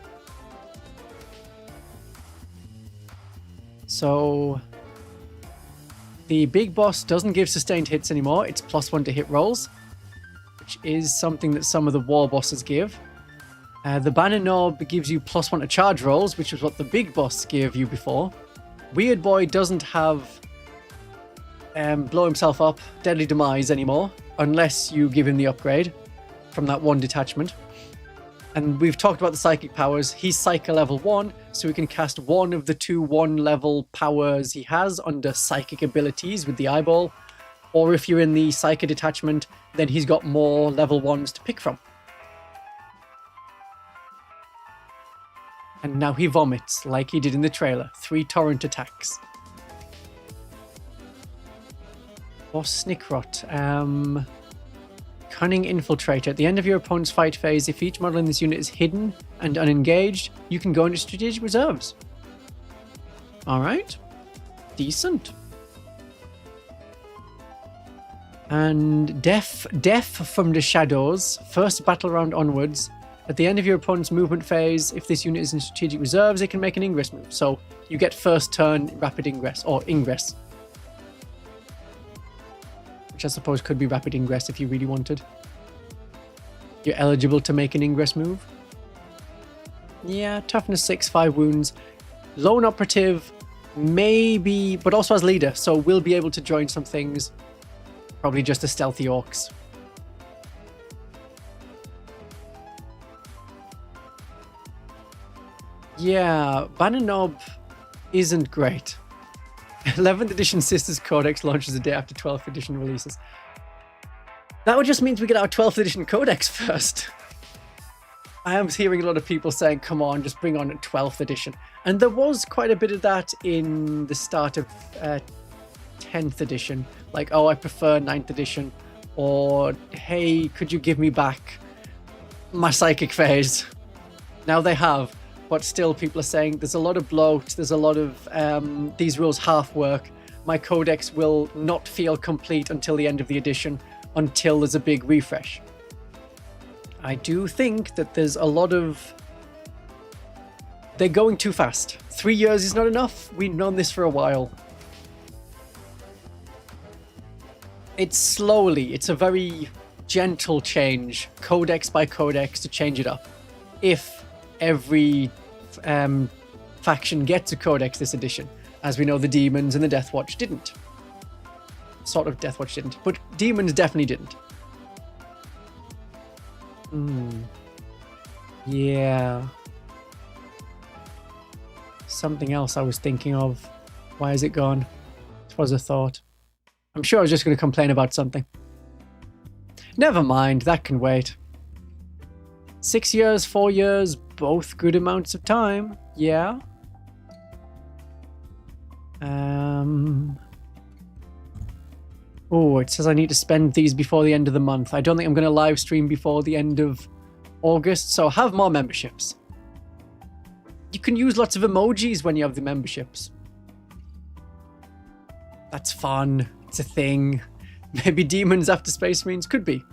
So the big boss doesn't give sustained hits anymore. It's +1 to hit rolls, which is something that some of the war bosses give. The Bannerknob gives you +1 to charge rolls, which is what the big boss gave you before. Weird Boy doesn't have blow himself up, deadly demise anymore, unless you give him the upgrade from that one detachment. And we've talked about the psychic powers. He's Psyker level 1, so he can cast one of the 2 1-level powers he has under psychic abilities with the eyeball. Or if you're in the Psyker detachment, then he's got more level 1s to pick from. And now he vomits, like he did in the trailer. 3 torrent attacks. Boss Snickrot. Cunning Infiltrator. At the end of your opponent's fight phase, if each model in this unit is hidden and unengaged, you can go into strategic reserves. Alright. Decent. And Deaf from the Shadows. First battle round onwards. At the end of your opponent's movement phase, if this unit is in strategic reserves, it can make an ingress move. So you get first turn rapid ingress, or ingress. Which I suppose could be rapid ingress if you really wanted. You're eligible to make an ingress move. Yeah, toughness 6, 5 wounds. Lone operative, maybe, but also as leader, so we'll be able to join some things. Probably just the stealthy orcs. Yeah, Bannerknob isn't great. 11th edition Sisters Codex launches a day after 12th edition releases. That just means we get our 12th edition Codex first. I am hearing a lot of people saying, come on, just bring on a 12th edition. And there was quite a bit of that in the start of 10th edition. Like, oh, I prefer 9th edition. Or, hey, could you give me back my psychic phase? Now they have. But still, people are saying there's a lot of bloat. There's a lot of these rules half work. My codex will not feel complete until the end of the edition, until there's a big refresh. I do think that there's a lot of... They're going too fast. 3 years is not enough. We've known this for a while. It's slowly. It's a very gentle change, codex by codex, to change it up. If every faction gets a codex this edition. As we know, the Demons and the Deathwatch didn't. Sort of Deathwatch didn't, but Demons definitely didn't. Yeah. Something else I was thinking of. Why is it gone? It was a thought. I'm sure I was just going to complain about something. Never mind, that can wait. 6 years, 4 years, both good amounts of time. Yeah. Oh, it says I need to spend these before the end of the month. I don't think I'm going to live stream before the end of August, so have more memberships. You can use lots of emojis when you have the memberships. That's fun. It's a thing. Maybe Demons after Space Marines could be.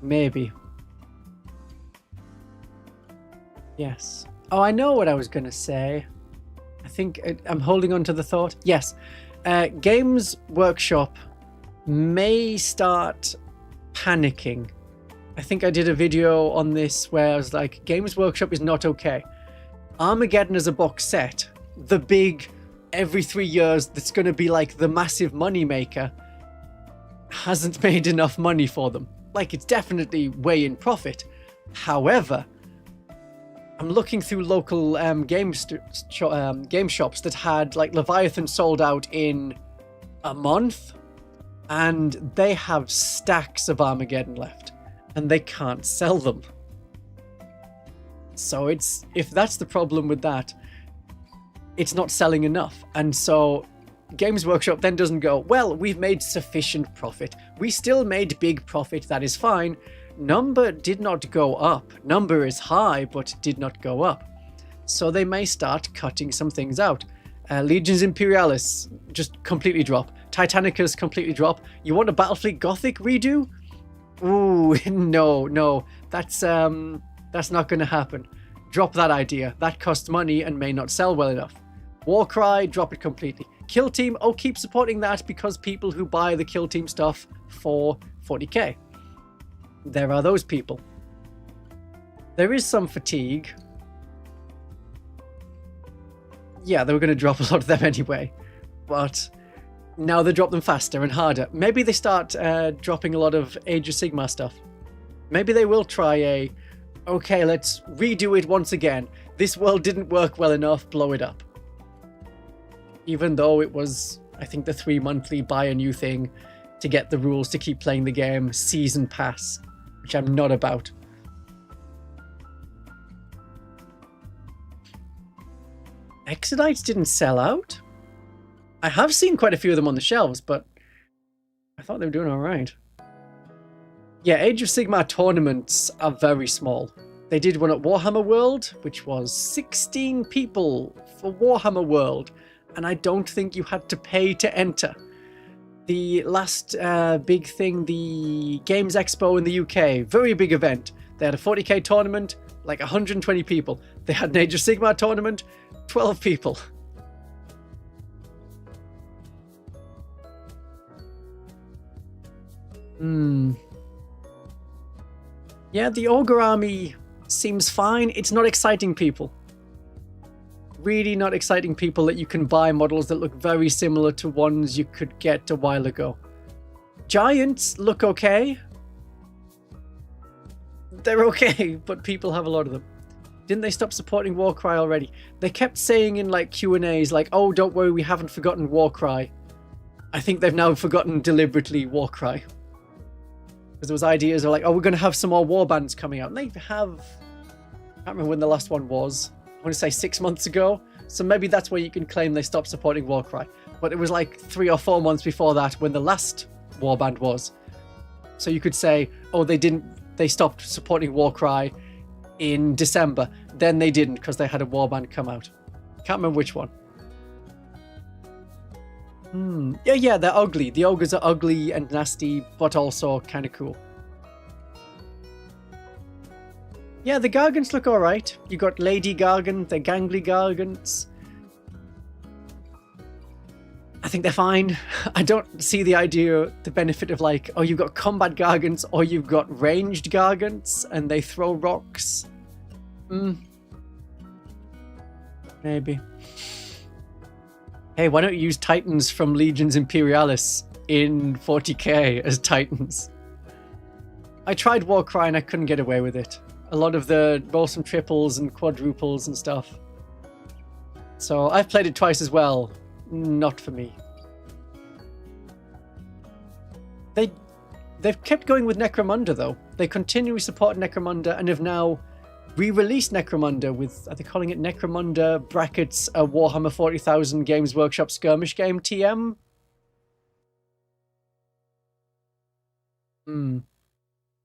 Maybe. Yes. Oh, I know what I was going to say. I think I'm holding on to the thought. Yes. Games Workshop may start panicking. I think I did a video on this where I was like, Games Workshop is not okay. Armageddon as a box set, the big, every 3 years, that's going to be like the massive money maker, hasn't made enough money for them. Like, it's definitely way in profit. However, I'm looking through local game shops that had like Leviathan sold out in a month, and they have stacks of Armageddon left, and they can't sell them. So if that's the problem with that, it's not selling enough. And so Games Workshop then doesn't go, well, we've made sufficient profit. We still made big profit, that is fine. Number did not go up. Number is high, but did not go up. So they may start cutting some things out. Legions Imperialis just completely drop. Titanicus completely drop. You want a Battlefleet Gothic redo? Ooh, no. That's not going to happen. Drop that idea. That costs money and may not sell well enough. Warcry, drop it completely. Kill Team, oh, keep supporting that because people who buy the Kill Team stuff for 40k. There are those people. There is some fatigue. Yeah, they were going to drop a lot of them anyway. But now they drop them faster and harder. Maybe they start dropping a lot of Age of Sigmar stuff. Maybe they will try okay, let's redo it once again. This world didn't work well enough, blow it up. Even though it was, I think, the 3 monthly buy a new thing to get the rules to keep playing the game, season pass, which I'm not about. Exodites didn't sell out? I have seen quite a few of them on the shelves, but I thought they were doing all right. Yeah, Age of Sigmar tournaments are very small. They did one at Warhammer World, which was 16 people for Warhammer World, and I don't think you had to pay to enter. The last big thing, the Games Expo in the UK, very big event. They had a 40k tournament, like 120 people. They had an Age of Sigmar tournament, 12 people. Yeah, the Ogre army seems fine. It's not exciting people. Really not exciting people that you can buy models that look very similar to ones you could get a while ago. Giants look okay. They're okay, but people have a lot of them. Didn't they stop supporting Warcry already? They kept saying in like Q&As like, oh, don't worry, we haven't forgotten Warcry. I think they've now forgotten deliberately Warcry. Because there was ideas of like, oh, we're going to have some more warbands coming out. And they have... I can't remember when the last one was. I want to say 6 months ago. So maybe that's where you can claim they stopped supporting Warcry. But it was like 3 or 4 months before that when the last warband was. So you could say, oh, they stopped supporting Warcry in December. Then they didn't because they had a warband come out. Can't remember which one. Yeah, they're ugly. The ogres are ugly and nasty, but also kind of cool. Yeah, the Gargants look alright. You got Lady Gargant, they're gangly Gargants. I think they're fine. I don't see the benefit of like, oh, you've got combat Gargants or you've got ranged Gargants and they throw rocks. Maybe. Hey, why don't you use Titans from Legions Imperialis in 40k as Titans? I tried Warcry and I couldn't get away with it. A lot of the roll some triples and quadruples and stuff. So I've played it twice as well. Not for me. They've kept going with Necromunda though. They continually support Necromunda and have now re-released Necromunda with, are they calling it Necromunda brackets a Warhammer 40,000 Games Workshop skirmish game TM?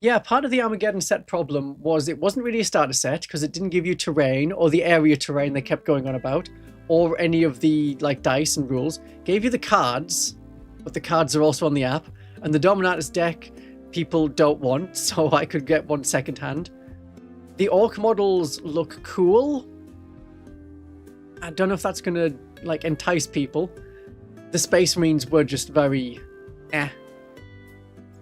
Yeah, part of the Armageddon set problem was it wasn't really a starter set because it didn't give you terrain or the area terrain they kept going on about, or any of the like dice and rules. Gave you the cards, but the cards are also on the app. And the Dominatus deck people don't want, so I could get one secondhand. The Ork models look cool. I don't know if that's gonna like entice people. The Space Marines were just very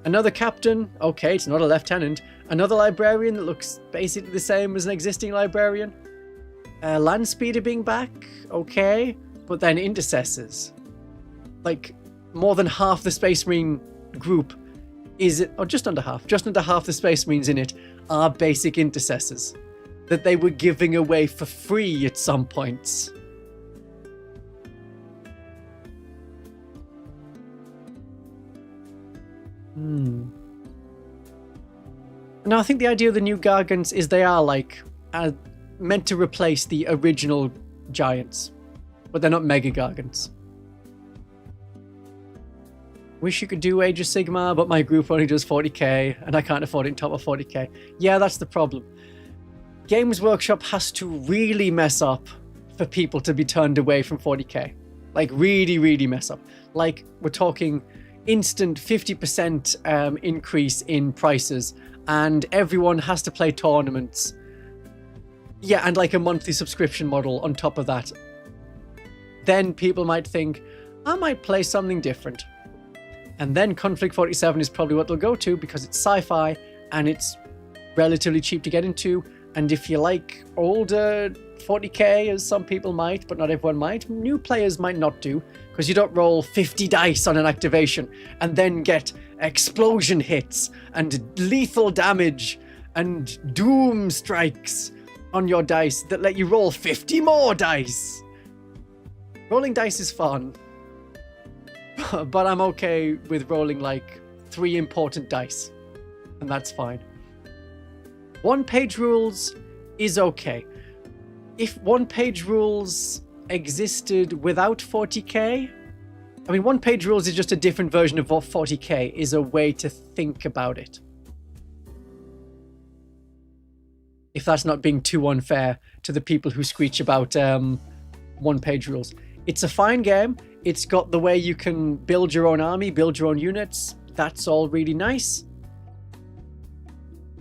Another captain, okay, it's not a lieutenant. Another librarian that looks basically the same as an existing librarian. Land speeder being back, okay. But then intercessors. Like, more than half the Space Marine group is, or just under half the Space Marines in it are basic intercessors that they were giving away for free at some points. Now, I think the idea of the new Gargants is they are like meant to replace the original giants, but they're not mega Gargants. Wish you could do Age of Sigmar, but my group only does 40k, and I can't afford it on top of 40k. Yeah, that's the problem. Games Workshop has to really mess up for people to be turned away from 40k. Like, really, really mess up. Like, we're talking instant 50% increase in prices, and everyone has to play tournaments. Yeah, and like a monthly subscription model on top of that. Then people might think, I might play something different. And then Konflikt 47 is probably what they'll go to because it's sci-fi and it's relatively cheap to get into. And if you like older 40k, as some people might, but not everyone might, new players might not do, because you don't roll 50 dice on an activation and then get explosion hits and lethal damage and doom strikes on your dice that let you roll 50 more dice. Rolling dice is fun. But I'm okay with rolling like 3 important dice, and that's fine. One-page rules is okay. If one-page rules existed without 40k, I mean, one-page rules is just a different version of what 40k is, a way to think about it. If that's not being too unfair to the people who screech about one-page rules. It's a fine game. It's got the way you can build your own army, build your own units. That's all really nice.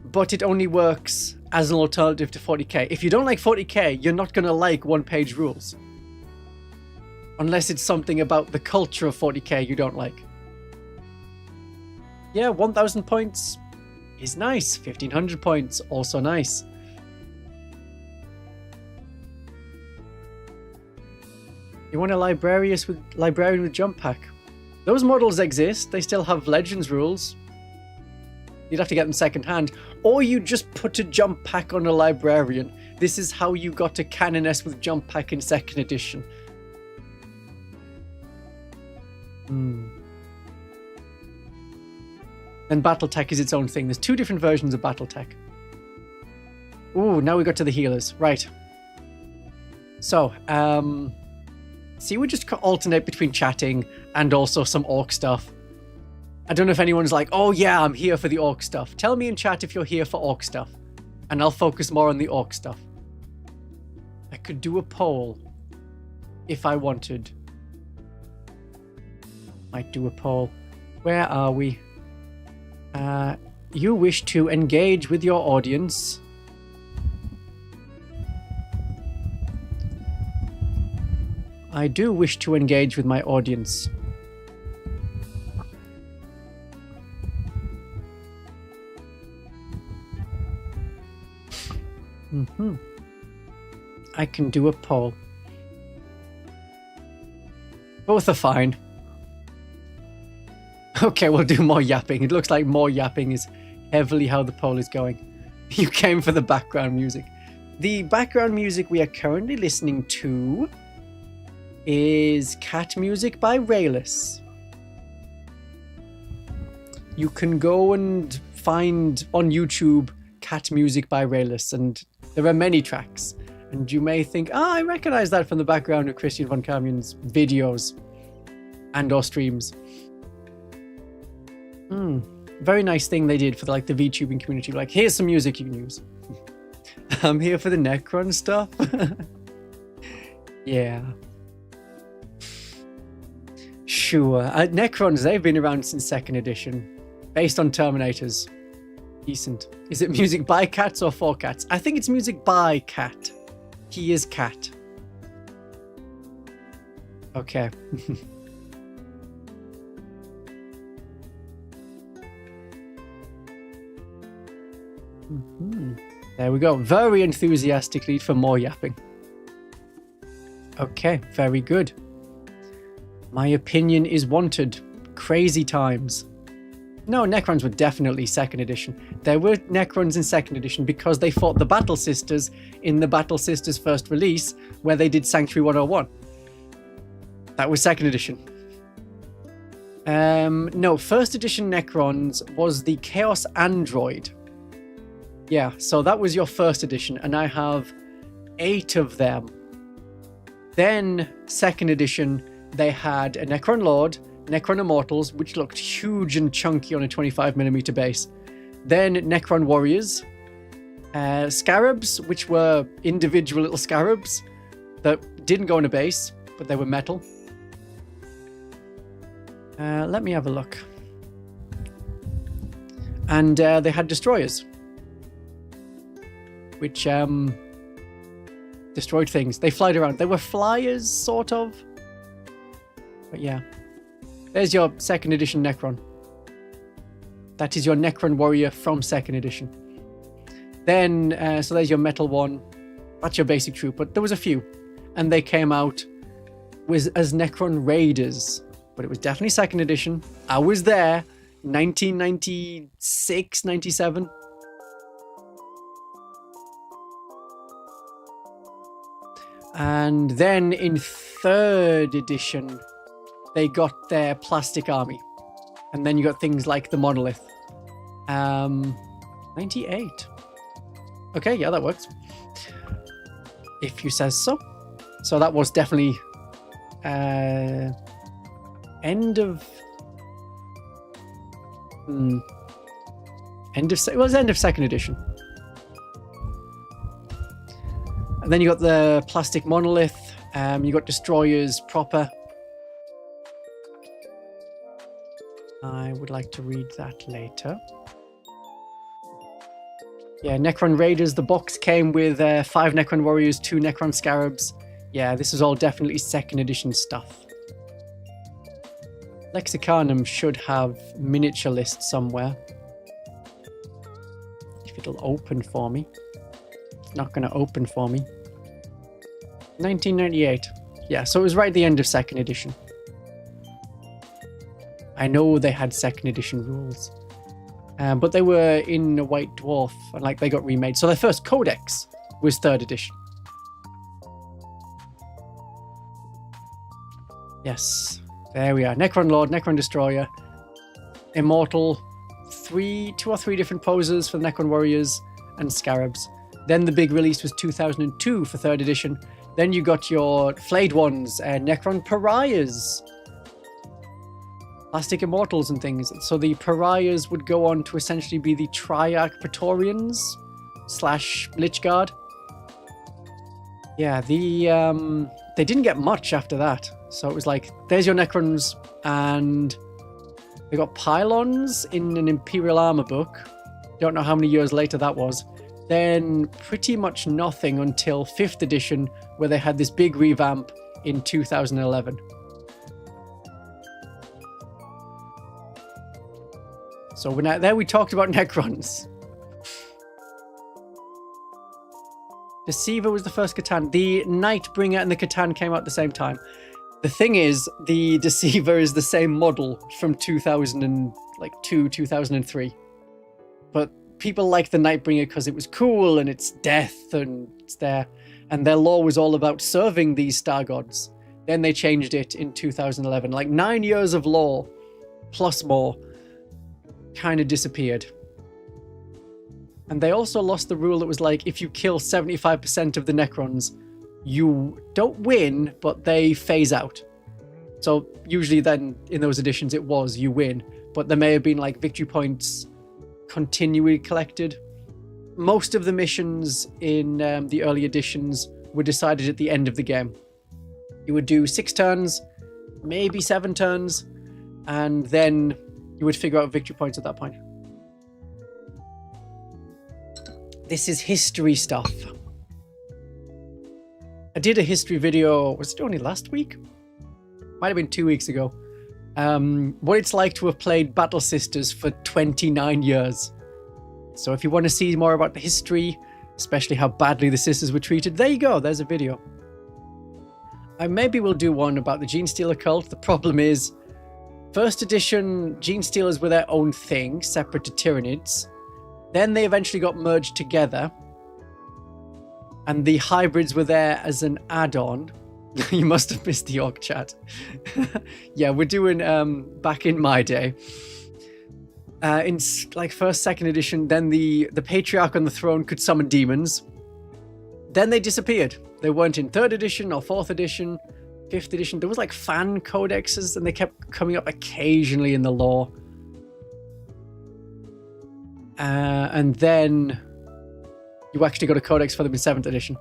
But it only works as an alternative to 40k. If you don't like 40k, you're not going to like one-page rules. Unless it's something about the culture of 40k you don't like. Yeah, 1,000 points is nice. 1,500 points, also nice. You want a librarian with jump pack? Those models exist. They still have Legends rules. You'd have to get them secondhand, or you just put a jump pack on a librarian. This is how you got to Canoness with jump pack in 2nd edition. And Battletech is its own thing. There's 2 different versions of Battletech. Ooh, now we got to the healers. Right. So, see, we just alternate between chatting and also some orc stuff. I don't know if anyone's like, oh yeah, I'm here for the orc stuff. Tell me in chat if you're here for orc stuff, and I'll focus more on the orc stuff. I could do a poll if I wanted. Might do a poll. Where are we? You wish to engage with your audience. I do wish to engage with my audience. I can do a poll. Both are fine. Okay, we'll do more yapping. It looks like more yapping is heavily how the poll is going. You came for the background music. The background music we are currently listening to is Cat Music by Rayless. You can go and find on YouTube Cat Music by Rayless, and there are many tracks. And you may think, I recognize that from the background of Christian Von Carmian's videos and or streams. Very nice thing they did for the VTubing community. Like, here's some music you can use. I'm here for the Necron stuff. Yeah. Sure. Necrons, they've been around since 2nd edition. Based on Terminators. Decent. Is it music by cats or for cats? I think it's music by Cat. He is Cat. Okay. There we go. Very enthusiastically for more yapping. Okay, very good. My opinion is wanted. Crazy times. No, Necrons were definitely 2nd edition. There were Necrons in 2nd edition because they fought the Battle Sisters in the Battle Sisters first release, where they did Sanctuary 101. That was 2nd edition. No, 1st edition Necrons was the Chaos Android. Yeah, so that was your 1st edition, and I have 8 of them. Then, 2nd edition, they had a Necron Lord, Necron Immortals, which looked huge and chunky on a 25mm base. Then Necron Warriors, Scarabs, which were individual little Scarabs that didn't go on a base, but they were metal. Let me have a look. And they had Destroyers, which destroyed things. They flied around. They were flyers, sort of. But yeah. There's your 2nd edition Necron. That is your Necron Warrior from 2nd edition. Then, so there's your metal one. That's your basic troop, but there was a few. And they came out as Necron Raiders. But it was definitely 2nd edition. I was there. 1996, 97. And then in 3rd edition, they got their plastic army. And then you got things like the Monolith. 98. Okay, yeah, that works. If you says so. So that was definitely end of 2nd edition. And then you got the plastic monolith. You got destroyers proper. I would like to read that later. Yeah, Necron Raiders. The box came with 5 Necron Warriors, 2 Necron Scarabs. Yeah, this is all definitely 2nd edition stuff. Lexicanum should have miniature lists somewhere. If it'll open for me. It's not going to open for me. 1998. Yeah, so it was right at the end of 2nd edition. I know they had 2nd edition rules. But they were in a White Dwarf, and like they got remade. So their first codex was 3rd edition. Yes, there we are. Necron Lord, Necron Destroyer, Immortal, 2 or 3 different poses for the Necron Warriors and Scarabs. Then the big release was 2002 for 3rd edition. Then you got your Flayed Ones and Necron Pariahs. Plastic Immortals and things. So the Pariahs would go on to essentially be the Triarch Praetorians / Lichguard. Yeah, they didn't get much after that. So it was like, there's your Necrons, and they got Pylons in an Imperial Armor book. Don't know how many years later that was. Then pretty much nothing until 5th edition, where they had this big revamp in 2011. So there we talked about Necrons. Deceiver was the first Catan. The Nightbringer and the Catan came out at the same time. The thing is, the Deceiver is the same model from 2002, 2003. But people like the Nightbringer because it was cool and it's death and it's there. And their lore was all about serving these star gods. Then they changed it in 2011. Like 9 years of lore, plus more, kind of disappeared. And they also lost the rule that was like, if you kill 75% of the Necrons, you don't win, but they phase out. So usually then in those editions it was you win, but there may have been like victory points continually collected. Most of the missions in the early editions were decided at the end of the game. You would do 6 turns, maybe 7 turns, and then you would figure out victory points at that point. This is history stuff. I did a history video, was it only last week? Might have been 2 weeks ago. What it's like to have played Battle Sisters for 29 years. So if you want to see more about the history, especially how badly the sisters were treated, there you go, there's a video. I maybe will do one about the Genestealer cult. The problem is, 1st edition Genestealers were their own thing, separate to Tyranids. Then they eventually got merged together. And the hybrids were there as an add-on. You must have missed the Ork chat. Yeah, we're doing back in my day. In like 1st, 2nd edition, then the Patriarch on the throne could summon demons. Then they disappeared. They weren't in 3rd edition or 4th edition, 5th edition. There was like fan codexes and they kept coming up occasionally in the lore. And then you actually got a codex for them in 7th edition.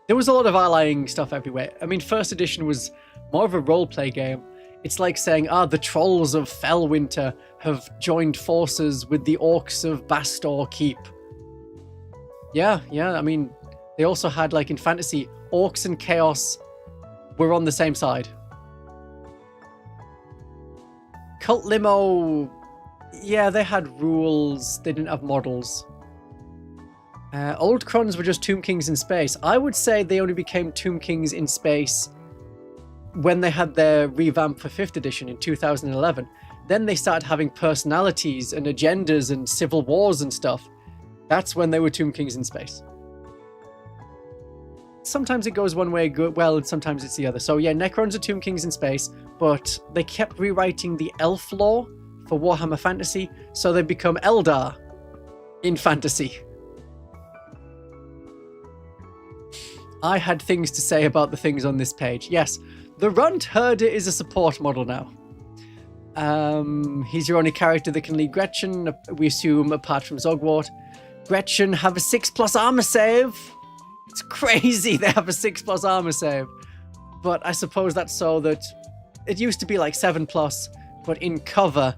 There was a lot of allying stuff everywhere. I mean, 1st edition was more of a roleplay game. It's like saying, the trolls of Fellwinter have joined forces with the orcs of Bastor Keep. Yeah, I mean, they also had, like in fantasy, orcs and chaos were on the same side. Cult Limo, yeah, they had rules. They didn't have models. Old Crons were just Tomb Kings in space. I would say they only became Tomb Kings in space when they had their revamp for 5th edition in 2011. Then they started having personalities and agendas and civil wars and stuff. That's when they were Tomb Kings in space. Sometimes it goes one way well, and sometimes it's the other. So yeah, Necrons are Tomb Kings in space, but they kept rewriting the elf lore for Warhammer Fantasy, so they become Eldar in fantasy. I had things to say about the things on this page. Yes, the Runt Herder is a support model now. He's your only character that can lead Gretchen, we assume, apart from Zogwart. Gretchen have a 6+ armor save. It's crazy they have a 6+ armor save. But I suppose that's so that it used to be like 7+, but in cover,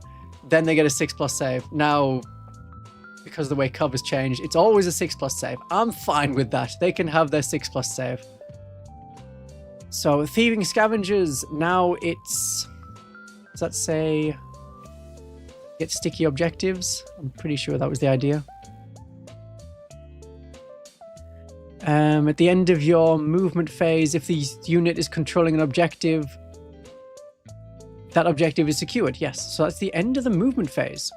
then they get a 6+ save. Now, because of the way cover's changed, it's always a 6+ save. I'm fine with that. They can have their 6+ save. So, Thieving Scavengers, now it's... Does that say... Get sticky objectives? I'm pretty sure that was the idea. At the end of your movement phase, if the unit is controlling an objective, That objective is secured, yes. So that's the end of the movement phase.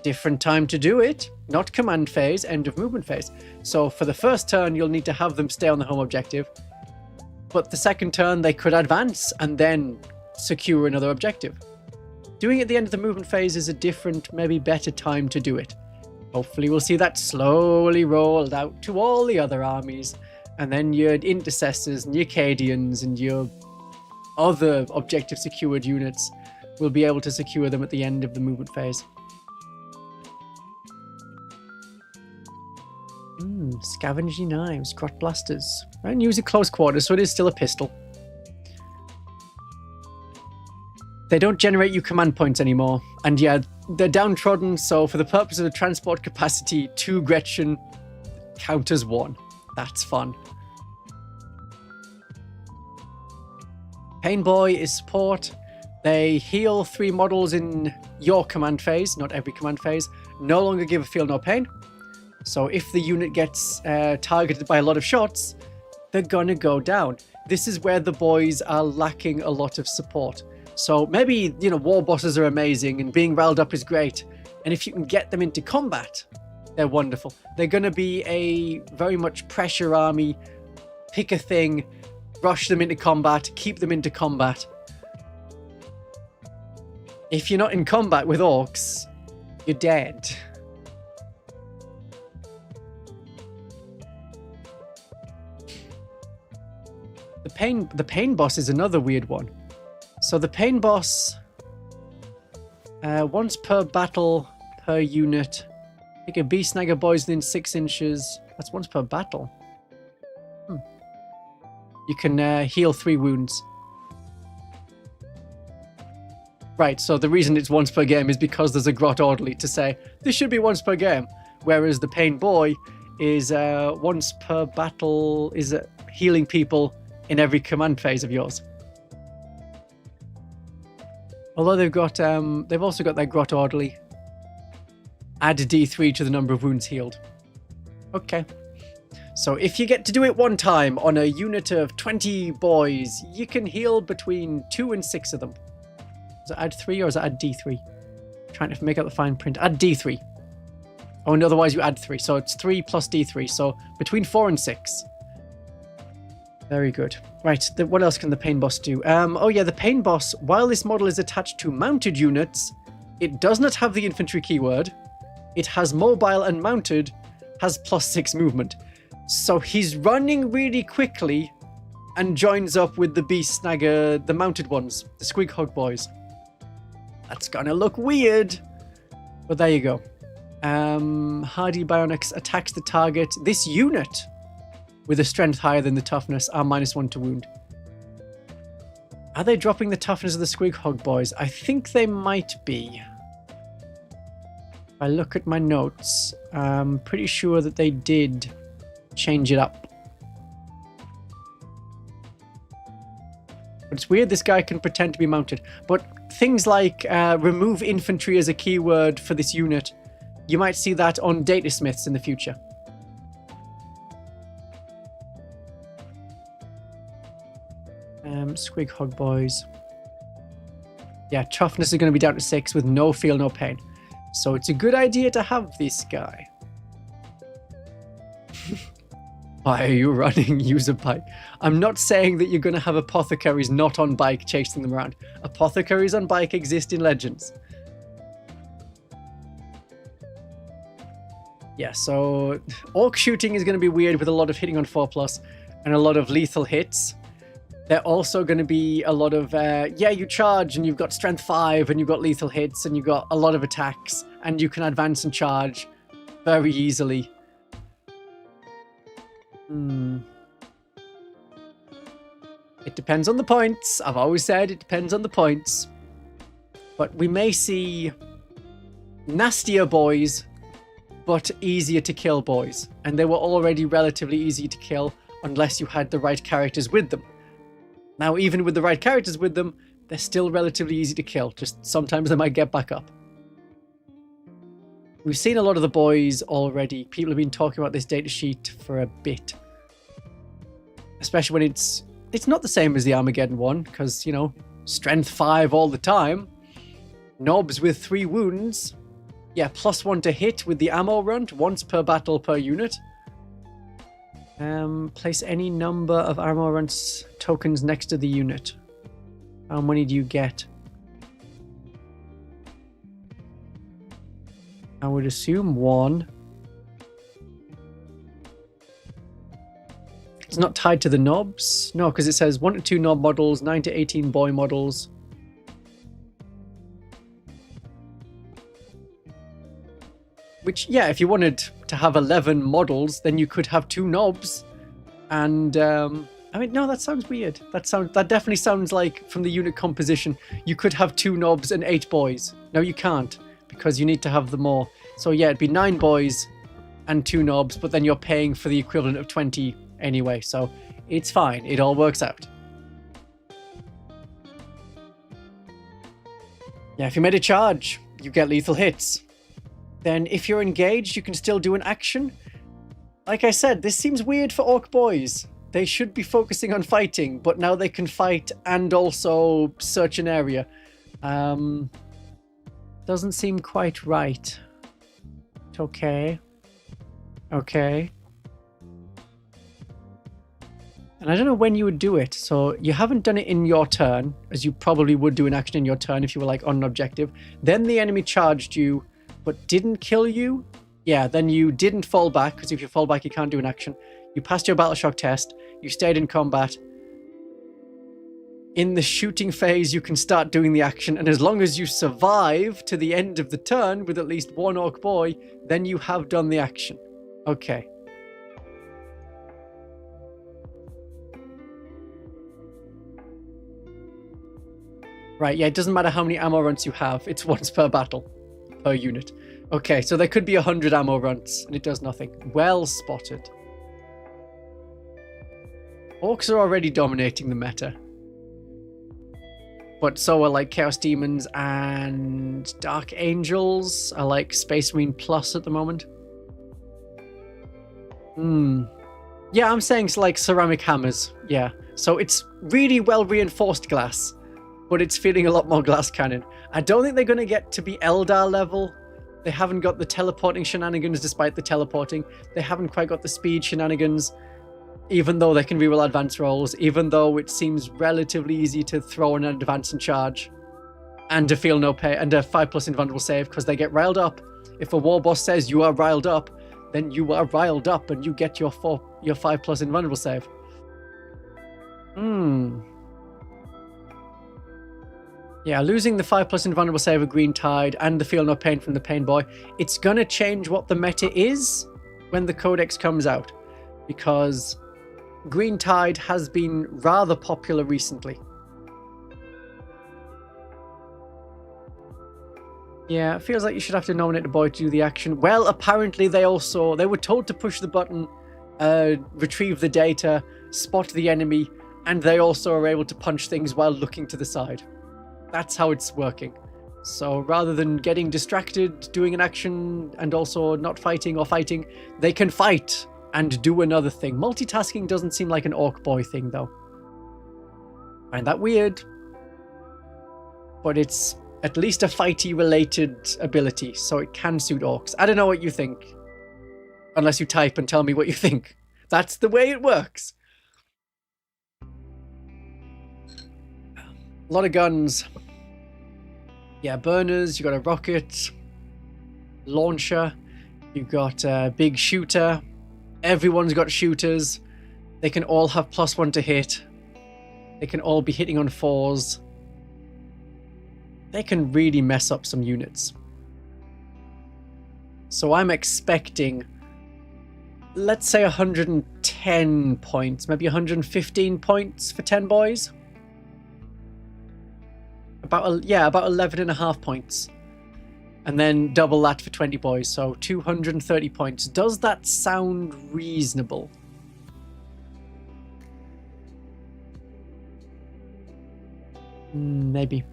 Different time to do it. Not command phase, end of movement phase. So for the first turn, you'll need to have them stay on the home objective. But the second turn, they could advance and then secure another objective. Doing it at the end of the movement phase is a different, maybe better time to do it. Hopefully we'll see that slowly rolled out to all the other armies. And then your intercessors and your Cadians and your other objective secured units will be able to secure them at the end of the movement phase. Scavenging knives, grot blasters. Right, and use it close quarters, so it is still a pistol. They don't generate you command points anymore. And yeah, they're downtrodden, so for the purpose of the transport capacity, 2 Gretchen count as 1. That's fun. Pain Boy is support. They heal 3 models in your command phase, not every command phase. No longer give a feel no pain. So if the unit gets targeted by a lot of shots, they're gonna go down. This is where the boys are lacking a lot of support. So maybe, you know, war bosses are amazing and being riled up is great. And if you can get them into combat, they're wonderful. They're gonna be a very much pressure army. Pick a thing, rush them into combat, keep them into combat. If you're not in combat with orcs, you're dead. The pain boss is another weird one. So the pain boss, once per battle per unit, pick a beast snagger boys within 6 inches. That's once per battle. You can heal 3 wounds. Right, so the reason it's once per game is because there's a grot orderly to say this should be once per game, whereas the pain boy is once per battle, is healing people in every command phase of yours. Although they've also got their grot orderly. Add a D3 to the number of wounds healed. Okay. So if you get to do it one time on a unit of 20 boys, you can heal between 2 and 6 of them. Does it add 3 or does it add D3? Trying to make out the fine print. Add D3. Oh, and otherwise you add 3. So it's 3 plus D3. So between 4 and 6. Very good. Right, what else can the pain boss do? Oh yeah, the pain boss, while this model is attached to mounted units, it does not have the infantry keyword. It has mobile and mounted, has +6 movement. So he's running really quickly and joins up with the beast snagger, the mounted ones, the squig hog boys. That's gonna look weird, but there you go. Hardy Bionics attacks the target. This unit with a strength higher than the toughness are -1 to wound. Are they dropping the toughness of the squig hog boys? I think they might be. If I look at my notes, I'm pretty sure that they did change it up. But it's weird this guy can pretend to be mounted. But things like remove infantry as a keyword for this unit, you might see that on datasmiths in the future. Squig hog boys. Yeah, toughness is going to be down to 6 with no feel, no pain. So it's a good idea to have this guy. Why are you running? Use a bike. I'm not saying that you're going to have apothecaries not on bike chasing them around. Apothecaries on bike exist in Legends. Yeah, so orc shooting is going to be weird with a lot of hitting on 4+ and a lot of lethal hits. They're also going to be a lot of, yeah, you charge and you've got strength 5 and you've got lethal hits and you've got a lot of attacks and you can advance and charge very easily. It depends on the points. I've always said it depends on the points. But we may see nastier boys, but easier to kill boys. And they were already relatively easy to kill unless you had the right characters with them. Now, even with the right characters with them, they're still relatively easy to kill. Just sometimes they might get back up. We've seen a lot of the boys already. People have been talking about this datasheet for a bit. Especially when it's not the same as the Armageddon one, because, you know, Strength 5 all the time. Knobs with 3 wounds. Yeah, +1 to hit with the ammo run, once per battle per unit. Place any number of ammo runs tokens next to the unit. How many do you get? I would assume 1. It's not tied to the knobs. No, because it says 1 to 2 knob models, 9 to 18 boy models. Which, yeah, if you wanted to have 11 models, then you could have 2 knobs. And, I mean, no, that sounds weird. That definitely sounds like, from the unit composition, you could have 2 knobs and 8 boys. No, you can't, because you need to have them more. So, yeah, it'd be 9 boys and 2 knobs, but then you're paying for the equivalent of 20 anyway. So, it's fine. It all works out. Yeah, if you made a charge, you get lethal hits. Then if you're engaged, you can still do an action. Like I said, this seems weird for Orc boys. They should be focusing on fighting, but now they can fight and also search an area. Doesn't seem quite right. Okay. Okay. And I don't know when you would do it. So you haven't done it in your turn, as you probably would do an action in your turn if you were like on an objective. Then the enemy charged you, but didn't kill you. Yeah, then you didn't fall back, because if you fall back, you can't do an action. You passed your battle shock test. You stayed in combat. In the shooting phase, you can start doing the action, and as long as you survive to the end of the turn with at least 1 Orc boy, then you have done the action. Okay. Right, yeah, it doesn't matter how many ammo runs you have. It's once per battle, per unit. Okay, so there could be 100 ammo runs, and it does nothing. Well spotted. Orcs are already dominating the meta. But so are like Chaos Demons and Dark Angels are like Space Marine Plus at the moment. Yeah, I'm saying it's like ceramic hammers. Yeah, so it's really well reinforced glass, but it's feeling a lot more glass cannon. I don't think they're going to get to be Eldar level. They haven't got the teleporting shenanigans despite the teleporting. They haven't quite got the speed shenanigans, even though they can reroll advance rolls, even though it seems relatively easy to throw an advance and charge, and to feel no pain, and a 5+ invulnerable save, because they get riled up. If a war boss says you are riled up, then you are riled up, and you get your 5+ invulnerable save. Yeah, losing the 5+ invulnerable save of Green Tide and the feel no pain from the Pain Boy, it's gonna change what the meta is when the Codex comes out, because Green Tide has been rather popular recently. Yeah, it feels like you should have to nominate a boy to do the action. Well, apparently they were told to push the button, retrieve the data, spot the enemy, and they also are able to punch things while looking to the side. That's how it's working. So rather than getting distracted, doing an action, and also not fighting or fighting, they can fight and do another thing. Multitasking doesn't seem like an Orc boy thing, though. I find that weird. But it's at least a fighty-related ability, so it can suit Orcs. I don't know what you think. Unless you type and tell me what you think. That's the way it works. A lot of guns. Yeah, burners, you got a rocket, launcher, you got a big shooter. Everyone's got shooters. They can all have +1 to hit. They can all be hitting on 4s. They can really mess up some units. So I'm expecting, let's say 110 points, maybe 115 points for 10 boys. About 11.5 points. And then double that for 20 boys, so 230 points. Does that sound reasonable? Maybe.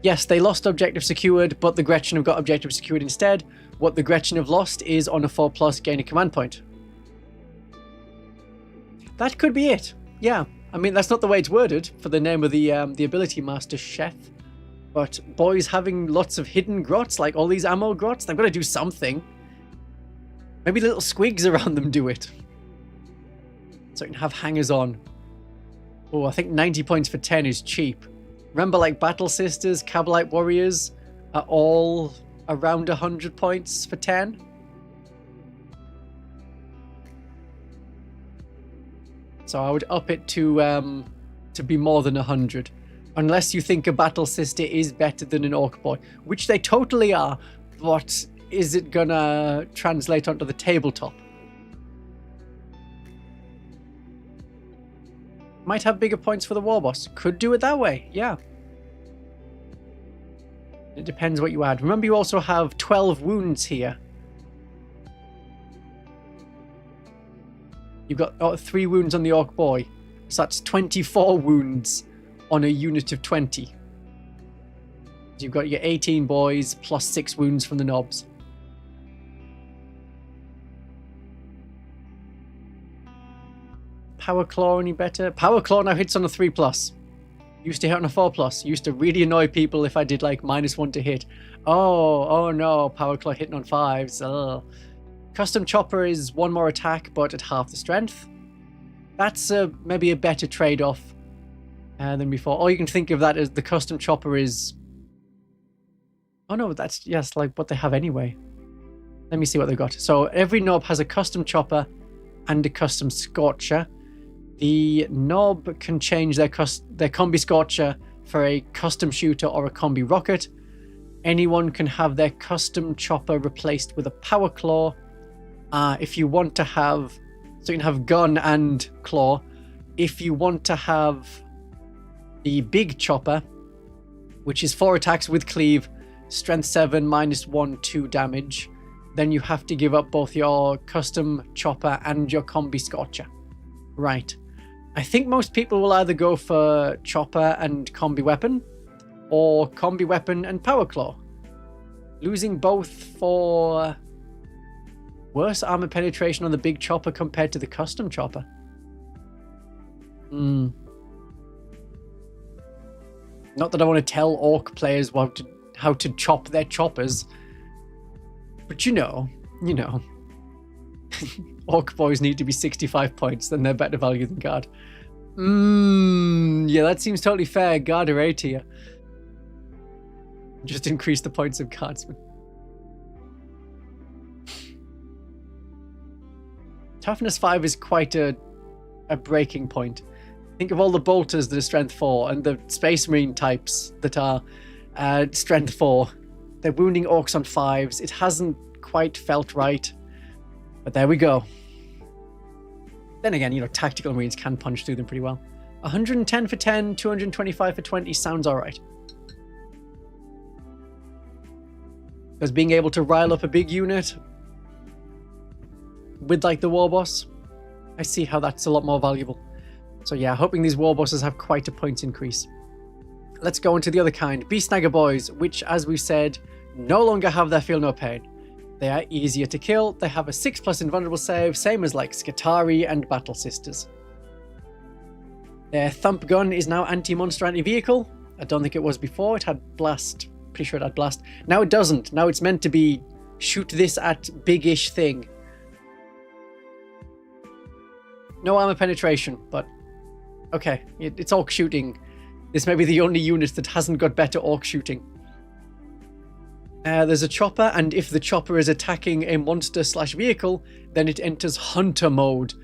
Yes, they lost objective secured, but the Gretchen have got objective secured instead. What the Gretchen have lost is on a 4+ gain a command point. That could be it. Yeah, I mean, that's not the way it's worded for the name of the ability master, Chef. But boys having lots of hidden grots, like all these ammo grots, they've got to do something. Maybe little squigs around them do it. So you can have hangers on. Oh, I think 90 points for 10 is cheap. Remember, like Battle Sisters, Cabalite Warriors are all around 100 points for 10. So I would up it to be more than 100. Unless you think a Battle Sister is better than an Ork Boy, which they totally are, but is it gonna translate onto the tabletop? Might have bigger points for the War Boss. Could do it that way, yeah. It depends what you add. Remember, you also have 12 wounds here. You've got 3 wounds on the Ork Boy. So that's 24 wounds on a unit of 20. So you've got your 18 boys plus 6 wounds from the knobs. Power Claw any better? Power Claw now hits on a 3+. Used to hit on a 4+. Used to really annoy people if I did like -1 to hit. Oh no, Power Claw hitting on 5s. Ugh. Custom Chopper is 1 more attack, but at half the strength. That's maybe a better trade-off than before. Or you can think of that as the Custom Chopper is... Oh no, that's, yes, like what they have anyway. Let me see what they've got. So every knob has a Custom Chopper and a Custom Scorcher. The knob can change their Combi Scorcher for a Custom Shooter or a Combi Rocket. Anyone can have their Custom Chopper replaced with a Power Claw. If you want to have... So you can have Gun and Claw. If you want to have the Big Chopper, which is 4 attacks with Cleave, Strength 7, -1, 2 damage, then you have to give up both your Custom Chopper and your Combi Scorcher. Right. I think most people will either go for Chopper and Combi Weapon, or Combi Weapon and Power Claw. Losing both for worse armor penetration on the Big Chopper compared to the Custom Chopper. Not that I want to tell Ork players how to chop their choppers, but you know. Ork boys need to be 65 points, then they're better value than Guard. Yeah, that seems totally fair. Guard are A tier. Just increase the points of Guardsmen. Toughness 5 is quite a breaking point. Think of all the bolters that are strength 4 and the Space Marine types that are strength 4. They're wounding Orcs on 5s. It hasn't quite felt right. But there we go. Then again, tactical Marines can punch through them pretty well. 110 for 10, 225 for 20 sounds alright. Because being able to rile up a big unit with like the War Boss, I see how that's a lot more valuable. So yeah, hoping these War Bosses have quite a points increase. Let's go into the other kind, Beast Snagger Boys, which, as we said, no longer have their Feel No Pain. They are easier to kill, they have a 6+ invulnerable save, same as like Skitarii and Battle Sisters. Their Thump Gun is now anti-monster, anti-vehicle. I don't think it was before, it had Blast, pretty sure it had Blast. Now it doesn't, now it's meant to be shoot this at big-ish thing. No armor penetration, but okay, it's Orc shooting. This may be the only unit that hasn't got better Orc shooting. There's a chopper, and if the chopper is attacking a monster/vehicle, then it enters Hunter mode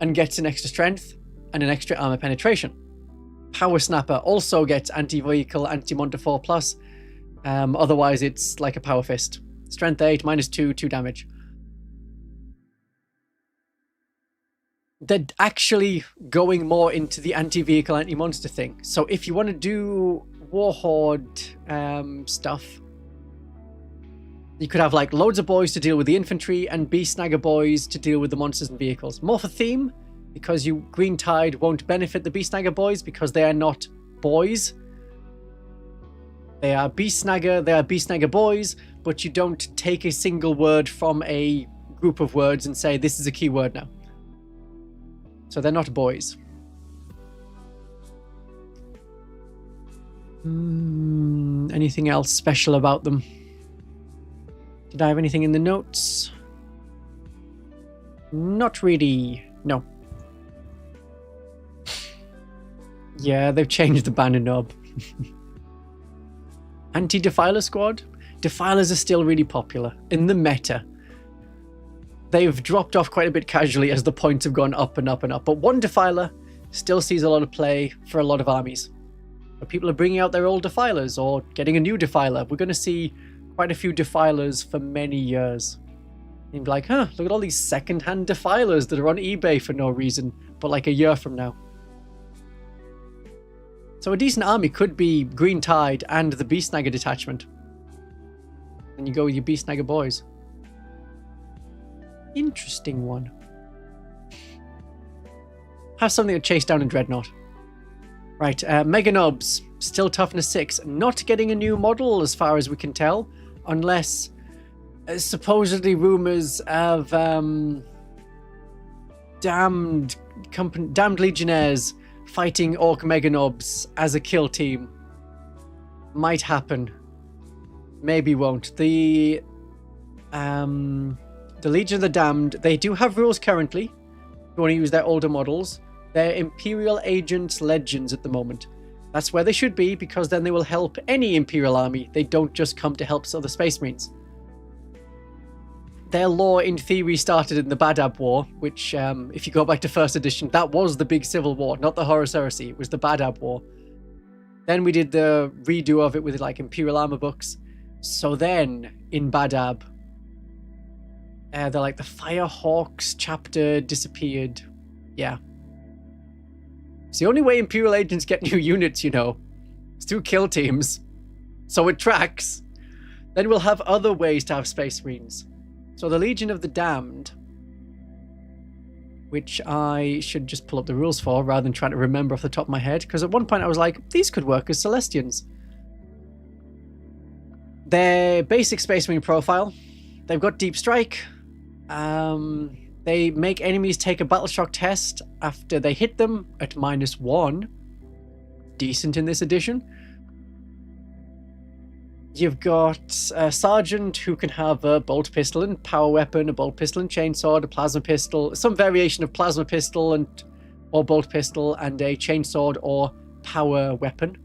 and gets an extra strength and an extra armor penetration. Power Snapper also gets anti-vehicle, anti-monster 4+. Otherwise, it's like a Power Fist. Strength 8, -2, 2 damage. They're actually going more into the anti-vehicle, anti-monster thing. So if you want to do Warhorde stuff, you could have like loads of boys to deal with the infantry and Beast Snagger Boys to deal with the monsters and vehicles. More for theme, because Green Tide won't benefit the Beast Snagger Boys because they are not boys. They are Beast Snagger Boys, but you don't take a single word from a group of words and say, this is a key word now. So they're not boys. Anything else special about them? Did I have anything in the notes? Not really. No. Yeah, they've changed the banner knob. Anti-Defiler squad? Defilers are still really popular in the meta. They've dropped off quite a bit casually as the points have gone up and up and up. But one Defiler still sees a lot of play for a lot of armies. But people are bringing out their old Defilers or getting a new Defiler. We're going to see quite a few Defilers for many years. You'd be like, huh, look at all these second-hand Defilers that are on eBay for no reason, but like a year from now. So a decent army could be Green Tide and the Beast Snagger detachment. And you go with your Beast Snagger boys. Interesting one. Have something to chase down in Dreadnought. Right, Mega Nobs, still toughness 6. Not getting a new model as far as we can tell. Unless, supposedly rumours of damned Legionnaires fighting Ork Mega Nobs as a kill team. Might happen. Maybe won't. The Legion of the Damned, they do have rules currently. If you want to use their older models. They're Imperial Agents Legends at the moment. That's where they should be, because then they will help any Imperial army. They don't just come to help other Space Marines. Their lore, in theory, started in the Badab War, which, if you go back to 1st edition, that was the big civil war, not the Horus Heresy. It was the Badab War. Then we did the redo of it with, like, Imperial armor books. So then, in Badab, they're like the Firehawks chapter disappeared. Yeah. It's the only way Imperial agents get new units, you know. It's through kill teams. So it tracks. Then we'll have other ways to have Space Marines. So the Legion of the Damned, which I should just pull up the rules for rather than trying to remember off the top of my head, because at one point I was like, these could work as Celestians. Their basic Space Marine profile, they've got Deep Strike. They make enemies take a battle shock test after they hit them at -1. Decent in this edition. You've got a sergeant who can have a bolt pistol and power weapon, a bolt pistol and chainsaw, a plasma pistol, some variation of plasma pistol or bolt pistol, and a chainsaw or power weapon.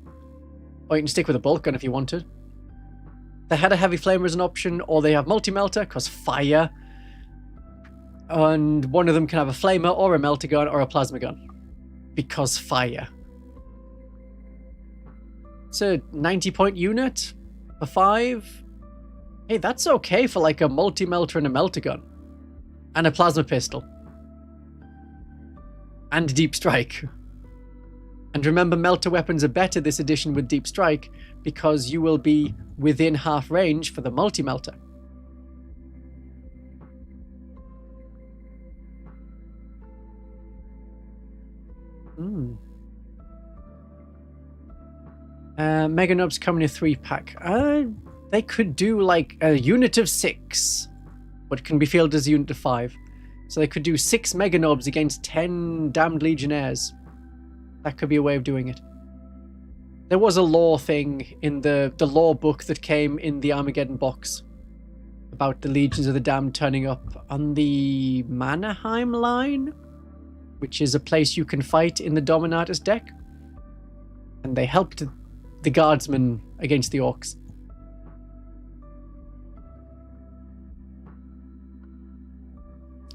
Or you can stick with a bolt gun if you wanted. They had a heavy flamer as an option, or they have multi-melter, because fire. And one of them can have a flamer or a melter gun or a plasma gun. Because fire. It's a 90-point unit for 5. Hey, that's okay for like a multi-melter and a melter gun. And a plasma pistol. And Deep Strike. And remember, melter weapons are better this edition with Deep Strike because you will be within half range for the multi-melter. Mega Nobs coming in a 3-pack. They could do like a unit of 6, but can be fielded as a unit of 5. So they could do 6 Mega Nobs against 10 damned Legionnaires. That could be a way of doing it. There was a lore thing in the lore book that came in the Armageddon box about the Legions of the Damned turning up on the Mannerheim line, which is a place you can fight in the Dominatus deck. And they helped the Guardsmen against the Orcs.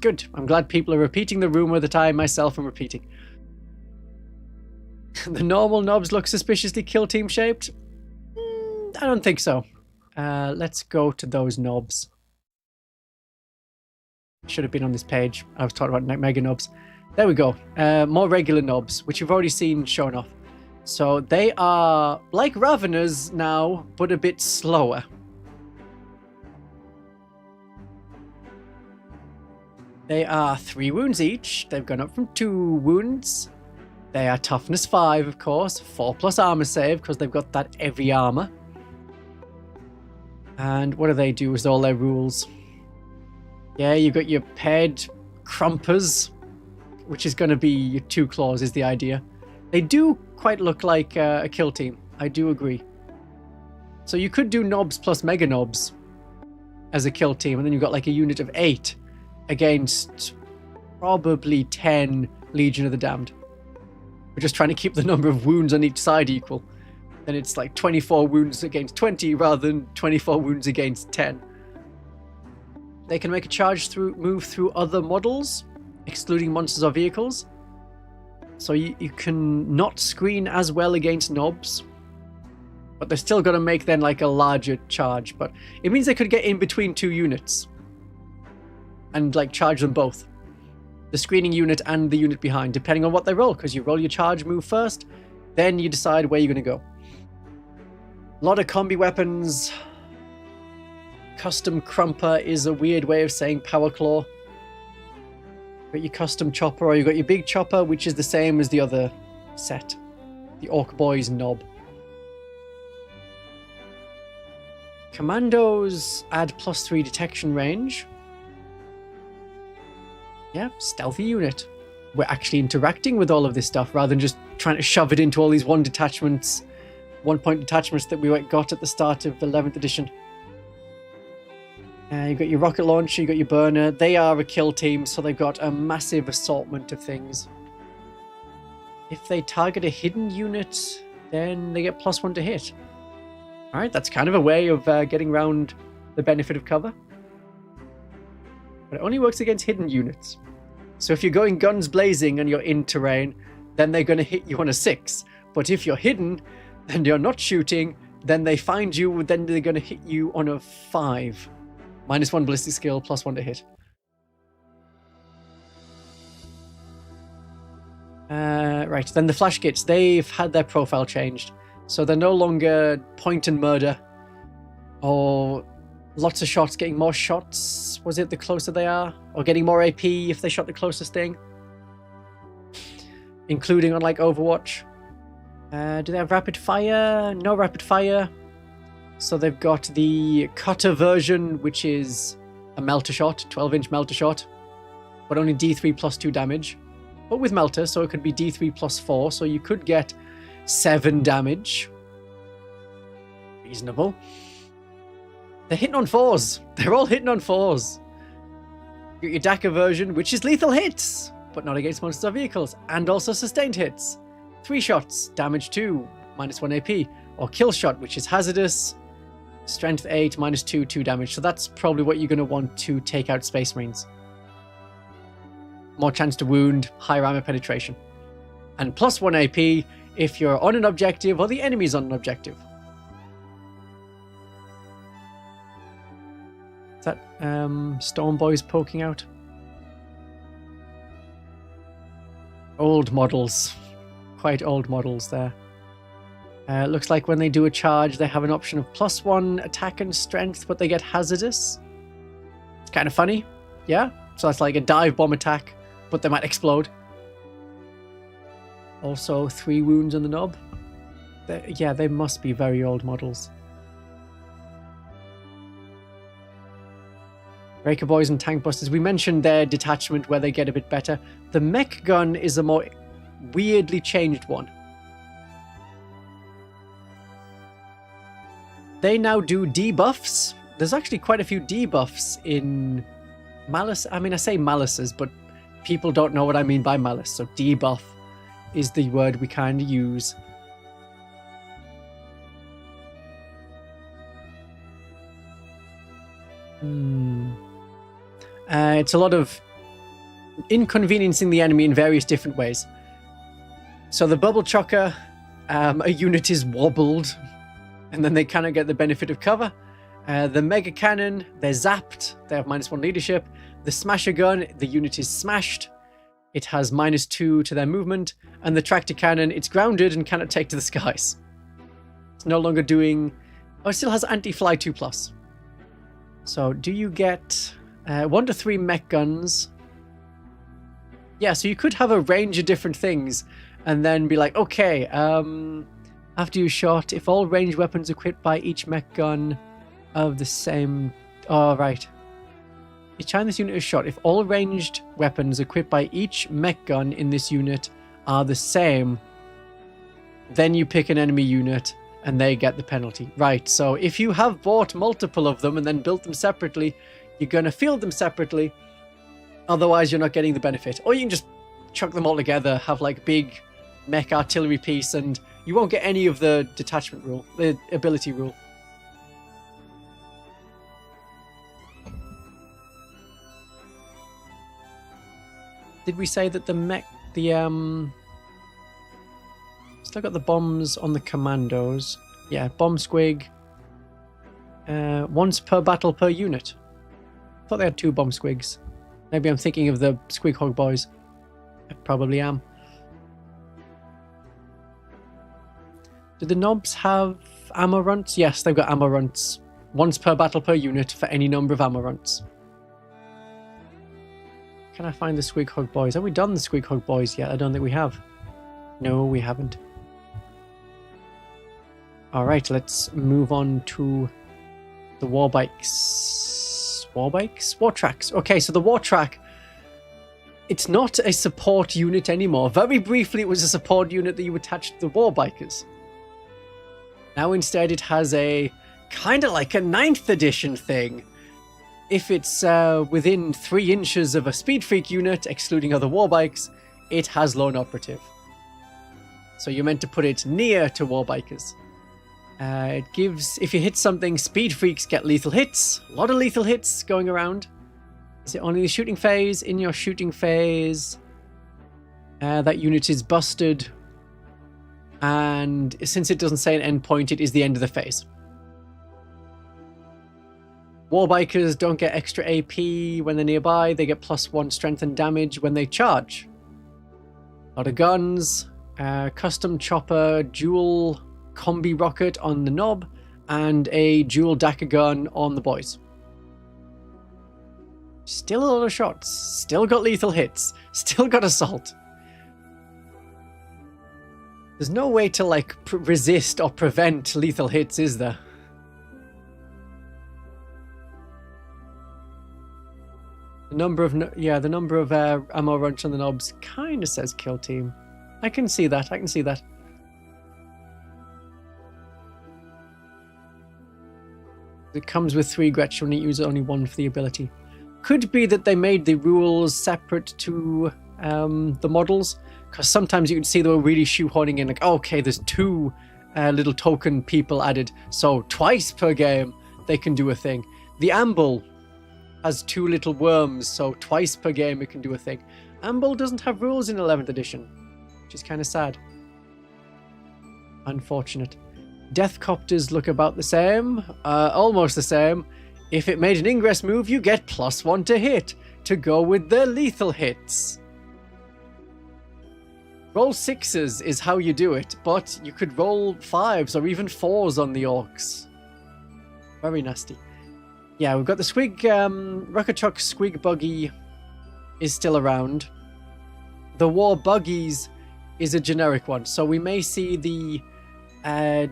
Good. I'm glad people are repeating the rumor that I myself am repeating. The normal knobs look suspiciously kill team shaped? I don't think so. Let's go to those knobs. Should have been on this page. I was talking about mega knobs. There we go. More regular knobs, which you've already seen shown off. So they are like Raveners now, but a bit slower. They are 3 wounds each. They've gone up from 2 wounds. They are toughness 5, of course. 4+ armor save, because they've got that heavy armor. And what do they do with all their rules? Yeah, you've got your paired Crumpers, which is going to be your 2 claws, is the idea. They do quite look like a kill team. I do agree. So you could do knobs plus mega knobs as a kill team, and then you've got like a unit of 8 against probably 10 Legion of the Damned. We're just trying to keep the number of wounds on each side equal. Then it's like 24 wounds against 20 rather than 24 wounds against 10. They can make a move through other models, excluding monsters or vehicles. So you can not screen as well against knobs, but they're still going to make then like a larger charge. But it means they could get in between 2 units and like charge them both. The screening unit and the unit behind, depending on what they roll, because you roll your charge move first, then you decide where you're going to go. A lot of combi weapons. Custom Crumper is a weird way of saying Power Claw. You've got your custom chopper, or you've got your big chopper, which is the same as the other set. The Ork Boys knob. Commandos add +3 detection range. Yeah, stealthy unit. We're actually interacting with all of this stuff rather than just trying to shove it into all these one-point detachments that we got at the start of 11th edition. You've got your rocket launcher, you've got your burner. They are a kill team, so they've got a massive assortment of things. If they target a hidden unit, then they get +1 to hit. Alright, that's kind of a way of getting around the benefit of cover. But it only works against hidden units. So if you're going guns blazing and you're in terrain, then they're going to hit you on a 6. But if you're hidden and you're not shooting, then they find you, then they're going to hit you on a 5. -1 ballistic skill, +1 to hit. Right, then the flash kits, they've had their profile changed. So they're no longer point and murder, or lots of shots, getting more shots, was it the closer they are? Or getting more AP if they shot the closest thing? Including on like Overwatch. Do they have rapid fire? No rapid fire. So they've got the cutter version, which is a melter shot, 12-inch melter shot, but only D3 +2 damage. But with melter, so it could be D3 +4, so you could get 7 damage. Reasonable. They're hitting on 4s. They're all hitting on 4s. You got your Dakar version, which is lethal hits, but not against monster vehicles, and also sustained hits. 3 shots, damage 2, -1 AP. Or kill shot, which is hazardous, strength 8, -2, 2 damage. So that's probably what you're going to want to take out Space Marines. More chance to wound, higher armor penetration. And +1 AP if you're on an objective or the enemy's on an objective. Is that Storm Boys poking out? Old models. Quite old models there. Looks like when they do a charge, they have an option of +1 attack and strength, but they get hazardous. It's kind of funny. Yeah? So that's like a dive bomb attack, but they might explode. Also, 3 wounds on the knob. Yeah, they must be very old models. Breaker Boys and Tank Busters. We mentioned their detachment where they get a bit better. The mech gun is a more weirdly changed one. They now do debuffs. There's actually quite a few debuffs in Malice. I mean, I say Malices, but people don't know what I mean by Malice. So debuff is the word we kind of use. It's a lot of inconveniencing the enemy in various different ways. So the Bubble Chocker, a unit is wobbled, and then they kind of get the benefit of cover. The Mega Cannon, they're zapped, they have -1 leadership. The Smasher Gun, the unit is smashed. It has -2 to their movement. And the Tractor Cannon, it's grounded and cannot take to the skies. It's no longer doing... Oh, it still has Anti-Fly 2+. So do you get 1 to 3 mech guns? Yeah, so you could have a range of different things and then be like, okay, after you shot, if all ranged weapons equipped by each mech gun of the same... Oh, right. Each time this unit is shot, if all ranged weapons equipped by each mech gun in this unit are the same, then you pick an enemy unit and they get the penalty. Right, so if you have bought multiple of them and then built them separately, you're going to field them separately. Otherwise, you're not getting the benefit. Or you can just chuck them all together, have like big mech artillery piece, and you won't get any of the detachment rule, the ability rule. Did we say that the mech, still got the bombs on the commandos? Yeah, bomb squig. Once per battle per unit. I thought they had 2 bomb squigs. Maybe I'm thinking of the Squig Hog boys. I probably am. Do the knobs have ammo runts? Yes, they've got ammo runts. Once per battle per unit for any number of ammo runts. Can I find the Squig Hog boys? Have we done the Squig Hog boys yet? I don't think we have. No, we haven't. Alright, let's move on to the war bikes. War bikes? War tracks. Okay, so the war track, it's not a support unit anymore. Very briefly, it was a support unit that you attached to the war bikers. Now instead, it has a kind of like a 9th edition thing. If it's within 3 inches of a Speed Freak unit, excluding other war bikes, it has lone operative. So you're meant to put it near to war bikers. It gives, if you hit something, Speed Freaks get lethal hits. A lot of lethal hits going around. Is it only the shooting phase? In your shooting phase, that unit is busted. And since it doesn't say an end point, it is the end of the phase. Warbikers don't get extra AP when they're nearby. They get +1 strength and damage when they charge. A lot of guns. Custom chopper, dual combi rocket on the knob, and a dual Daka gun on the boys. Still a lot of shots. Still got lethal hits. Still got assault. There's no way to like resist or prevent lethal hits, is there? The number of ammo runts on the knobs kind of says kill team. I can see that. I can see that. It comes with 3 Gretsch when you use only 1 for the ability. Could be that they made the rules separate to the models, because sometimes you could see they were really shoehorning in, like, oh, okay, there's 2 little token people added, so twice per game they can do a thing. The Amble has 2 little worms, so twice per game it can do a thing. Amble doesn't have rules in 11th edition, which is kind of sad. Unfortunate. Death Copters look about the same, almost the same. If it made an ingress move, you get +1 to hit, to go with the lethal hits. Roll 6s is how you do it, but you could roll 5s or even 4s on the orcs. Very nasty. Yeah, we've got the Squig, Rocket Truck Squig Buggy is still around. The War Buggies is a generic one, so we may see the the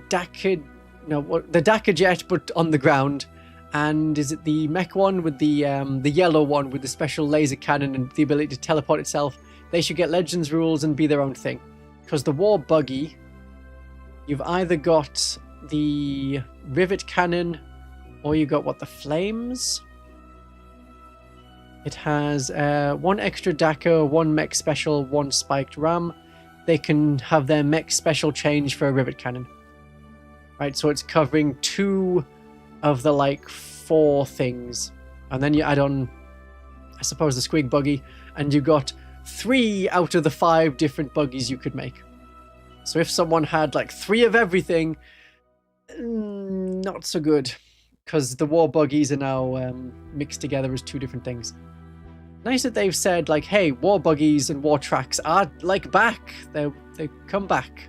Daka Jet, but on the ground. And is it the mech one with the yellow one with the special laser cannon and the ability to teleport itself? They should get Legends rules and be their own thing. Because the War Buggy, you've either got the Rivet Cannon or you got the Flames? It has 1 extra Daka, 1 mech special, 1 spiked ram. They can have their mech special change for a Rivet Cannon. Right, so it's covering 2 of the 4 things. And then you add on, I suppose, the Squig Buggy, and you got 3 out of the 5 different buggies you could make. So if someone had 3 of everything, not so good. Because the War Buggies are now mixed together as 2 different things. Nice that they've said, hey, War Buggies and War Tracks are, back. They come back.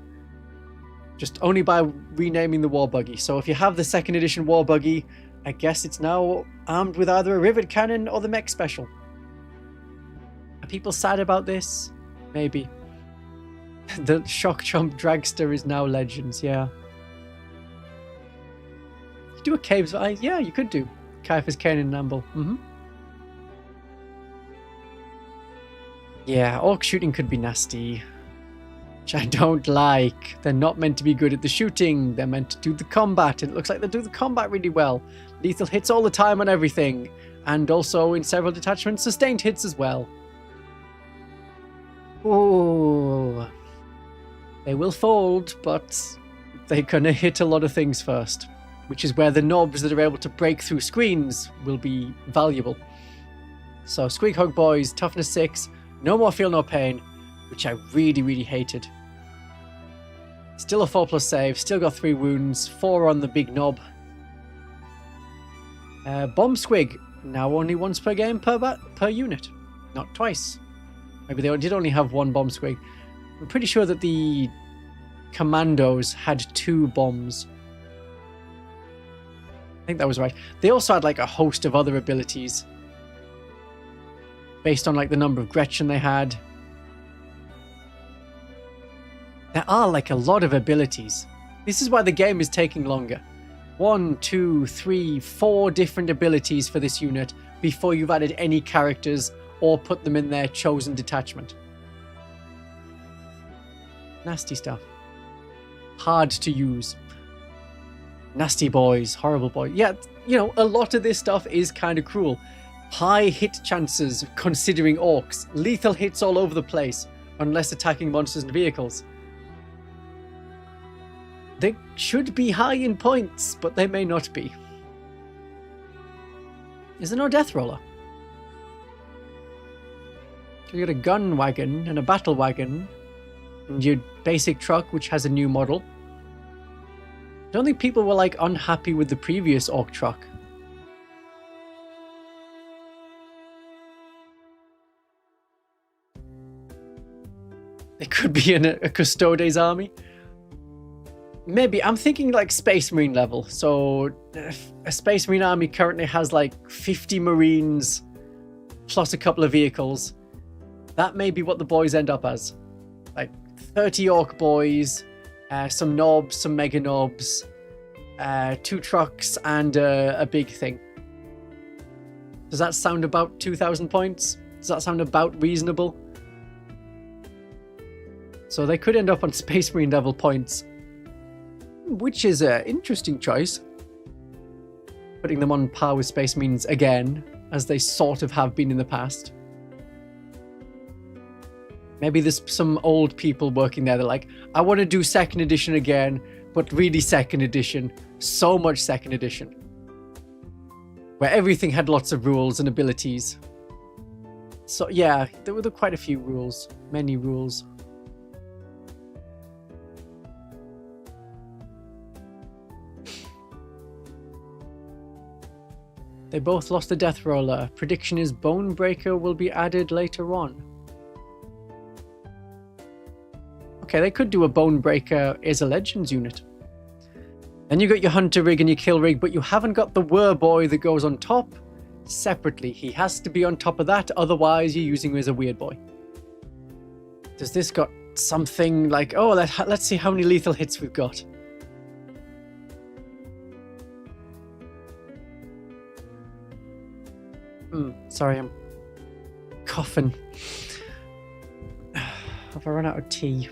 Just only by renaming the War Buggy. So if you have the 2nd edition War Buggy, I guess it's now armed with either a Rivet Cannon or the Mech Special. Are people sad about this? Maybe. The Shock Chomp Dragster is now Legends, yeah. You do a Caves of Ice? Yeah, you could do. Caiaphas, Cain, and Namble. Yeah, Orc shooting could be nasty. which I don't like. They're not meant to be good at the shooting. They're meant to do the combat. It looks like they do the combat really well. Lethal hits all the time on everything. And also in several detachments, sustained hits as well. Oh, they will fold, but they're gonna hit a lot of things first, which is where the knobs that are able to break through screens will be valuable. So Squeak Hug Boys, toughness 6, no more feel no pain, which I really, really hated. Still a 4+ save, still got 3 wounds, 4 on the big knob. Bomb Squig, now only once per game per unit, not twice. Maybe they did only have 1 Bomb Squig. I'm pretty sure that the Commandos had 2 bombs. I think that was right. They also had like a host of other abilities based on like the number of Gretchen they had. There are like a lot of abilities. This is why the game is taking longer. 1, 2, 3, 4 different abilities for this unit before you've added any characters or put them in their chosen detachment. Nasty stuff. Hard to use. Nasty boys, horrible boys. Yeah, you know, a lot of this stuff is kind of cruel. High hit chances considering orcs. Lethal hits all over the place, unless attacking monsters and vehicles. They should be high in points, but they may not be. Is there no death roller? You got a gun wagon and a battle wagon, and your basic truck, which has a new model. I don't think people were like unhappy with the previous orc truck. It could be in a Custodes army. Maybe, I'm thinking like Space Marine level. So a Space Marine army currently has like 50 Marines plus a couple of vehicles. That may be what the boys end up as. Like 30 Orc boys, some knobs, some mega knobs, 2 trucks, and a big thing. Does that sound about 2,000 points? Does that sound about reasonable? So they could end up on Space Marine level points, which is an interesting choice. Putting them on par with Space Marines again, as they sort of have been in the past. Maybe there's some old people working there. They're like, I want to do 2nd edition again, but really 2nd edition. So much 2nd edition. Where everything had lots of rules and abilities. So yeah, there were quite a few rules. Many rules. They both lost the death roller. Prediction is Bonebreaker will be added later on. Okay, they could do a Bonebreaker as a Legends unit. Then you got your Hunter rig and your Kill rig, but you haven't got the Werboy that goes on top separately. He has to be on top of that, otherwise you're using him as a Weird Boy. Does this got something like... Oh, let's see how many lethal hits we've got. Sorry, I'm coughing. Have I run out of tea?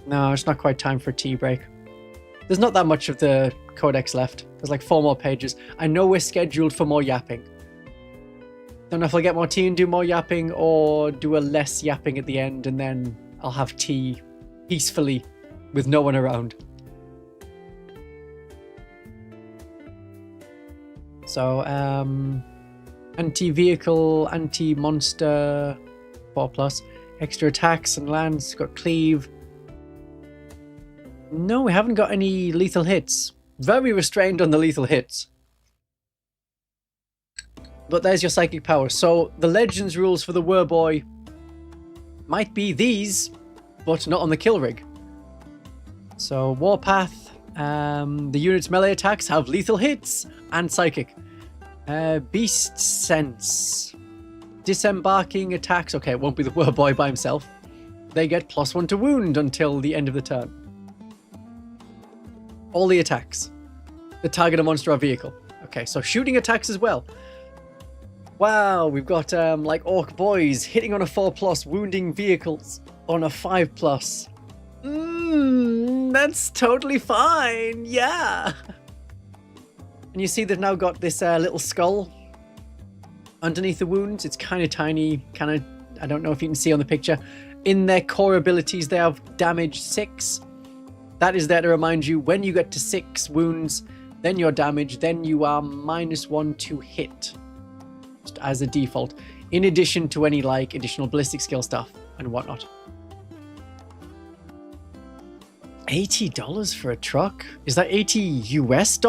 No, it's not quite time for a tea break. There's not that much of the codex left. There's like 4 more pages. I know we're scheduled for more yapping. Don't know if I'll get more tea and do more yapping, or do a less yapping at the end and then I'll have tea peacefully with no one around. So, anti-vehicle, anti-monster, 4+. Extra attacks and lands, got cleave. No, we haven't got any lethal hits. Very restrained on the lethal hits. But there's your psychic power. So the Legends rules for the Werboy might be these, but not on the kill rig. So Warpath, the unit's melee attacks have lethal hits and psychic. Beast Sense. Disembarking attacks. Okay, it won't be the Werboy by himself. They get +1 to wound until the end of the turn. All the attacks that target a monster or vehicle. Okay, so shooting attacks as well. Wow, we've got like Ork boys hitting on a 4+, wounding vehicles. on a 5+. That's totally fine. Yeah. And you see they've now got this little skull underneath the wounds. It's kind of tiny, I don't know if you can see on the picture. In their core abilities, they have damage 6. That is there to remind you when you get to 6 wounds, then you're damaged, then you are -1 to hit. Just as a default. In addition to any like additional ballistic skill stuff and whatnot. $80 for a truck? Is that $80 US?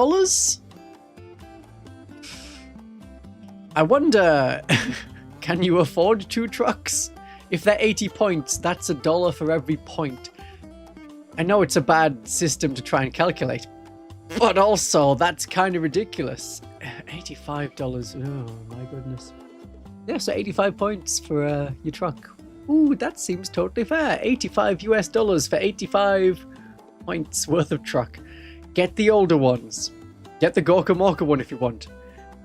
I wonder, can you afford 2 trucks? If they're 80 points, that's $1 for every point. I know it's a bad system to try and calculate, but also that's kind of ridiculous. $85, oh my goodness. Yeah, so 85 points for your truck. Ooh, that seems totally fair. $85 US for 85 points worth of truck. Get the older ones. Get the Gorka Morka one if you want.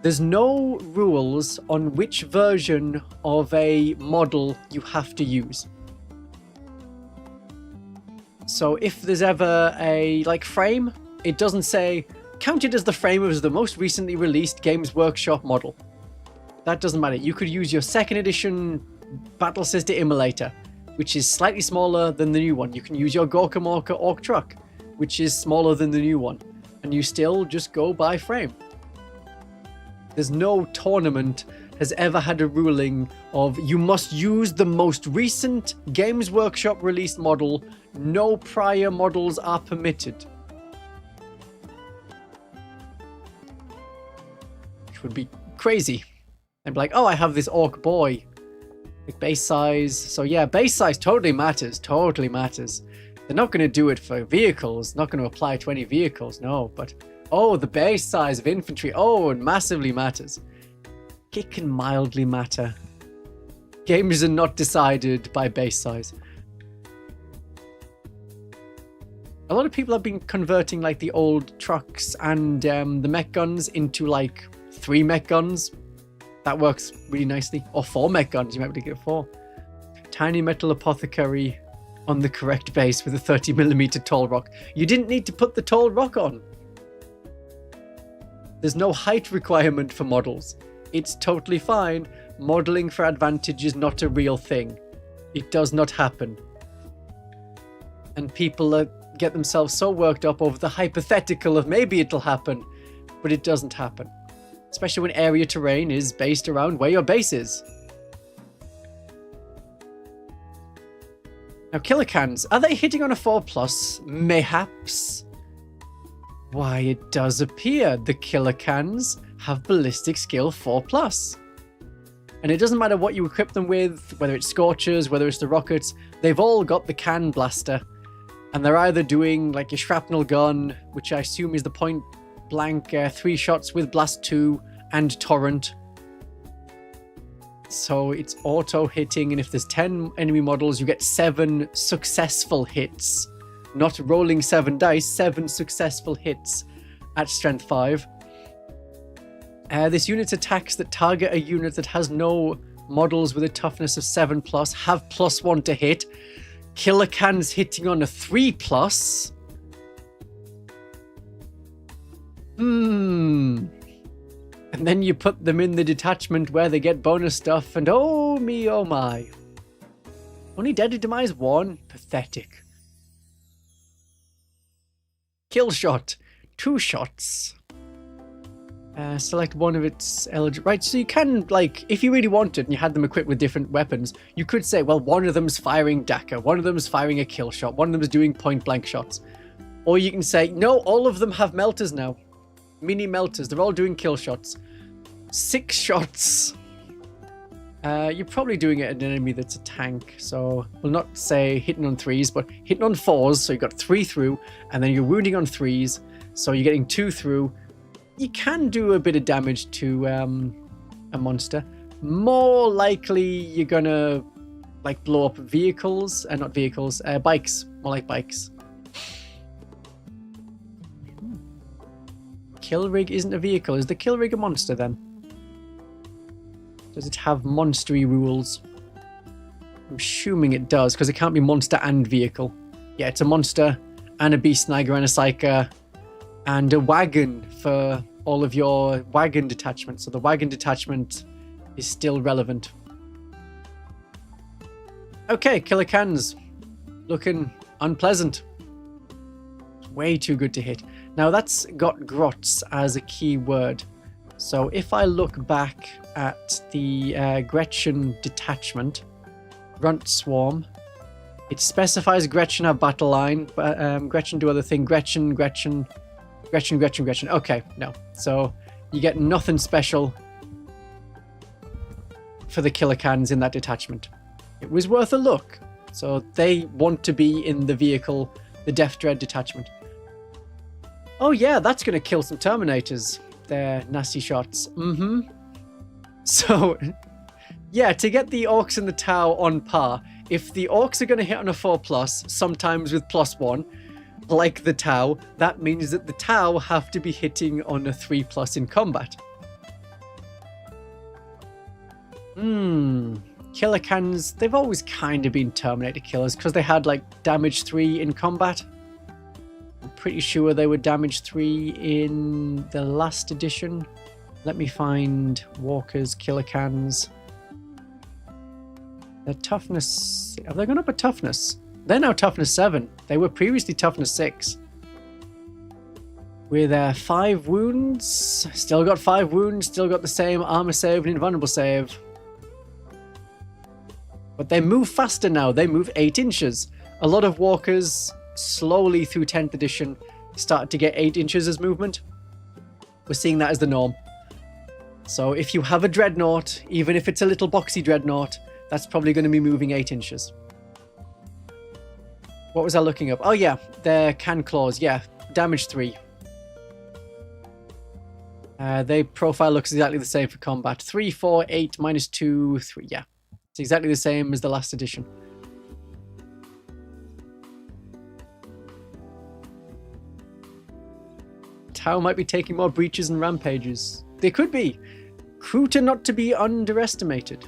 There's no rules on which version of a model you have to use. So if there's ever a like frame, it doesn't say counted as the frame of the most recently released Games Workshop model. That doesn't matter. You could use your 2nd edition Battle Sister Immolator, which is slightly smaller than the new one. You can use your Gorka Morka Ork Truck, which is smaller than the new one. And you still just go by frame. There's no tournament has ever had a ruling of you must use the most recent Games Workshop released model. No prior models are permitted. Which would be crazy. They'd be like, oh, I have this Orc boy. Like base size. So yeah, base size totally matters. Totally matters. They're not going to do it for vehicles. Not going to apply to any vehicles, no. But, oh, the base size of infantry. Oh, it massively matters. It can mildly matter. Games are not decided by base size. A lot of people have been converting like the old trucks and the mech guns into like 3 mech guns. That works really nicely. Or 4 mech guns. You might be able to get 4. Tiny metal apothecary on the correct base with a 30mm tall rock. You didn't need to put the tall rock on. There's no height requirement for models. It's totally fine. Modeling for advantage is not a real thing. It does not happen. And people get themselves so worked up over the hypothetical of maybe it'll happen, but it doesn't happen. Especially when area terrain is based around where your base is. Now, killer cans, are they hitting on a 4+? Mayhaps? Why, it does appear the killer cans have ballistic skill 4+. And it doesn't matter what you equip them with, whether it's Scorchers, whether it's the rockets, they've all got the can blaster. And they're either doing like a shrapnel gun, which I assume is the point blank 3 shots with blast 2 and torrent. So it's auto hitting, and if there's 10 enemy models, you get 7 successful hits. Not rolling 7 dice, 7 successful hits at strength 5. This unit's attacks that target a unit that has no models with a toughness of 7+ have +1 to hit. Killer cans hitting on a 3+. And then you put them in the detachment where they get bonus stuff, and oh me, oh my. Only deadly demise 1? Pathetic. Kill shot. 2 shots. Select one of its eligible. Right, so you can, like, if you really wanted and you had them equipped with different weapons, you could say, well, one of them's firing Daka, one of them's firing a kill shot, one of them is doing point blank shots. Or you can say, no, all of them have melters now. Mini melters, they're all doing kill shots. 6 shots. You're probably doing it at an enemy that's a tank, so we'll not say hitting on 3s, but hitting on 4s, so you've got 3 through, and then you're wounding on 3s, so you're getting 2 through. You can do a bit of damage to a monster. More likely you're gonna like blow up vehicles, not vehicles, bikes, more like bikes. Kill rig isn't a vehicle. Is the kill rig a monster then? Does it have monstery rules? I'm assuming it does, because it can't be monster and vehicle. Yeah, it's a monster and a beast snagger and a psyker and a wagon for all of your wagon detachments. So the wagon detachment is still relevant. Okay, killer cans. Looking unpleasant. Way too good to hit. Now that's got grots as a key word. So if I look back at the Gretchen detachment, Grunt Swarm, it specifies Gretchen have battle line, but Gretchen do other thing. Gretchen. Okay, no. So you get nothing special for the killer cans in that detachment. It was worth a look. So they want to be in the vehicle, the Death Dread detachment. Oh yeah, that's going to kill some Terminators. They're nasty shots. So, yeah, to get the Orks and the Tau on par, if the Orks are going to hit on a 4+, sometimes with +1, like the Tau, that means that the Tau have to be hitting on a 3+ in combat. Killer cans, they've always kind of been Terminator killers because they had like damage 3 in combat. I'm pretty sure they were damage 3 in the last edition. Let me find Walker's killer cans. Their toughness, have they gone up a toughness? They're now toughness 7. They were previously toughness 6. With 5 wounds, still got 5 wounds, still got the same armor save and invulnerable save. But they move faster now. They move 8 inches. A lot of walkers slowly through 10th edition started to get 8 inches as movement. We're seeing that as the norm. So if you have a dreadnought, even if it's a little boxy dreadnought, that's probably going to be moving 8 inches. What was I looking up? Oh yeah, their can claws. Yeah, damage 3. Their profile looks exactly the same for combat. 3, 4, 8, -2, 3. Yeah. It's exactly the same as the last edition. Tau might be taking more breaches and rampages. They could be. Kruta not to be underestimated.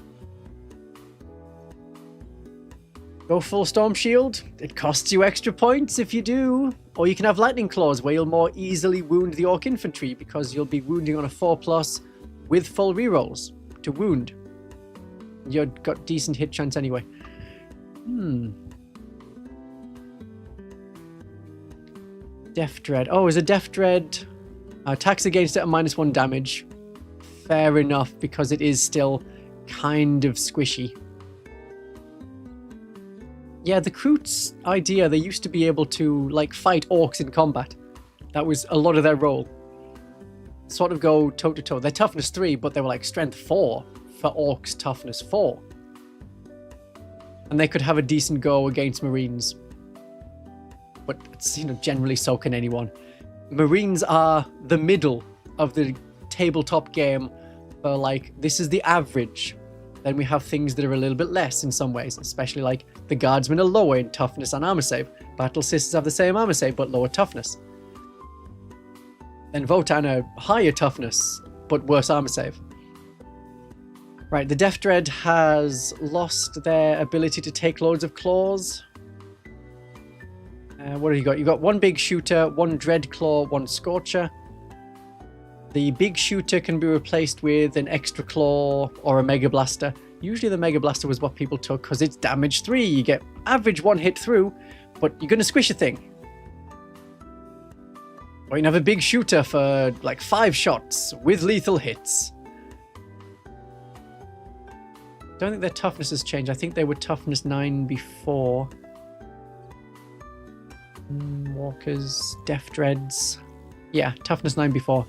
Go full Storm Shield. It costs you extra points if you do. Or you can have Lightning Claws where you'll more easily wound the Orc Infantry because you'll be wounding on a 4+ with full rerolls to wound. You've got decent hit chance anyway. Death Dread. Oh, is a Death Dread attacks against it at -1 damage. Fair enough, because it is still kind of squishy. Yeah, the Kroots idea, they used to be able to like fight orcs in combat. That was a lot of their role. Sort of go toe to toe. They're toughness 3, but they were like strength 4. For orcs, toughness 4. And they could have a decent go against Marines. But, you know, generally so can anyone. Marines are the middle of the tabletop game for like, this is the average. Then we have things that are a little bit less in some ways, especially like the Guardsmen are lower in toughness and armor save. Battle Sisters have the same armor save, but lower toughness. Then Votan are higher toughness, but worse armor save. Right, the Death Dread has lost their ability to take loads of claws. What have you got? You've got 1 big shooter, 1 Dread Claw, 1 Scorcher. The big shooter can be replaced with an extra claw or a Mega Blaster. Usually the Mega Blaster was what people took because it's damage 3. You get average 1 hit through, but you're going to squish a thing. Or you can have a big shooter for like 5 shots with lethal hits. Don't think their toughness has changed. I think they were toughness 9 before. Walkers, Death Dreads. Yeah, toughness 9 before.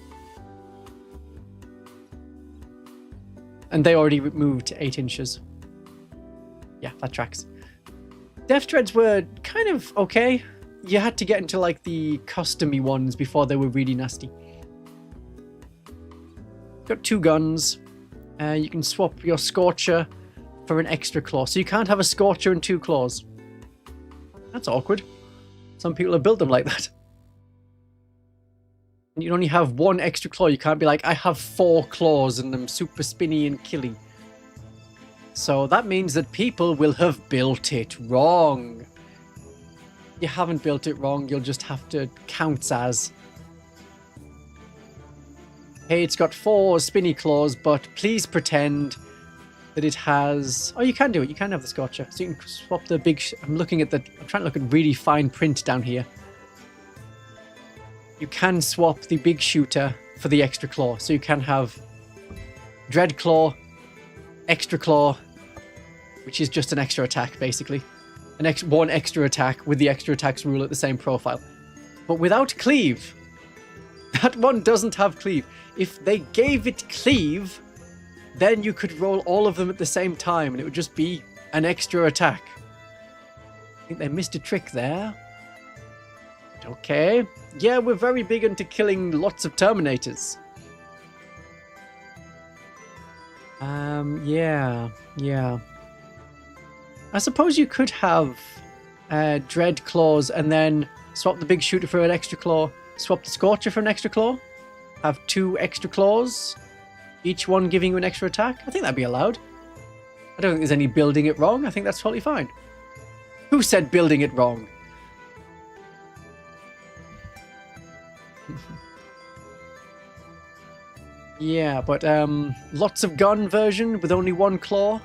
And they already moved 8 inches. Yeah, that tracks. Death Dreads were kind of okay. You had to get into like the custom-y ones before they were really nasty. Got 2 guns. You can swap your Scorcher for an extra claw. So you can't have a Scorcher and 2 claws. That's awkward. Some people have built them like that. And you only have 1 extra claw. You can't be like, I have 4 claws and I'm super spinny and killy. So that means that people will have built it wrong. You haven't built it wrong, you'll just have to count as. Hey, it's got 4 spinny claws, but please pretend that it has... Oh, you can do it. You can have the Scorcher. So you can swap the big... I'm trying to look at really fine print down here. You can swap the big shooter for the extra claw. So you can have Dread Claw, Extra Claw, which is just an extra attack, basically. One extra attack with the extra attacks rule at the same profile. But without Cleave. That one doesn't have Cleave. If they gave it Cleave, then you could roll all of them at the same time and it would just be an extra attack. I think they missed a trick there. But okay. Yeah, we're very big into killing lots of Terminators. Yeah. I suppose you could have Dread Claws and then swap the big shooter for an extra claw, swap the Scorcher for an extra claw, have 2 extra claws, each one giving you an extra attack. I think that'd be allowed. I don't think there's any building it wrong. I think that's totally fine. Who said building it wrong? Yeah, but lots of gun version with only 1 claw.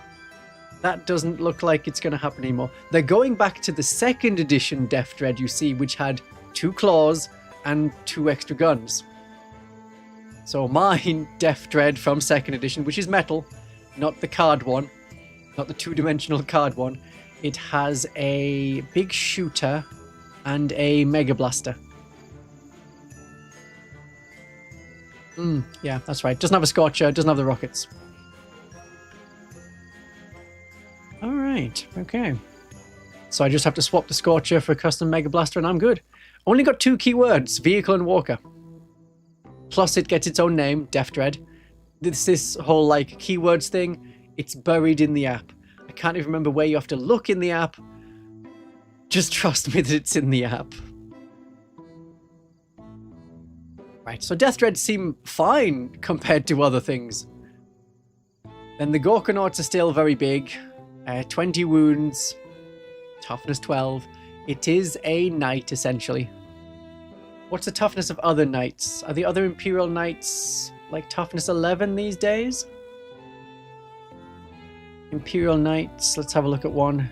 That doesn't look like it's going to happen anymore. They're going back to the 2nd edition Death Dread, you see, which had 2 claws and 2 extra guns. So mine, Death Dread from 2nd edition, which is metal, not the card one, not the 2-dimensional card one. It has a big shooter and a Mega Blaster. Yeah, that's right. Doesn't have a Scorcher, doesn't have the rockets. Alright, okay. So I just have to swap the Scorcher for a custom Mega Blaster and I'm good. Only got 2 keywords, Vehicle and Walker. Plus it gets its own name, Death Dread. This whole like keywords thing, it's buried in the app. I can't even remember where you have to look in the app. Just trust me that it's in the app. Right, so Death Dread seem fine compared to other things. Then the Gorkanauts are still very big. 20 wounds, toughness 12. It is a knight, essentially. What's the toughness of other knights? Are the other Imperial Knights like toughness 11 these days? Imperial Knights, let's have a look at one.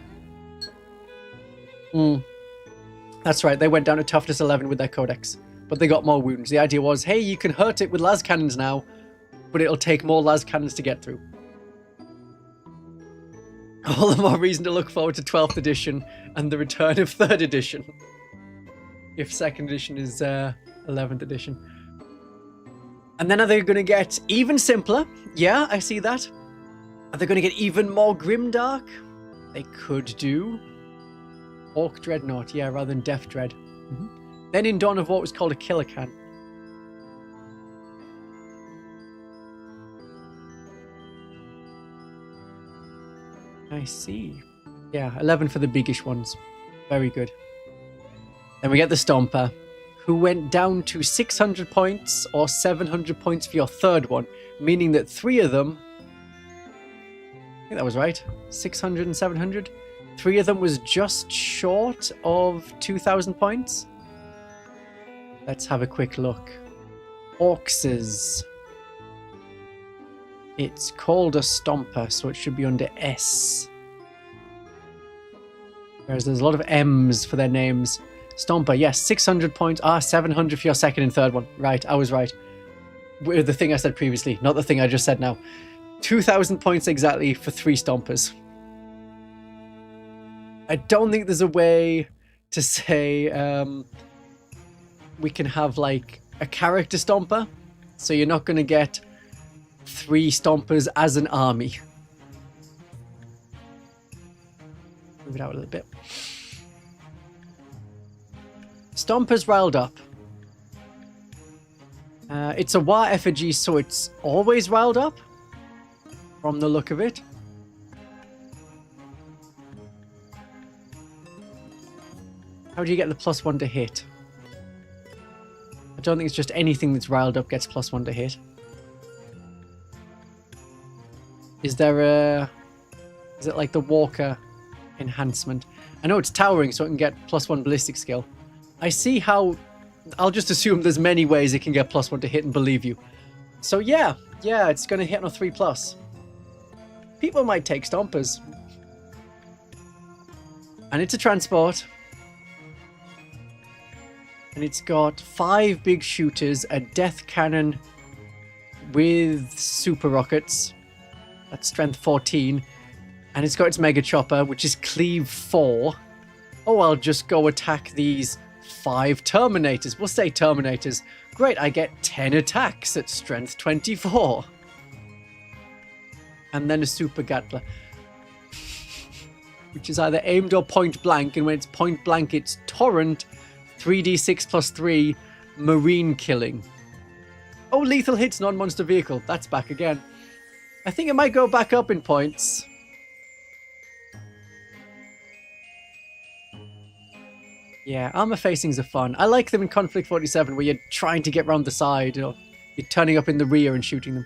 That's right, they went down to toughness 11 with their Codex. But they got more wounds. The idea was, hey, you can hurt it with las cannons now, but it'll take more las cannons to get through. All the more reason to look forward to 12th edition and the return of 3rd edition. If 2nd edition is 11th edition. And then are they going to get even simpler? Yeah, I see that. Are they going to get even more grimdark? They could do. Ork Dreadnought, yeah, rather than Death Dread. Then in Dawn of War it was called a Killer Can. I see. Yeah, 11 for the biggish ones. Very good. Then we get the Stomper, who went down to 600 points or 700 points for your 3rd one, meaning that 3 of them... I think that was right. 600 and 700. 3 of them was just short of 2,000 points. Let's have a quick look. Orcs. It's called a Stomper, so it should be under S. Whereas there's a lot of M's for their names. Stomper, yes, 600 points. 700 for your 2nd and 3rd one. Right, I was right. With the thing I said previously, not the thing I just said now. 2,000 points exactly for 3 Stompers. I don't think there's a way to say we can have like a character Stomper. So you're not going to get 3 Stompers as an army. Move it out a little bit. Stompers riled up. It's a war effigy, so it's always riled up. From the look of it. How do you get the +1 to hit? I don't think it's just anything that's riled up gets +1 to hit. Is there a Is it like the Walker enhancement? I know it's towering, so it can get +1 ballistic skill. I see how... I'll just assume there's many ways it can get +1 to hit and believe you. So yeah, it's going to hit on a 3+. People might take Stompers. And it's a transport. And it's got 5 big shooters, a death cannon with super rockets. That's strength 14. And it's got its mega chopper, which is cleave 4. Oh, I'll just go attack these 5 Terminators. We'll say Terminators. Great, I get 10 attacks at strength 24. And then a super Gatler, which is either aimed or point blank. And when it's point blank, it's torrent, 3d6+3, marine killing. Oh, lethal hits non-monster vehicle. That's back again. I think it might go back up in points. Yeah, armor facings are fun. I like them in Konflikt 47, where you're trying to get round the side, or you're turning up in the rear and shooting them.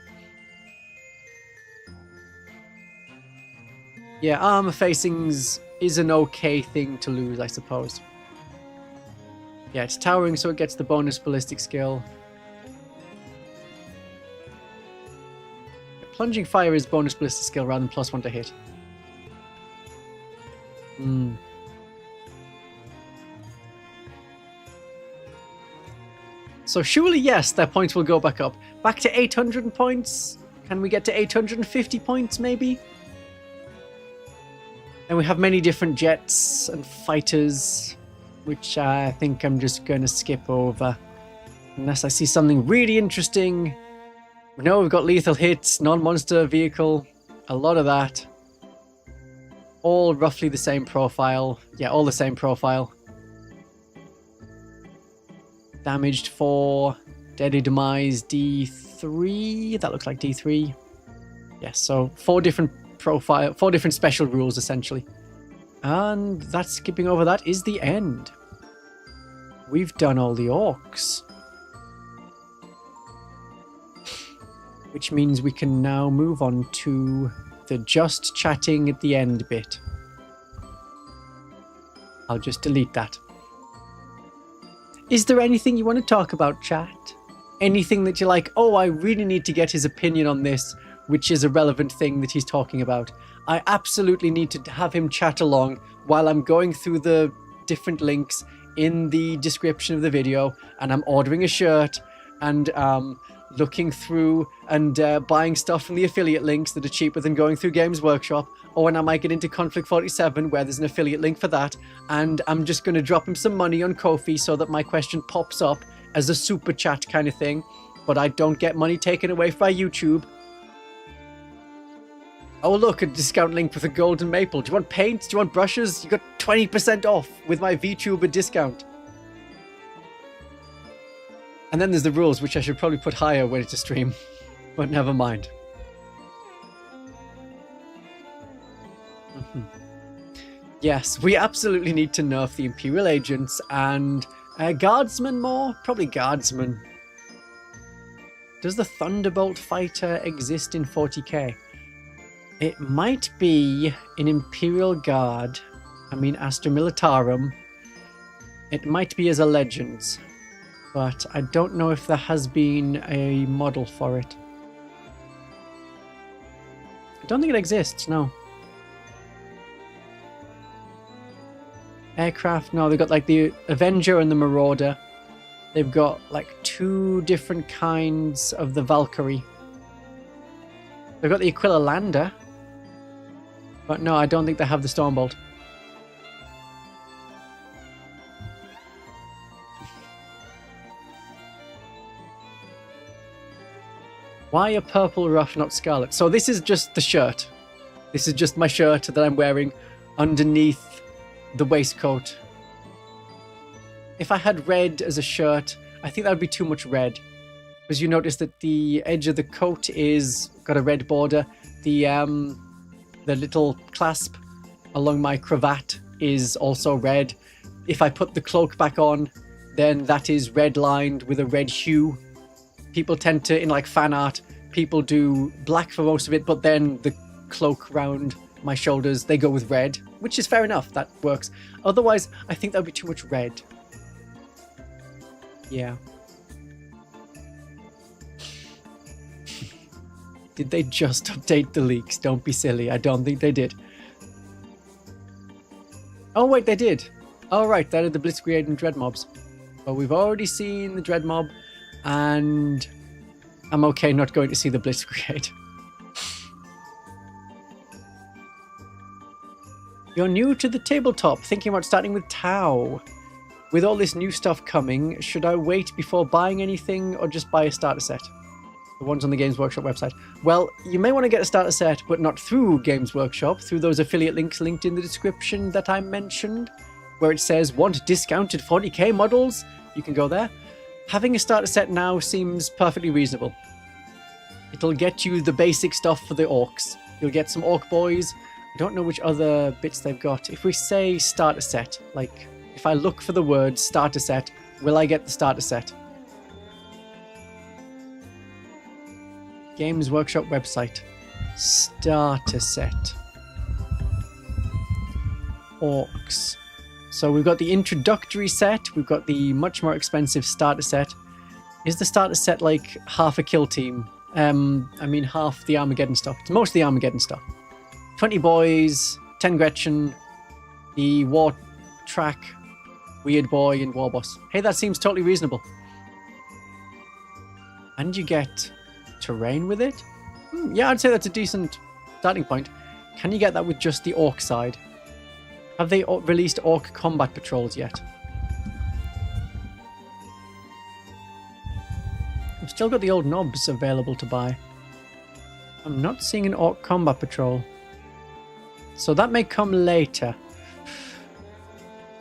Yeah, armor facings is an okay thing to lose, I suppose. Yeah, it's towering, so it gets the bonus ballistic skill. Plunging fire is bonus ballistic skill rather than +1 to hit. So surely, yes, their points will go back up. Back to 800 points? Can we get to 850 points, maybe? And we have many different jets and fighters, which I think I'm just going to skip over. Unless I see something really interesting. No, we've got lethal hits, non-monster vehicle, a lot of that. All roughly the same profile. Yeah, all the same profile. Damaged 4, deadly demise D3. That looks like D3. Yes, so 4 different special rules essentially. And that, skipping over that, is the end. We've done all the orcs. Which means we can now move on to the just chatting at the end bit. I'll just delete that. Is there anything you want to talk about, chat? Anything that you're like, oh, I really need to get his opinion on this, which is a relevant thing that he's talking about. I absolutely need to have him chat along while I'm going through the different links in the description of the video, and I'm ordering a shirt, and looking through and buying stuff from the affiliate links that are cheaper than going through Games Workshop, or when I might get into Konflikt 47 where there's an affiliate link for that, and I'm just going to drop him some money on Ko-fi so that my question pops up as a super chat kind of thing, but I don't get money taken away by YouTube. Oh look, a discount link with a golden maple. Do you want paints? Do you want brushes? You got 20% off with my Vtuber discount. And then there's the rules, which I should probably put higher when it's a stream, but never mind. Yes, we absolutely need to nerf the Imperial agents and guardsmen more? Probably guardsmen. Does the Thunderbolt fighter exist in 40k? It might be an Imperial Guard. I mean, Astra Militarum. It might be as a Legends. But I don't know if there has been a model for it. I don't think it exists, no. Aircraft, no, they've got like the Avenger and the Marauder. They've got like 2 different kinds of the Valkyrie. They've got the Aquila Lander. But no, I don't think they have the Stormbolt. Why a purple ruff, not scarlet? So this is just the shirt. This is just my shirt that I'm wearing underneath the waistcoat. If I had red as a shirt, I think that would be too much red. Because you notice that the edge of the coat is got a red border. The little clasp along my cravat is also red. If I put the cloak back on, then that is red lined with a red hue. People tend to, in like fan art, people do black for most of it, but then the cloak round my shoulders, they go with red, which is fair enough. That works. Otherwise, I think that would be too much red. Yeah. Did they just update the leaks? Don't be silly. I don't think they did. Oh, wait, they did. Oh, right. That are the Blitzkrieg and Dread mobs. But we've already seen the Dread mob, and I'm okay not going to see the Blitzkrieg. You're new to the tabletop, thinking about starting with Tau. With all this new stuff coming, should I wait before buying anything or just buy a starter set? The ones on the Games Workshop website. Well, you may want to get a starter set, but not through Games Workshop, through those affiliate links linked in the description that I mentioned, where it says, want discounted 40k models? You can go there. Having a starter set now seems perfectly reasonable. It'll get you the basic stuff for the orcs. You'll get some orc boys. I don't know which other bits they've got. If we say starter set, like, if I look for the word starter set, will I get the starter set? Games Workshop website. Starter set. Orcs. So we've got the introductory set. We've got the much more expensive starter set. Is the starter set like half a kill team? I mean half the Armageddon stuff. It's mostly Armageddon stuff. 20 boys, 10 Gretchen, the War Track, Weird Boy, and War Boss. Hey, that seems totally reasonable. And you get terrain with it? Yeah, I'd say that's a decent starting point. Can you get that with just the Orc side? Have they released Orc combat patrols yet? I've still got the old knobs available to buy. I'm not seeing an Orc combat patrol. So that may come later.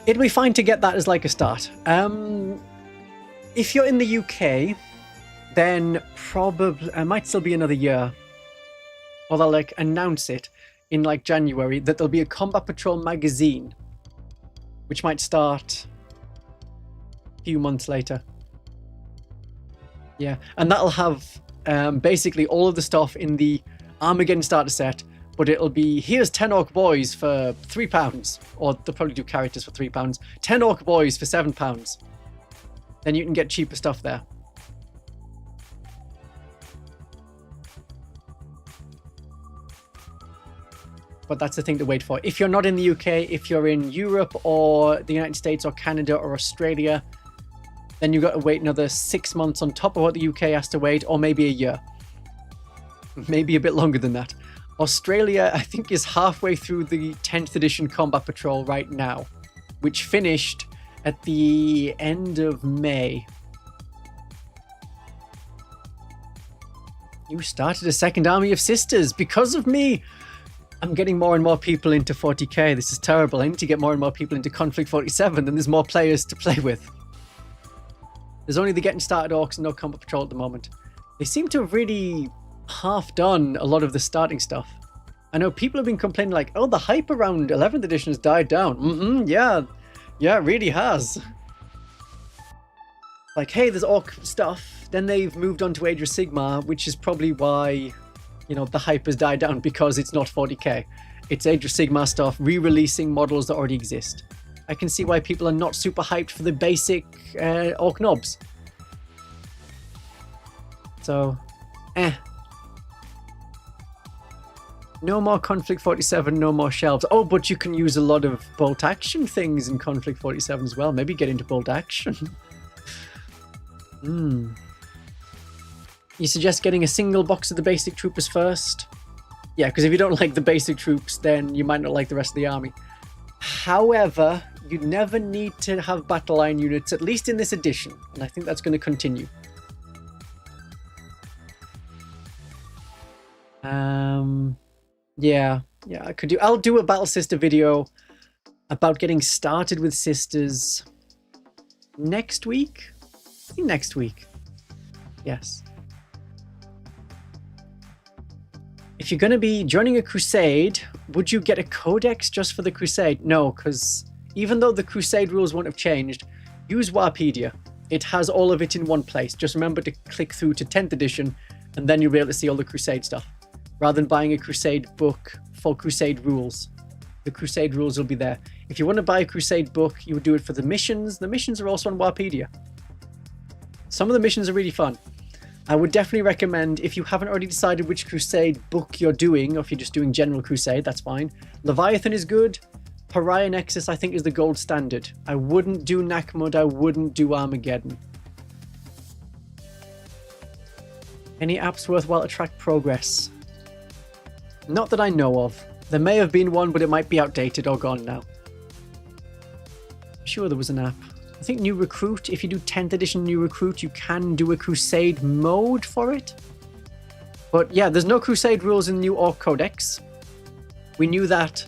It'll be fine to get that as like a start. If you're in the UK, then probably it might still be another year. Or they'll like announce it in like January that there'll be a Combat Patrol magazine, which might start a few months later. Yeah, and that'll have basically all of the stuff in the Armageddon starter set, but it'll be, here's 10 Orc boys for £3, or they'll probably do characters for £3. 10 Orc boys for £7. Then you can get cheaper stuff there. But that's the thing to wait for. If you're not in the UK, if you're in Europe or the United States or Canada or Australia, then you've got to wait another 6 months on top of what the UK has to wait, or maybe a year. Maybe a bit longer than that. Australia, I think, is halfway through the 10th edition Combat Patrol right now, which finished at the end of May. You started a second army of sisters because of me. I'm getting more and more people into 40k. This is terrible. I need to get more and more people into Konflikt 47, then there's more players to play with. There's only the getting started orcs and no Combat Patrol at the moment. They seem to have really half done a lot of the starting stuff. I know people have been complaining like, oh, the hype around 11th edition has died down. Yeah, it really has. Like, hey, there's orc stuff. Then they've moved on to Age of Sigmar, which is probably why, you know, the hype has died down, because it's not 40k. It's Age of Sigmar stuff, re-releasing models that already exist. I can see why people are not super hyped for the basic orc knobs. So, No more Konflikt 47, no more shelves. Oh, but you can use a lot of bolt action things in Konflikt 47 as well. Maybe get into bolt action. You suggest getting a single box of the basic troopers first? Yeah, because if you don't like the basic troops, then you might not like the rest of the army. However, you never need to have battle line units, at least in this edition, and I think that's going to continue. Yeah, I could do. I'll do a Battle Sister video about getting started with sisters next week. I think next week. Yes. If you're going to be joining a crusade, would you get a codex just for the crusade? No, because even though the crusade rules won't have changed, use Warpedia. It has all of it in one place. Just remember to click through to 10th edition, and then you'll be able to see all the crusade stuff, rather than buying a crusade book for Crusade rules. The Crusade rules will be there. If you want to buy a Crusade book, you would do it for the missions. The missions are also on Warpedia. Some of the missions are really fun. I would definitely recommend, if you haven't already decided which Crusade book you're doing, or if you're just doing General Crusade, that's fine. Leviathan is good. Pariah Nexus, I think, is the gold standard. I wouldn't do Nakmud, I wouldn't do Armageddon. Any apps worthwhile to track progress? Not that I know of. There may have been one, but it might be outdated or gone now. I'm sure there was an app. I think New Recruit, if you do 10th edition New Recruit, you can do a Crusade mode for it. But yeah, there's no Crusade rules in the new Ork Codex. We knew that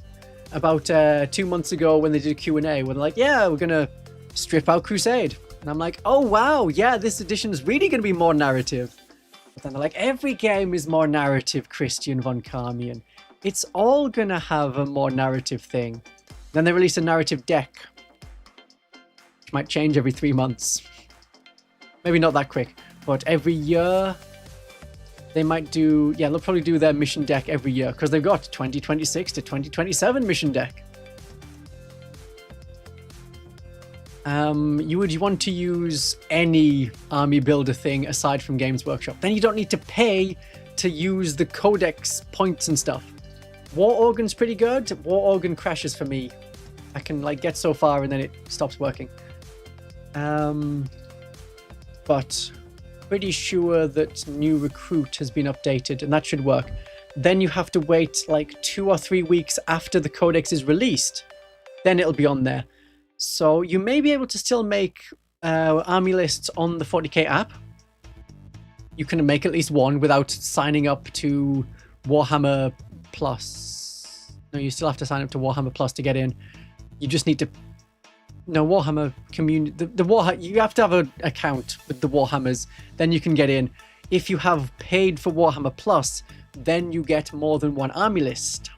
about 2 months ago when they did a Q&A, when they're like, yeah, we're going to strip out Crusade. And I'm like, oh wow, yeah, this edition is really going to be more narrative. But then they're like, every game is more narrative, Christian Von Carmian. It's all going to have a more narrative thing. Then they released a narrative deck, which might change every 3 months. Maybe not that quick, but every year they might do, yeah, they'll probably do their mission deck every year because they've got 2026 to 2027 mission deck. You would want to use any army builder thing aside from Games Workshop. Then you don't need to pay to use the Codex points and stuff. War Organ's pretty good. War Organ crashes for me. I can like get so far and then it stops working. But pretty sure that New Recruit has been updated and that should work. Then you have to wait like 2 or 3 weeks after the Codex is released. Then it'll be on there. So you may be able to still make army lists on the 40k app. You can make at least one without signing up to Warhammer Plus. No, you still have to sign up to Warhammer Plus to get in. You just need to... No, Warhammer community... You have to have an account with the Warhammers. Then you can get in. If you have paid for Warhammer Plus, then you get more than one army list.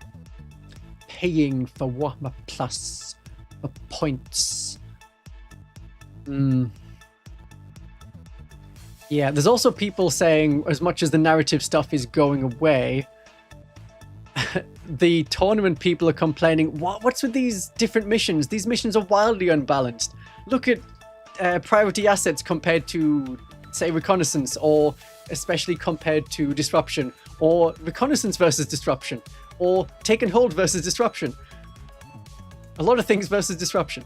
Paying for Warhammer Plus for points. Yeah, there's also people saying, as much as the narrative stuff is going away, the tournament people are complaining, what's with these different missions? These missions are wildly unbalanced. Look at priority assets compared to, say, reconnaissance, or especially compared to disruption, or reconnaissance versus disruption, or take and hold versus disruption. A lot of things versus disruption.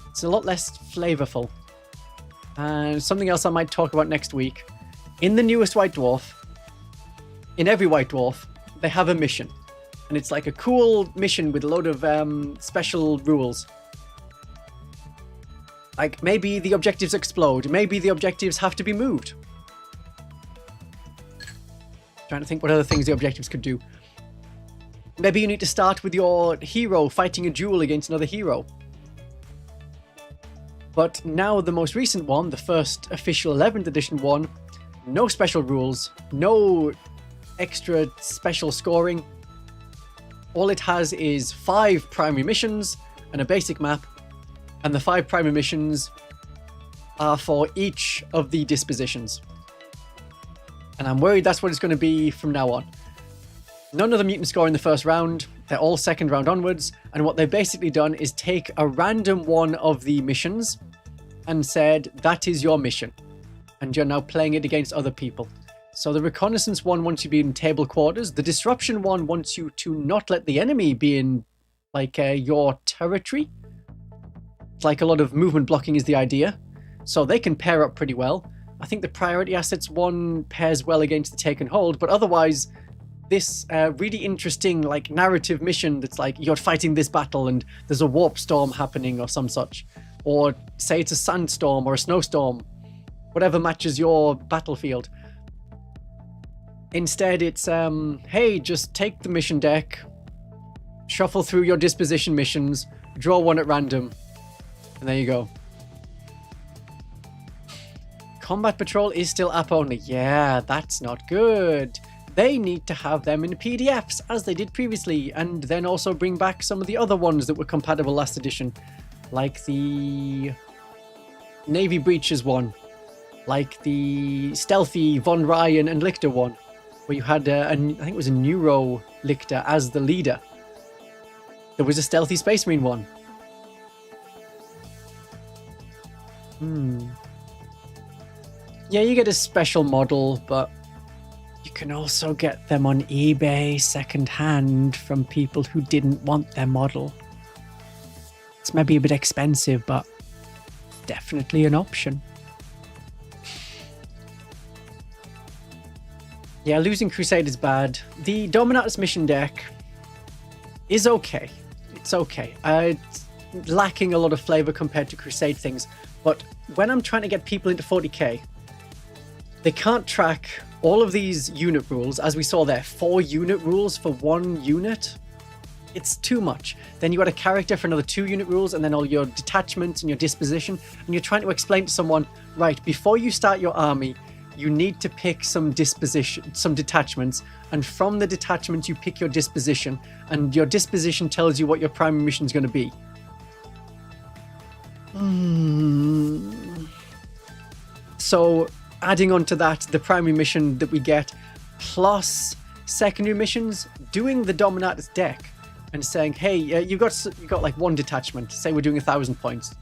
It's a lot less flavorful. And something else I might talk about next week. In the newest White Dwarf, in every White Dwarf, they have a mission. And it's like a cool mission with a load of special rules. Like, maybe the objectives explode. Maybe the objectives have to be moved. Trying to think what other things the objectives could do. Maybe you need to start with your hero fighting a duel against another hero. But now the most recent one, the first official 11th edition one, no special rules, no extra special scoring. All it has is 5 primary missions and a basic map, and the 5 primary missions are for each of the dispositions. And I'm worried that's what it's going to be from now on. None of the mutants score in the first round, they're all second round onwards, and what they've basically done is take a random one of the missions and said, that is your mission, and you're now playing it against other people. So the reconnaissance one wants you to be in table quarters, the disruption one wants you to not let the enemy be in like your territory. It's like a lot of movement blocking is the idea, so they can pair up pretty well. I think the priority assets one pairs well against the take and hold, but otherwise this really interesting like narrative mission that's like you're fighting this battle and there's a warp storm happening or some such, or say it's a sandstorm or a snowstorm, whatever matches your battlefield. Instead it's hey, just take the mission deck, shuffle through your disposition missions, draw one at random, and there you go. Combat Patrol is still app only. Yeah, that's not good. They need to have them in PDFs, as they did previously, and then also bring back some of the other ones that were compatible last edition, like the Navy Breaches one, like the Stealthy Von Ryan and Lichter one, where you had, I think it was a Neuro Lictor as the leader. There was a stealthy Space Marine one. Yeah, you get a special model, but you can also get them on eBay secondhand from people who didn't want their model. It's maybe a bit expensive, but definitely an option. Yeah, losing Crusade is bad. The Dominatus mission deck is okay. It's okay. It's lacking a lot of flavor compared to Crusade things, but when I'm trying to get people into 40k, they can't track all of these unit rules. As we saw there, 4 unit rules for 1 unit. It's too much. Then you got a character for another 2 unit rules, and then all your detachments and your disposition, and you're trying to explain to someone, right, before you start your army, you need to pick some detachments, and from the detachments you pick your disposition, and your disposition tells you what your primary mission is going to be. So adding on to that, the primary mission that we get, plus secondary missions, doing the Dominatus deck and saying, hey, you got like 1 detachment. Say we're doing 1,000 points.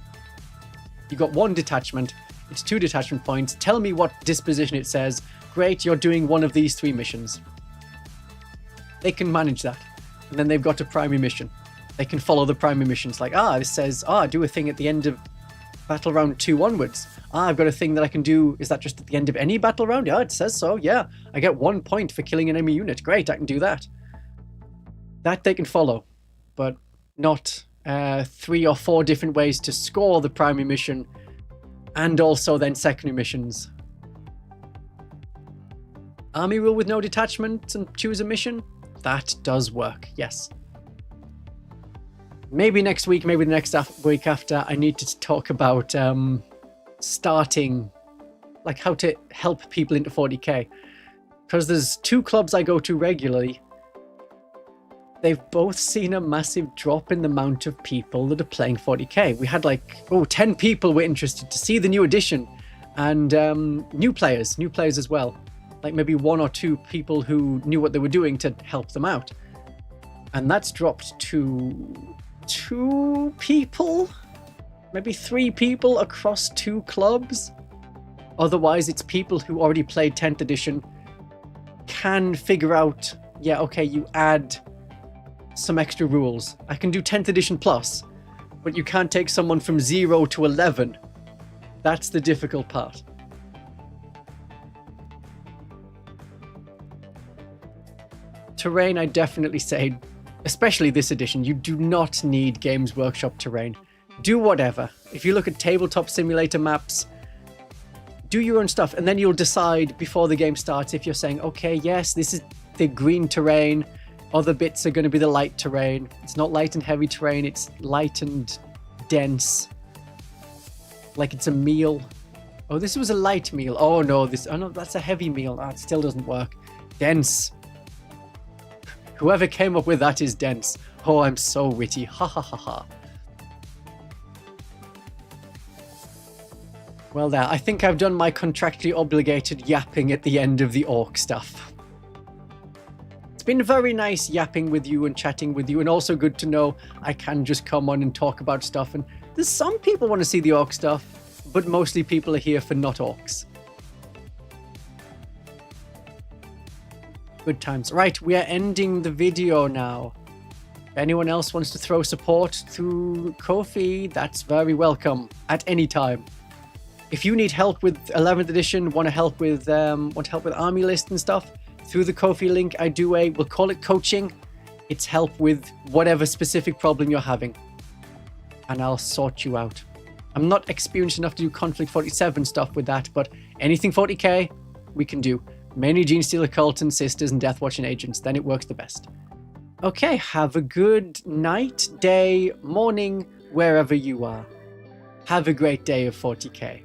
You got 1 detachment. It's 2 detachment points. Tell me what disposition it says. Great, you're doing one of these 3 missions. They can manage that. And then they've got a primary mission. They can follow the primary missions. Like, this says, do a thing at the end of battle round 2 onwards. I've got a thing that I can do. Is that just at the end of any battle round? Yeah, it says so. Yeah, I get 1 point for killing an enemy unit. Great, I can do that. That they can follow, but not 3 or 4 different ways to score the primary mission and also then secondary missions. Army rule with no detachment and choose a mission? That does work, yes. Maybe next week, maybe the next week after, I need to talk about starting, like how to help people into 40k. Because there's 2 clubs I go to regularly. They've both seen a massive drop in the amount of people that are playing 40k. We had like, 10 people were interested to see the new edition, and new players as well. Like maybe 1 or 2 people who knew what they were doing to help them out. And that's dropped to 2 people? Maybe 3 people across 2 clubs? Otherwise, it's people who already played 10th edition, can figure out, yeah, okay, you add some extra rules. I can do 10th edition plus, but you can't take someone from 0 to 11. That's the difficult part. Terrain, I definitely say, especially this edition, you do not need Games Workshop terrain. Do whatever. If you look at tabletop simulator maps, do your own stuff, and then you'll decide before the game starts if you're saying, okay, yes, this is the green terrain, other bits are going to be the light terrain. It's not light and heavy terrain, it's light and dense. Like it's a meal. Oh, this was a light meal. Oh no, that's a heavy meal. It still doesn't work. Dense. Whoever came up with that is dense. Oh, I'm so witty. Ha ha ha ha. Well there, I think I've done my contractually obligated yapping at the end of the Ork stuff. It's been very nice yapping with you and chatting with you, and also good to know I can just come on and talk about stuff. And there's some people want to see the Ork stuff, but mostly people are here for not Orks. Good times. Right, we are ending the video now. If anyone else wants to throw support through Ko-fi, that's very welcome at any time. If you need help with 11th edition, want help with army list and stuff, through the Ko-fi link, I do we'll call it coaching. It's help with whatever specific problem you're having, and I'll sort you out. I'm not experienced enough to do Konflikt 47 stuff with that, but anything 40k, we can do. Mainly Genestealer Cult and Sisters and Deathwatch and Agents, then it works the best. Okay, have a good night, day, morning, wherever you are. Have a great day of 40k.